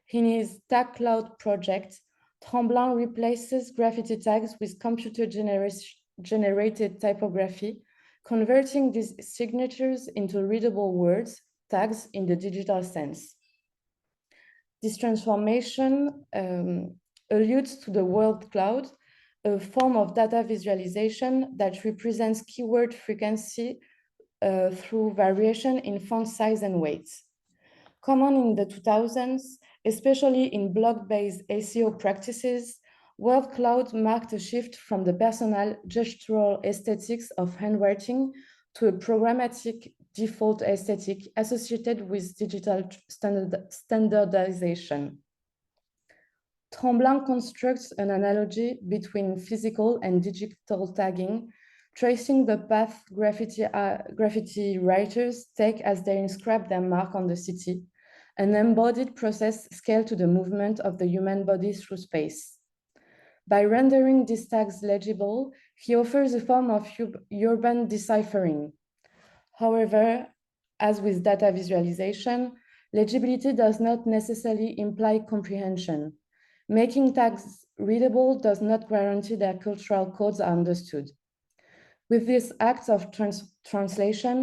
In his Tag Cloud project, Tremblin replaces graffiti tags with computer-generated typography, converting these signatures into readable words, tags in the digital sense. This transformation alludes to the word cloud, a form of data visualization that represents keyword frequency through variation in font size and weight. Common in the 2000s, especially in blog-based SEO practices, word cloud marked a shift from the personal gestural aesthetics of handwriting to a programmatic default aesthetic associated with digital standardization. Tremblin constructs an analogy between physical and digital tagging, tracing the path graffiti writers take as they inscribe their mark on the city, an embodied process scaled to the movement of the human body through space. By rendering these tags legible, he offers a form of urban deciphering. However, as with data visualization, legibility does not necessarily imply comprehension. Making tags readable does not guarantee their cultural codes are understood. With this act of translation,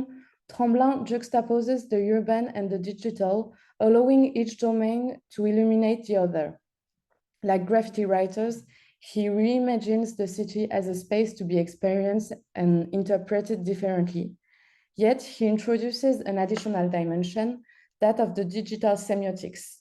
Tremblin juxtaposes the urban and the digital, allowing each domain to illuminate the other. Like graffiti writers, he reimagines the city as a space to be experienced and interpreted differently. Yet he introduces an additional dimension, that of the digital semiotics.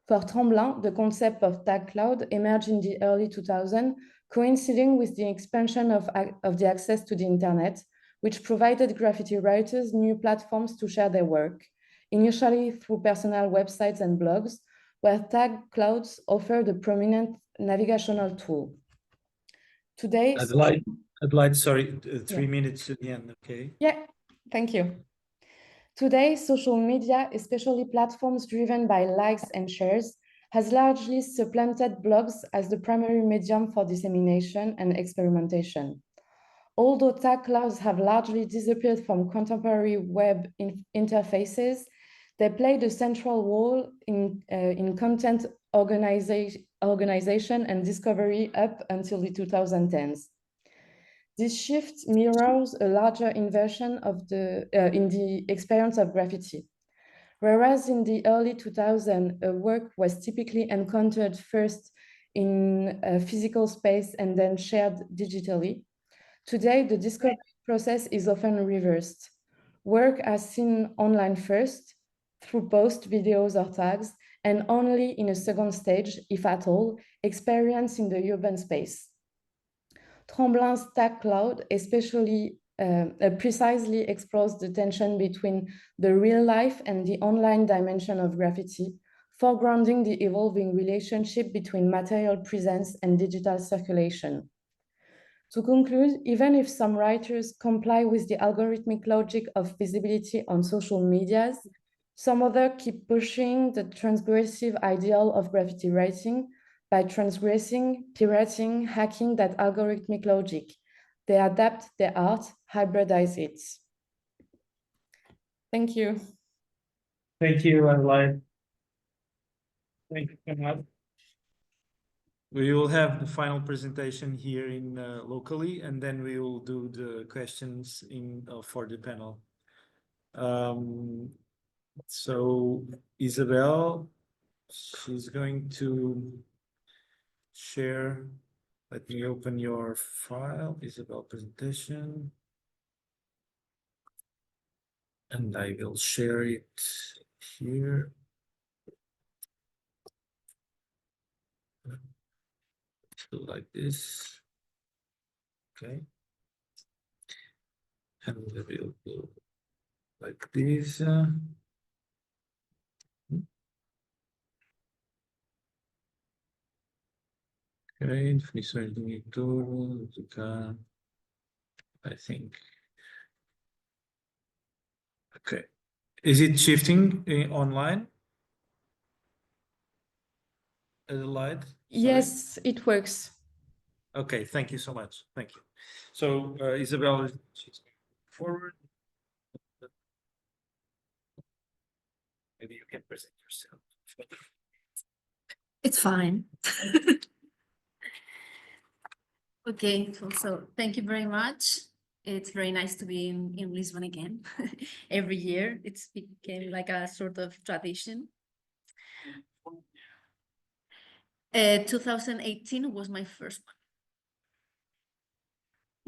For Tremblin, the concept of tag cloud emerged in the early 2000s, coinciding with the expansion of the access to the internet, which provided graffiti writers new platforms to share their work, initially through personal websites and blogs, where tag clouds offered a prominent navigational tool. Today, I'd like, sorry, 3 Yeah. minutes at the end, okay? Yeah, thank you. Today, social media, especially platforms driven by likes and shares, has largely supplanted blogs as the primary medium for dissemination and experimentation. Although tag clouds have largely disappeared from contemporary web interfaces, they played a central role in content organization and discovery up until the 2010s. This shift mirrors a larger inversion in the experience of graffiti. Whereas in the early 2000s, a work was typically encountered first in a physical space and then shared digitally, today the discovery process is often reversed. Work is seen online first, through post videos or tags, and only in a second stage, if at all, experience in the urban space. Tremblin's tag cloud especially precisely explores the tension between the real life and the online dimension of graffiti, foregrounding the evolving relationship between material presence and digital circulation. To conclude, even if some writers comply with the algorithmic logic of visibility on social medias, some others keep pushing the transgressive ideal of graffiti writing by transgressing, pirating, hacking that algorithmic logic. They adapt their art, hybridize it. Thank you. Thank you, Adelaide. Thank you so much. We will have the final presentation here in locally, and then we will do the questions in for the panel. So Isabel, she's going to share. Let me open your file, Isabel presentation. And I will share it here. So like this. Okay. And we will go like this. Okay, I think. Okay. Is it shifting online? Adelaide? Yes, it works. Okay, thank you so much. Thank you. So Isabel, she's going forward. Maybe you can present yourself. It's fine. Okay, so thank you very much. It's very nice to be in Lisbon again. Every year, it's became like a sort of tradition. 2018 was my first one.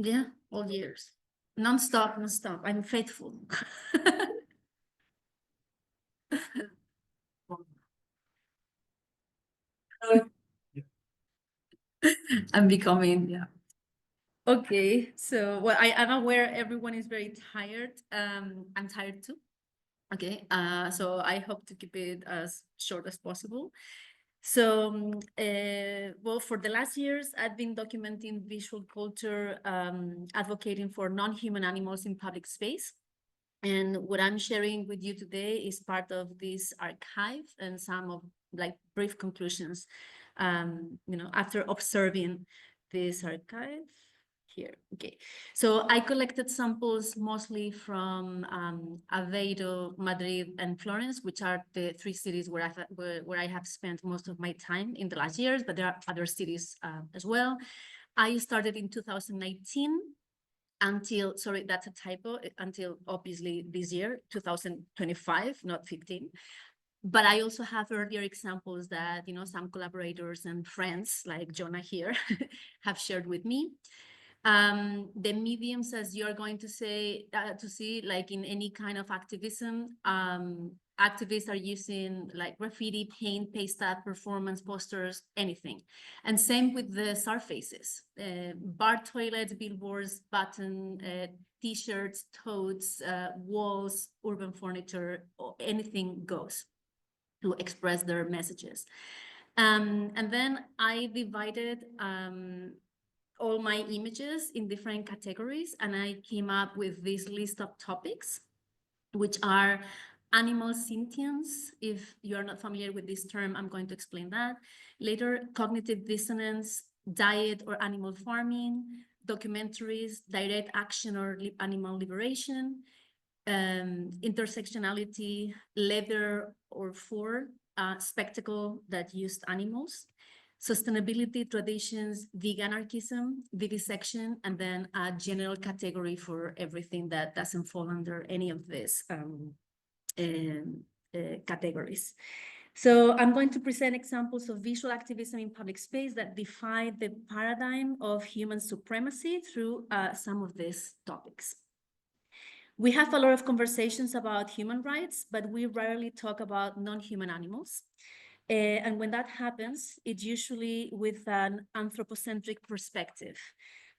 Yeah, all years. Non-stop. I'm faithful. I'm becoming, yeah. Okay, so well, I'm aware everyone is very tired. I'm tired too. Okay, so I hope to keep it as short as possible. So, well, for the last years, I've been documenting visual culture, advocating for non-human animals in public space. And what I'm sharing with you today is part of this archive and some of like brief conclusions after observing this archive here. Okay, so I collected samples mostly from Aveiro, Madrid, and Florence, which are the 3 cities where I have spent most of my time in the last years, but there are other cities as well. I started in 2019 until, sorry, that's a typo, until obviously this year, 2025, not 15. But I also have earlier examples that, some collaborators and friends like Jonah here have shared with me. The mediums, as you're going to see, like in any kind of activism, activists are using like graffiti, paint, paste up, performance posters, anything. And same with the surfaces, bar toilets, billboards, button, t-shirts, totes, walls, urban furniture, anything goes to express their messages. And then I divided all my images in different categories, and I came up with this list of topics, which are animal sentience. If you're not familiar with this term, I'm going to explain that later. Cognitive dissonance, diet or animal farming, documentaries, direct action or animal liberation, intersectionality, leather or fur, spectacle that used animals, sustainability, traditions, veganarchism, vivisection, and then a general category for everything that doesn't fall under any of these categories. So I'm going to present examples of visual activism in public space that defy the paradigm of human supremacy through some of these topics. We have a lot of conversations about human rights, but we rarely talk about non-human animals. And when that happens, it's usually with an anthropocentric perspective.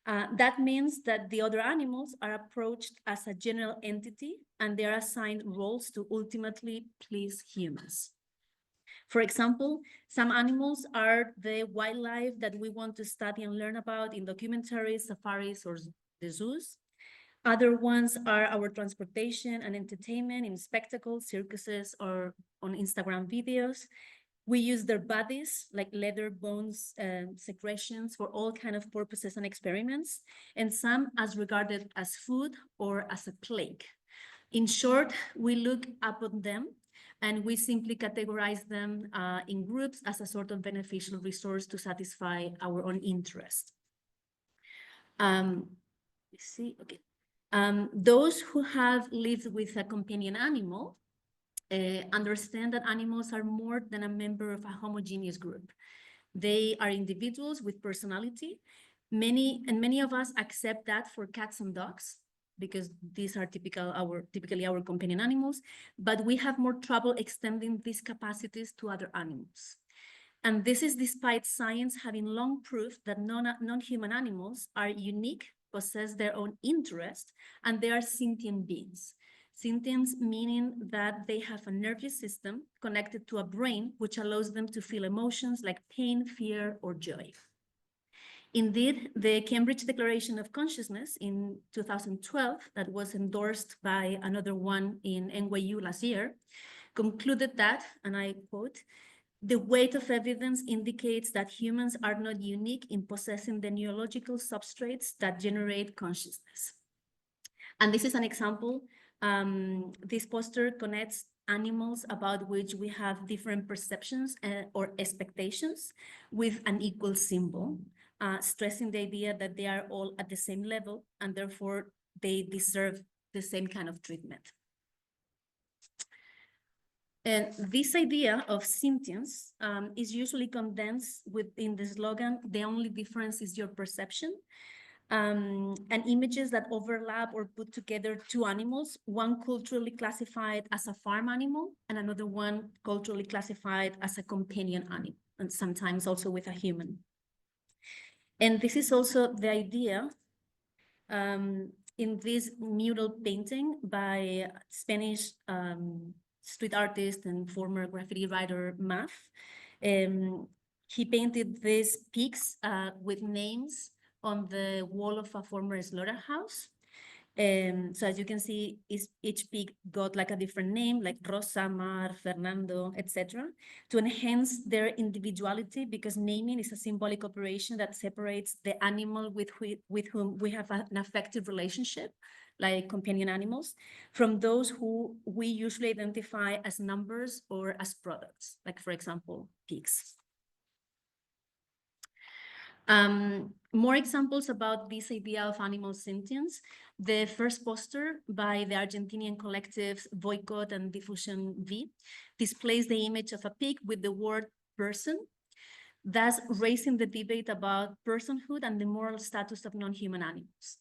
That means that the other animals are approached as a general entity and they are assigned roles to ultimately please humans. For example, some animals are the wildlife that we want to study and learn about in documentaries, safaris, or the zoos. Other ones are our transportation and entertainment in spectacles, circuses, or on Instagram videos. We use their bodies, like leather, bones, secretions, for all kinds of purposes and experiments, and some as regarded as food or as a plague. In short, we look upon them and we simply categorize them in groups as a sort of beneficial resource to satisfy our own interest. Those who have lived with a companion animal understand that animals are more than a member of a homogeneous group. They are individuals with personality. Many of us accept that for cats and dogs, because these are typically our companion animals, but we have more trouble extending these capacities to other animals. And this is despite science having long proved that non-human animals are unique, possess their own interest, and they are sentient beings. Sentience meaning that they have a nervous system connected to a brain, which allows them to feel emotions like pain, fear, or joy. Indeed, the Cambridge Declaration of Consciousness in 2012, that was endorsed by another one in NYU last year, concluded that, and I quote, "The weight of evidence indicates that humans are not unique in possessing the neurological substrates that generate consciousness." And this is an example. This poster connects animals about which we have different perceptions or expectations with an equal symbol, stressing the idea that they are all at the same level and therefore they deserve the same kind of treatment. And this idea of sentience is usually condensed within the slogan, "The only difference is your perception." And images that overlap or put together two animals, one culturally classified as a farm animal and another one culturally classified as a companion animal, and sometimes also with a human. And this is also the idea in this mural painting by Spanish street artist and former graffiti writer Math. He painted these pigs with names on the wall of a former slaughterhouse. So as you can see, each pig got like a different name, like Rosa, Mar, Fernando, etc., to enhance their individuality, because naming is a symbolic operation that separates the animal with whom we have an affective relationship, like companion animals, from those who we usually identify as numbers or as products, like, for example, pigs. More examples about this idea of animal sentience. The first poster by the Argentinian collectives Boycott and Diffusion V displays the image of a pig with the word person, thus raising the debate about personhood and the moral status of non-human animals.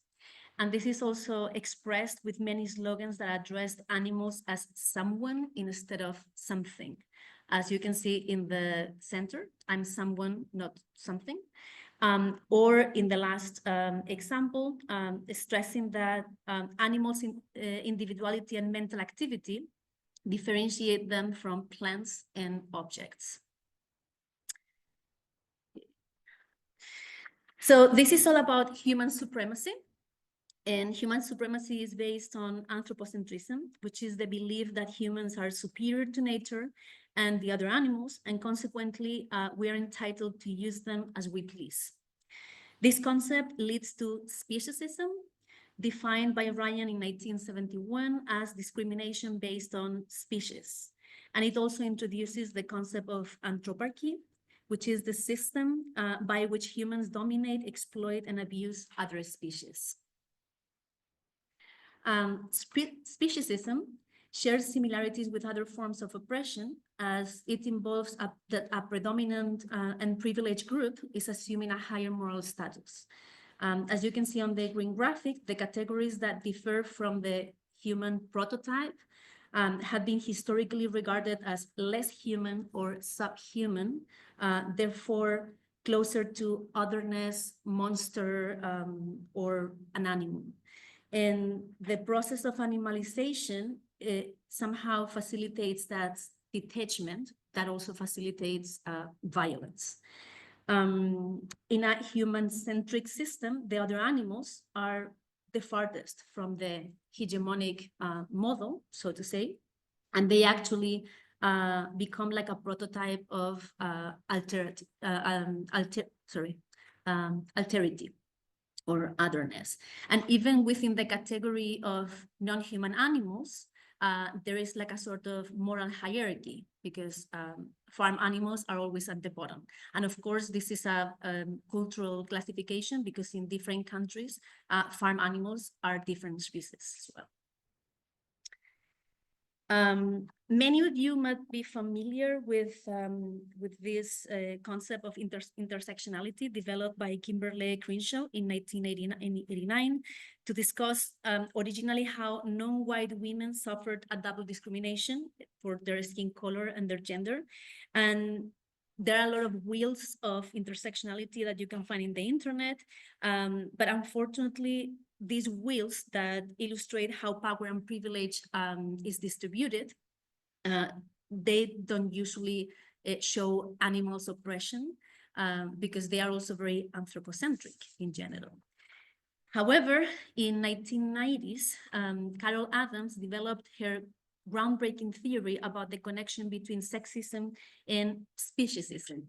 And this is also expressed with many slogans that addressed animals as someone instead of something. As you can see in the center, I'm someone, not something. Or in the last example, stressing that animals' individuality and mental activity differentiate them from plants and objects. So this is all about human supremacy. And human supremacy is based on anthropocentrism, which is the belief that humans are superior to nature and the other animals, and consequently, we are entitled to use them as we please. This concept leads to speciesism, defined by Ryan in 1971 as discrimination based on species. And it also introduces the concept of anthroparchy, which is the system by which humans dominate, exploit, and abuse other species. Speciesism shares similarities with other forms of oppression, as it involves that a predominant and privileged group is assuming a higher moral status. As you can see on the green graphic, the categories that differ from the human prototype have been historically regarded as less human or subhuman, therefore closer to otherness, monster, or an animal. And the process of animalization somehow facilitates that detachment that also facilitates violence. In a human-centric system, the other animals are the farthest from the hegemonic model, so to say, and they actually become like a prototype of alterity or otherness. And even within the category of non-human animals, there is like a sort of moral hierarchy, because farm animals are always at the bottom. And of course, this is a cultural classification, because in different countries, farm animals are different species as well. Many of you might be familiar with this concept of intersectionality developed by Kimberly Crenshaw in 1989 to discuss originally how non-white women suffered a double discrimination for their skin color and their gender. And there are a lot of wheels of intersectionality that you can find in the internet, but unfortunately, these wheels that illustrate how power and privilege is distributed, they don't usually show animals' oppression, because they are also very anthropocentric in general. However, in 1990s, Carol Adams developed her groundbreaking theory about the connection between sexism and speciesism,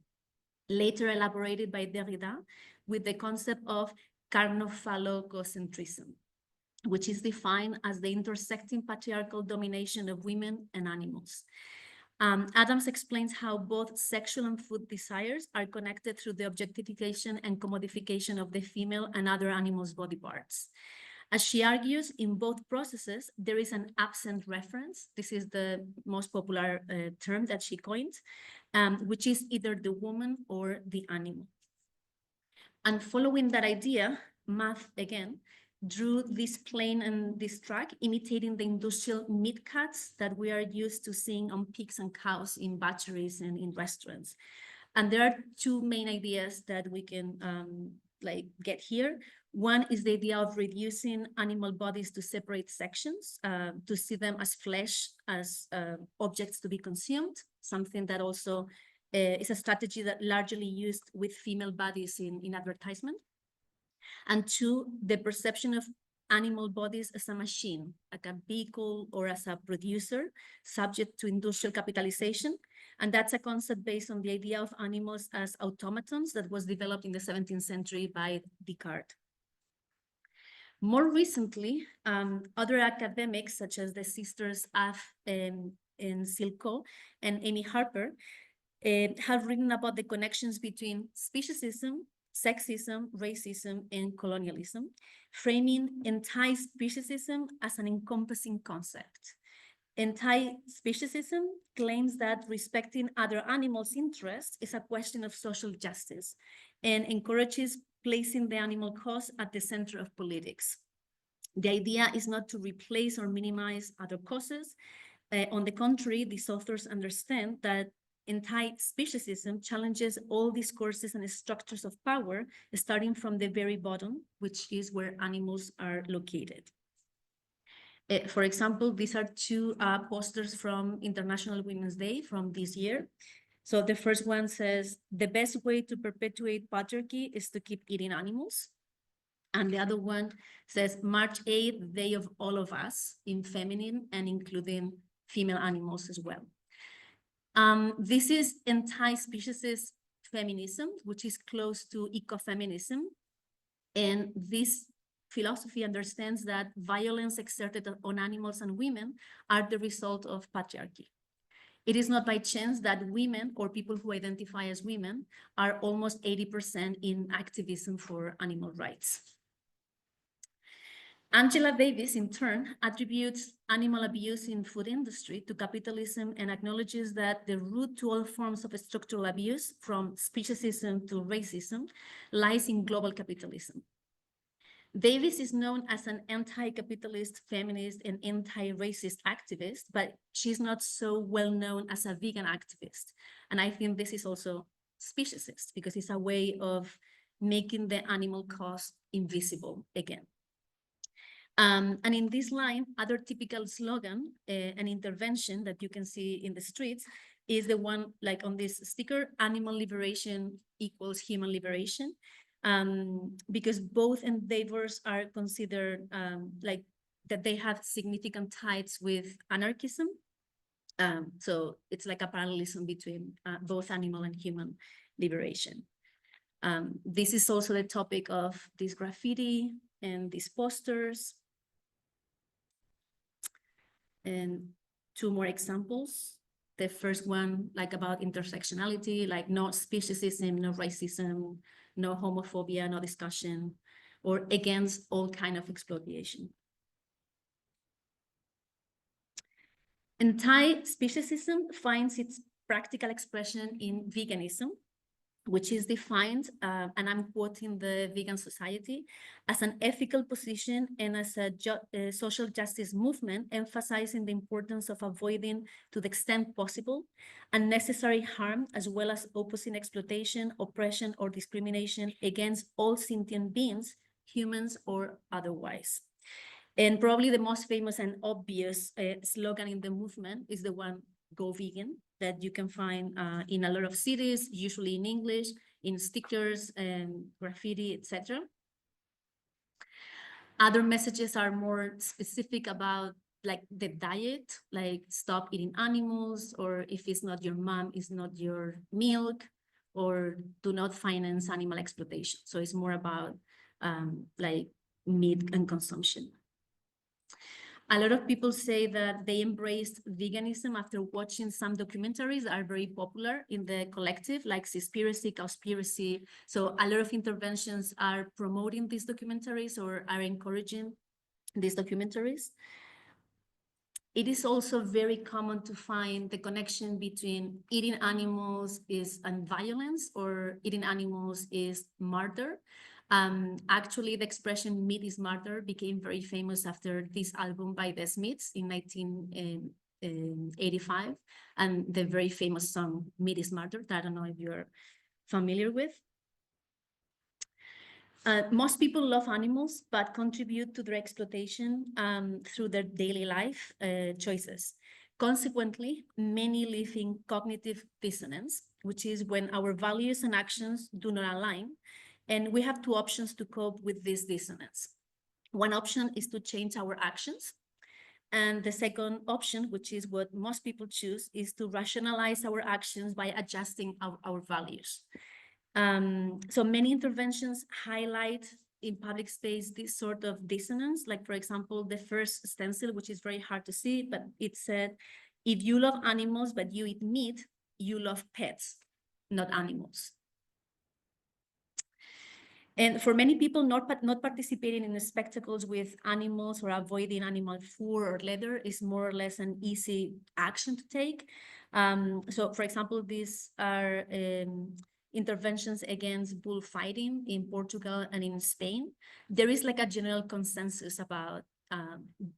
later elaborated by Derrida with the concept of carnophallococentrism, which is defined as the intersecting patriarchal domination of women and animals. Adams explains how both sexual and food desires are connected through the objectification and commodification of the female and other animals' body parts. As she argues, in both processes, there is an absent reference. This is the most popular term that she coined, which is either the woman or the animal. And following that idea, math again drew this plane and this track, imitating the industrial meat cuts that we are used to seeing on pigs and cows in butcheries and in restaurants. And there are two main ideas that we can get here. One is the idea of reducing animal bodies to separate sections, to see them as flesh, as objects to be consumed, something that also is a strategy that largely used with female bodies in advertisement. And two, the perception of animal bodies as a machine, like a vehicle or as a producer, subject to industrial capitalization. And that's a concept based on the idea of animals as automatons that was developed in the 17th century by Descartes. More recently, other academics, such as the sisters Af and Silko and Amy Harper, have written about the connections between speciesism, sexism, racism, and colonialism, framing anti-speciesism as an encompassing concept. Anti-speciesism claims that respecting other animals' interests is a question of social justice and encourages placing the animal cause at the center of politics. The idea is not to replace or minimize other causes. On the contrary, these authors understand that anti-speciesism challenges all discourses and structures of power, starting from the very bottom, which is where animals are located. For example, these are two posters from International Women's Day from this year. So the first one says, the best way to perpetuate patriarchy is to keep eating animals. And the other one says, March 8th, Day of All of Us, in feminine and including female animals as well. This is anti-speciesist feminism, which is close to ecofeminism. And this philosophy understands that violence exerted on animals and women are the result of patriarchy. It is not by chance that women or people who identify as women are almost 80% in activism for animal rights. Angela Davis, in turn, attributes animal abuse in food industry to capitalism and acknowledges that the root to all forms of structural abuse, from speciesism to racism, lies in global capitalism. Davis is known as an anti-capitalist, feminist, and anti-racist activist, but she's not so well known as a vegan activist. And I think this is also speciesist because it's a way of making the animal cause invisible again. And in this line, other typical slogan, an intervention that you can see in the streets is the one like on this sticker, animal liberation equals human liberation. Because both endeavors are considered like that they have significant ties with anarchism. So it's like a parallelism between both animal and human liberation. This is also the topic of this graffiti and these posters. And two more examples. The first one, like about intersectionality, like no speciesism, no racism, no homophobia, no discussion, or against all kind of exploitation. Anti-speciesism finds its practical expression in veganism, which is defined, and I'm quoting the Vegan Society, as an ethical position and as a social justice movement, emphasizing the importance of avoiding, to the extent possible, unnecessary harm, as well as opposing exploitation, oppression, or discrimination against all sentient beings, humans or otherwise. And probably the most famous and obvious slogan in the movement is the one, Go Vegan, that you can find in a lot of cities, usually in English, in stickers and graffiti, etc. Other messages are more specific about like the diet, like stop eating animals, or if it's not your mom, it's not your milk, or do not finance animal exploitation. So it's more about like meat and consumption. A lot of people say that they embraced veganism after watching some documentaries that are very popular in the collective, like Seaspiracy, Cowspiracy. So a lot of interventions are promoting these documentaries or are encouraging these documentaries. It is also very common to find the connection between eating animals and violence, or eating animals is murder. Actually, the expression meat is murder became very famous after this album by the Smiths in 1985, and the very famous song Meat is Murder, that I don't know if you're familiar with. Most people love animals, but contribute to their exploitation through their daily life choices. Consequently, many live in cognitive dissonance, which is when our values and actions do not align. And we have two options to cope with this dissonance. One option is to change our actions. And the second option, which is what most people choose, is to rationalize our actions by adjusting our values. So many interventions highlight in public space this sort of dissonance. Like, for example, the first stencil, which is very hard to see, but it said, if you love animals but you eat meat, you love pets, not animals. And for many people, not participating in the spectacles with animals or avoiding animal fur or leather is more or less an easy action to take. So, for example, these are interventions against bullfighting in Portugal and in Spain. There is like a general consensus about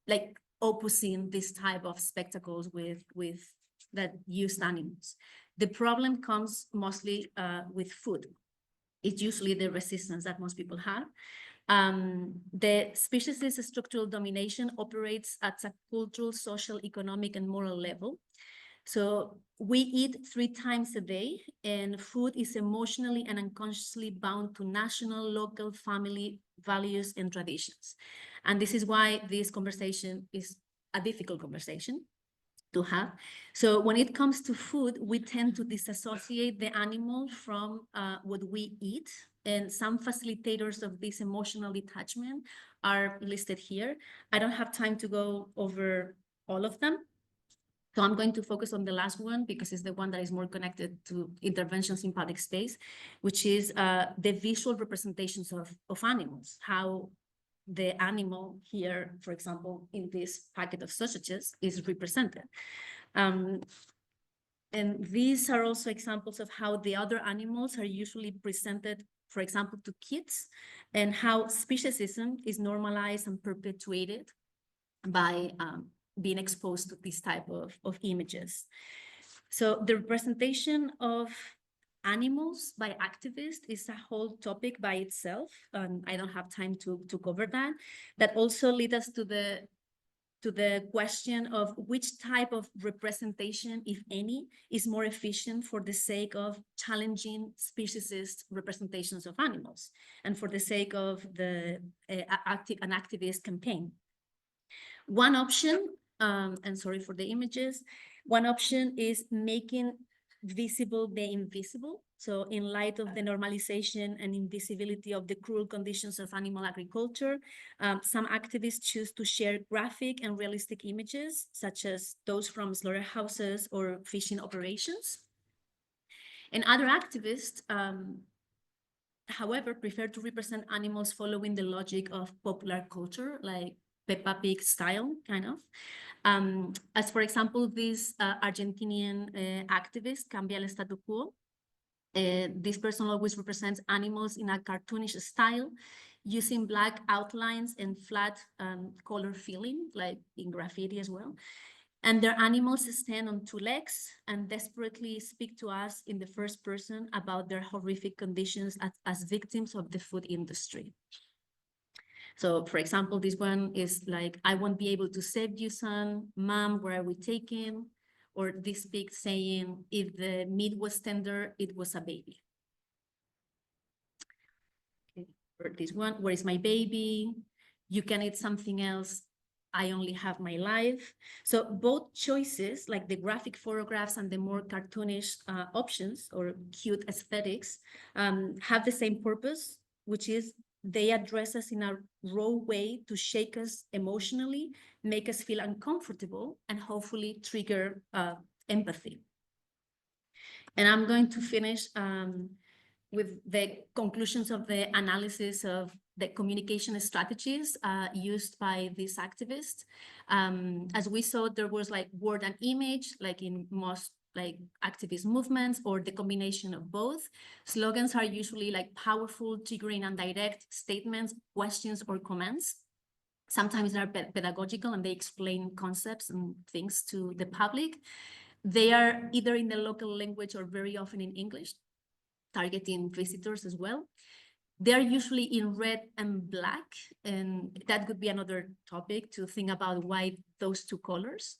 like opposing this type of spectacles with that used animals. The problem comes mostly with food. It's usually the resistance that most people have. The species' structural domination operates at a cultural, social, economic, and moral level. So we eat 3 times a day, and food is emotionally and unconsciously bound to national, local, family values and traditions. And this is why this conversation is a difficult conversation to have. So when it comes to food, we tend to disassociate the animal from what we eat. And some facilitators of this emotional detachment are listed here. I don't have time to go over all of them. So I'm going to focus on the last one because it's the one that is more connected to interventions in public space, which is the visual representations of animals, how the animal here, for example, in this packet of sausages is represented. And these are also examples of how the other animals are usually presented, for example, to kids, and how speciesism is normalized and perpetuated by being exposed to this type of images. So the representation of animals by activists is a whole topic by itself. I don't have time to cover that. That also leads us to the question of which type of representation, if any, is more efficient for the sake of challenging speciesist representations of animals and for the sake of an activist campaign. One option, and sorry for the images, one option is making visible the invisible. So in light of the normalization and invisibility of the cruel conditions of animal agriculture, some activists choose to share graphic and realistic images, such as those from slaughterhouses or fishing operations. And other activists, however, prefer to represent animals following the logic of popular culture, like Peppa Pig style, kind of. As for example, this Argentinian activist, Cambia el Statu Quo. This person always represents animals in a cartoonish style, using black outlines and flat color filling, like in graffiti as well. And their animals stand on 2 legs and desperately speak to us in the first person about their horrific conditions as victims of the food industry. So, for example, this one is like, I won't be able to save you, son. Mom, where are we taking? Or this pig saying, if the meat was tender, it was a baby. Okay. Or this one, where is my baby? You can eat something else. I only have my life. So both choices, like the graphic photographs and the more cartoonish options or cute aesthetics, have the same purpose, which is they address us in a raw way to shake us emotionally, make us feel uncomfortable, and hopefully trigger empathy. And I'm going to finish with the conclusions of the analysis of the communication strategies used by these activists. As we saw, there was like word and image, like in most like activist movements, or the combination of both. Slogans are usually like powerful, triggering and direct statements, questions, or comments. Sometimes they're pedagogical and they explain concepts and things to the public. They are either in the local language or very often in English, targeting visitors as well. They're usually in red and black, and that could be another topic to think about why those 2 colors.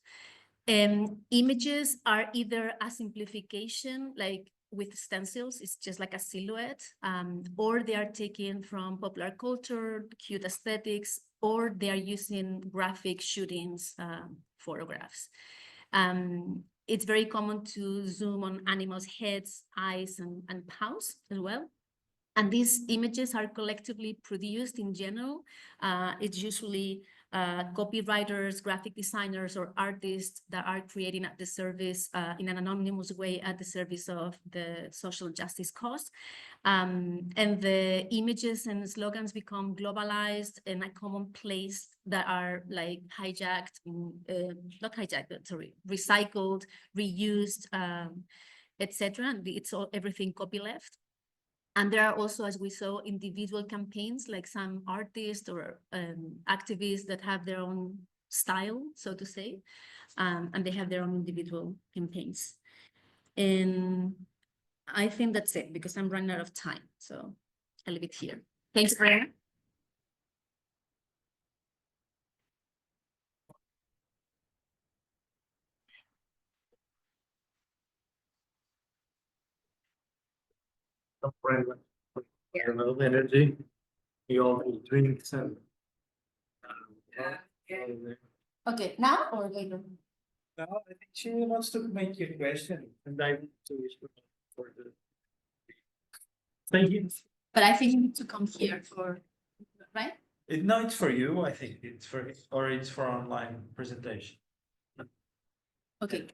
Images are either a simplification, like with stencils. It's just like a silhouette, or they are taken from popular culture, cute aesthetics, or they are using graphic shootings, photographs. It's very common to zoom on animals' heads, eyes, and paws as well. And these images are collectively produced in general. It's usually copywriters, graphic designers, or artists that are creating at the service, in an anonymous way, at the service of the social justice cause. And the images and slogans become globalized and a commonplace that are like hijacked, not hijacked, but sorry, recycled, reused, etc. And it's all everything copyleft. And there are also, as we saw, individual campaigns, like some artists or activists that have their own style, so to say, and they have their own individual campaigns. And I think that's it, because I'm running out of time. So I'll leave it here. Thanks, Brian. A little energy. You all do drinks and. Okay, now or later? No, I think she wants to make you a question and dive into it for the. Thank you. But I think you need to come here for, right? No, it's for you. I think it's for, or it's for online presentation. Okay.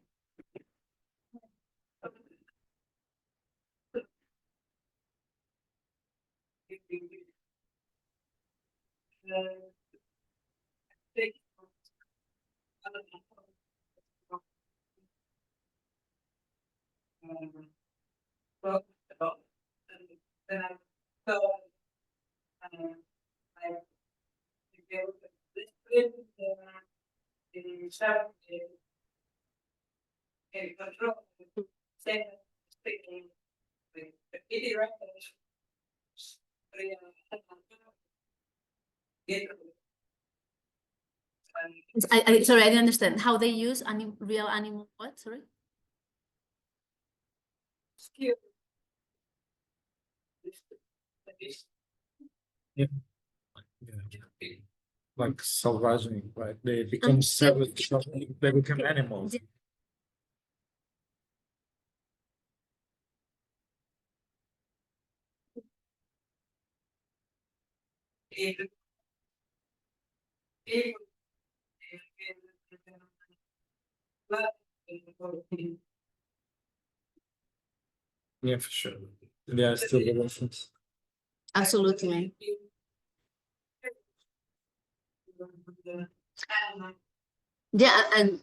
Sorry, I didn't understand how they use real animal. What? Sorry. Yeah. Like salvaging, right? They become savage, they become animals. Yeah, for sure. There are still relations. Absolutely. Yeah, and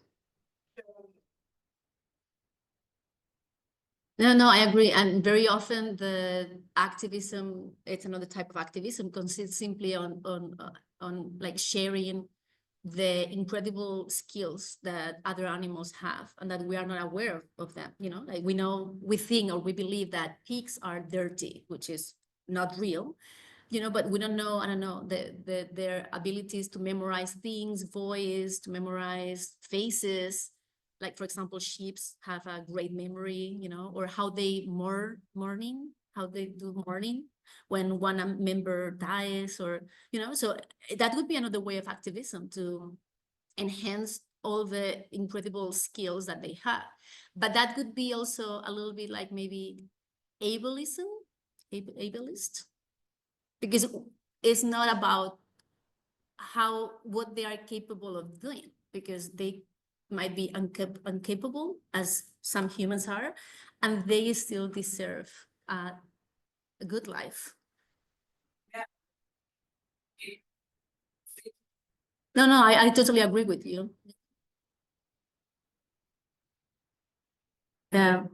no, I agree. And very often the activism, it's another type of activism, consists simply on like sharing the incredible skills that other animals have, and that we are not aware of them. You know, like we think or we believe that pigs are dirty, which is not real. You know, but we don't know, I don't know, their abilities to memorize things, voice, to memorize faces. Like, for example, sheep have a great memory, you know, or how they mourning, how they do mourning when one member dies, or, you know, so that would be another way of activism, to enhance all the incredible skills that they have. But that could be also a little bit like maybe ableist, because it's not about what they are capable of doing, because they might be incapable, as some humans are, and they still deserve a good life. No, I totally agree with you. Yeah.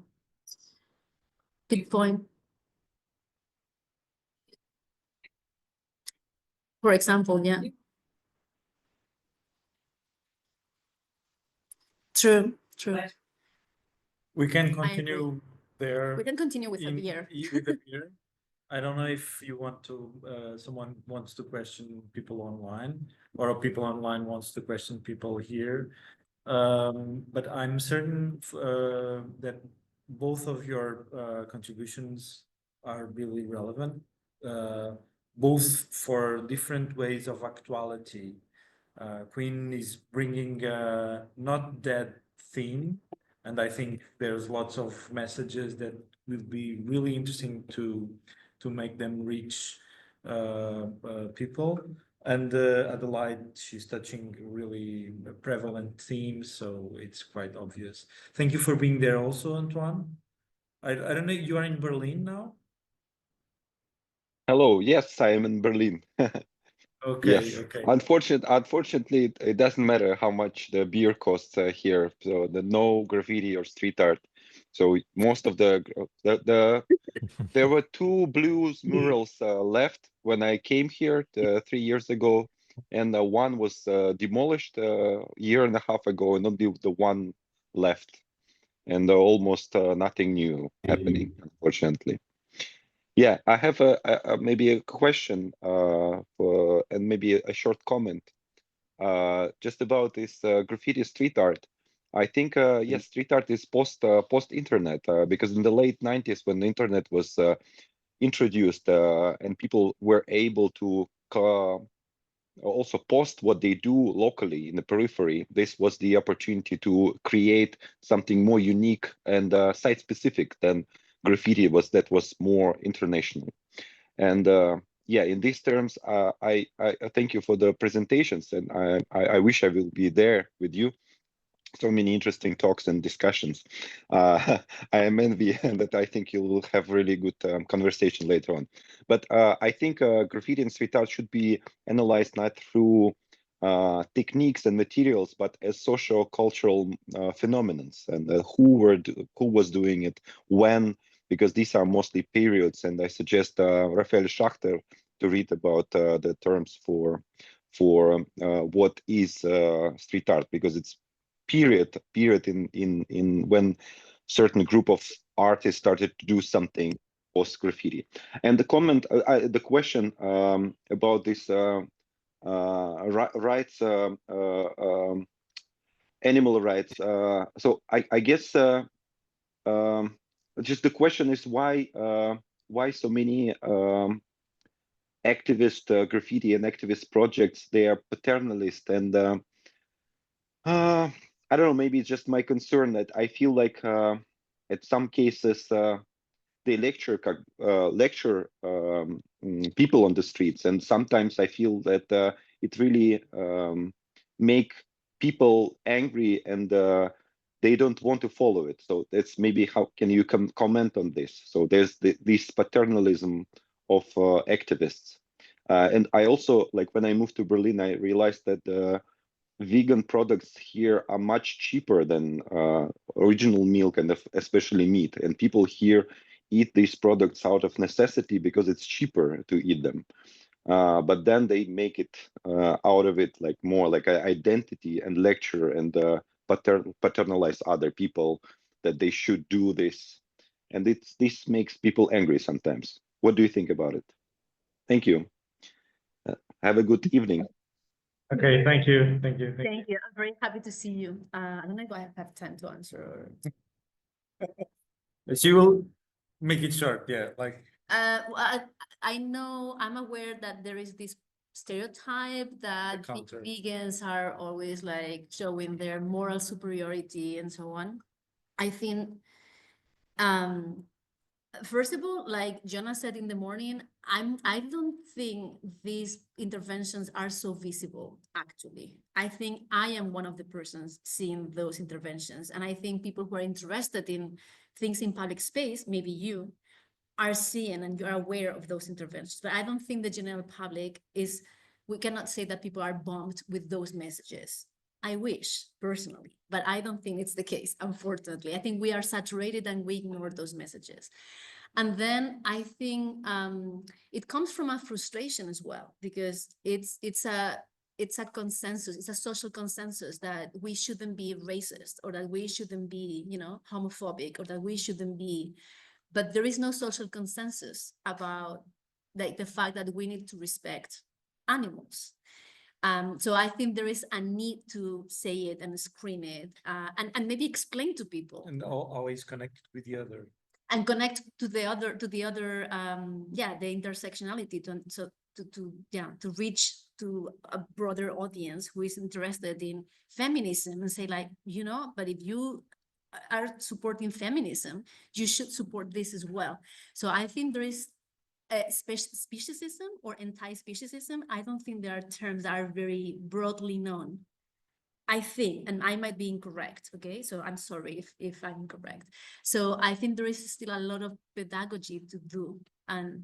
Good point. For example, yeah. True. We can continue there. We can continue with a beer. With a beer. I don't know if you want to, someone wants to question people online, or people online wants to question people here. But I'm certain that both of your contributions are really relevant, both for different ways of actuality. Queen is bringing a not dead theme, and I think there's lots of messages that will be really interesting to make them reach people. And Adelaide, she's touching really prevalent themes, so it's quite obvious. Thank you for being there also, Antoine. I don't know, you are in Berlin now? Hello, yes, I am in Berlin. Okay, Yes, okay. unfortunately, it doesn't matter how much the beer costs here. So the no graffiti or street art. So most of there were 2 blues murals left when I came here 3 years ago, and one was demolished a year and a half ago, and only the one left, and almost nothing new happening, unfortunately. Yeah, I have maybe a question and maybe a short comment just about this graffiti street art. I think yes, street art is post internet because in the late 90s when the internet was introduced and people were able to also post what they do locally in the periphery, this was the opportunity to create something more unique and site specific than graffiti that was more international. And yeah, in these terms, I thank you for the presentations, and I wish I will be there with you. So many interesting talks and discussions. I am envy that I think you will have really good conversation later on. But I think graffiti and street art should be analyzed not through techniques and materials, but as socio-cultural phenomena, and who was doing it, when, because these are mostly periods. And I suggest Raphael Schachter to read about the terms for what is street art, because it's period in when certain group of artists started to do something post graffiti. And the comment, the question about this rights, animal rights. So I guess just the question is why so many activist graffiti and activist projects, they are paternalist, and I don't know, maybe it's just my concern that I feel like at some cases they lecture people on the streets, and sometimes I feel that it really make people angry, and they don't want to follow it. So that's maybe how can you comment on this? So there's this paternalism of activists, and I also, like, when I moved to Berlin, I realized that vegan products here are much cheaper than original milk and especially meat, and people here eat these products out of necessity because it's cheaper to eat them, but then they make it out of it like more like an identity and lecture and paternalize other people that they should do this, and this makes people angry sometimes. What do you think about it? Thank you. Have a good evening. Okay, thank you. Thank you. Thank you. I'm very happy to see you. I don't know if I have time to answer. She will make it short, yeah, like. Well, I know, I'm aware that there is this stereotype that counter. vegans are always like showing their moral superiority and so on. I think, first of all, like Jonah said in the morning, I don't think these interventions are so visible, actually. I think I am one of the persons seeing those interventions. And I think people who are interested in things in public space, maybe you, are seeing and you're aware of those interventions. But I don't think the general public is, we cannot say that people are bombed with those messages. I wish, personally, but I don't think it's the case, unfortunately. I think we are saturated and we ignore those messages. And then I think it comes from a frustration as well, because it's a consensus, it's a social consensus that we shouldn't be racist, or that we shouldn't be, you know, homophobic, or that we shouldn't be, but there is no social consensus about like the fact that we need to respect animals. So I think there is a need to say it and scream it, and maybe explain to people. And always connected with the other. And connect to the other, yeah, the intersectionality to reach to a broader audience who is interested in feminism and say, like, you know, but if you are supporting feminism, you should support this as well. So I think there is speciesism or anti-speciesism. I don't think there are terms that are very broadly known. I think, and I might be incorrect, okay? So I'm sorry if I'm incorrect. So I think there is still a lot of pedagogy to do, and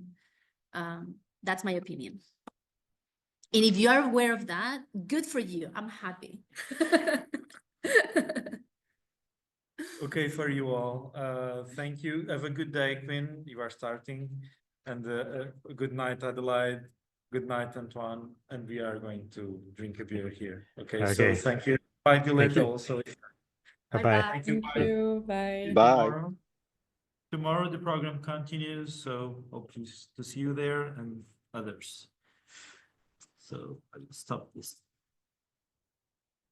that's my opinion. And if you are aware of that, good for you. I'm happy. Okay, for you all. Thank you. Have a good day, Quinn. You are starting. And good night, Adelaide. Good night, Antoine. And we are going to drink a beer here. Okay, so thank you. Bye, Violetta, also. Bye-bye. Thank you. Thank you. Bye. Bye. Tomorrow the program continues, so hope to see you there and others. So I'll stop this.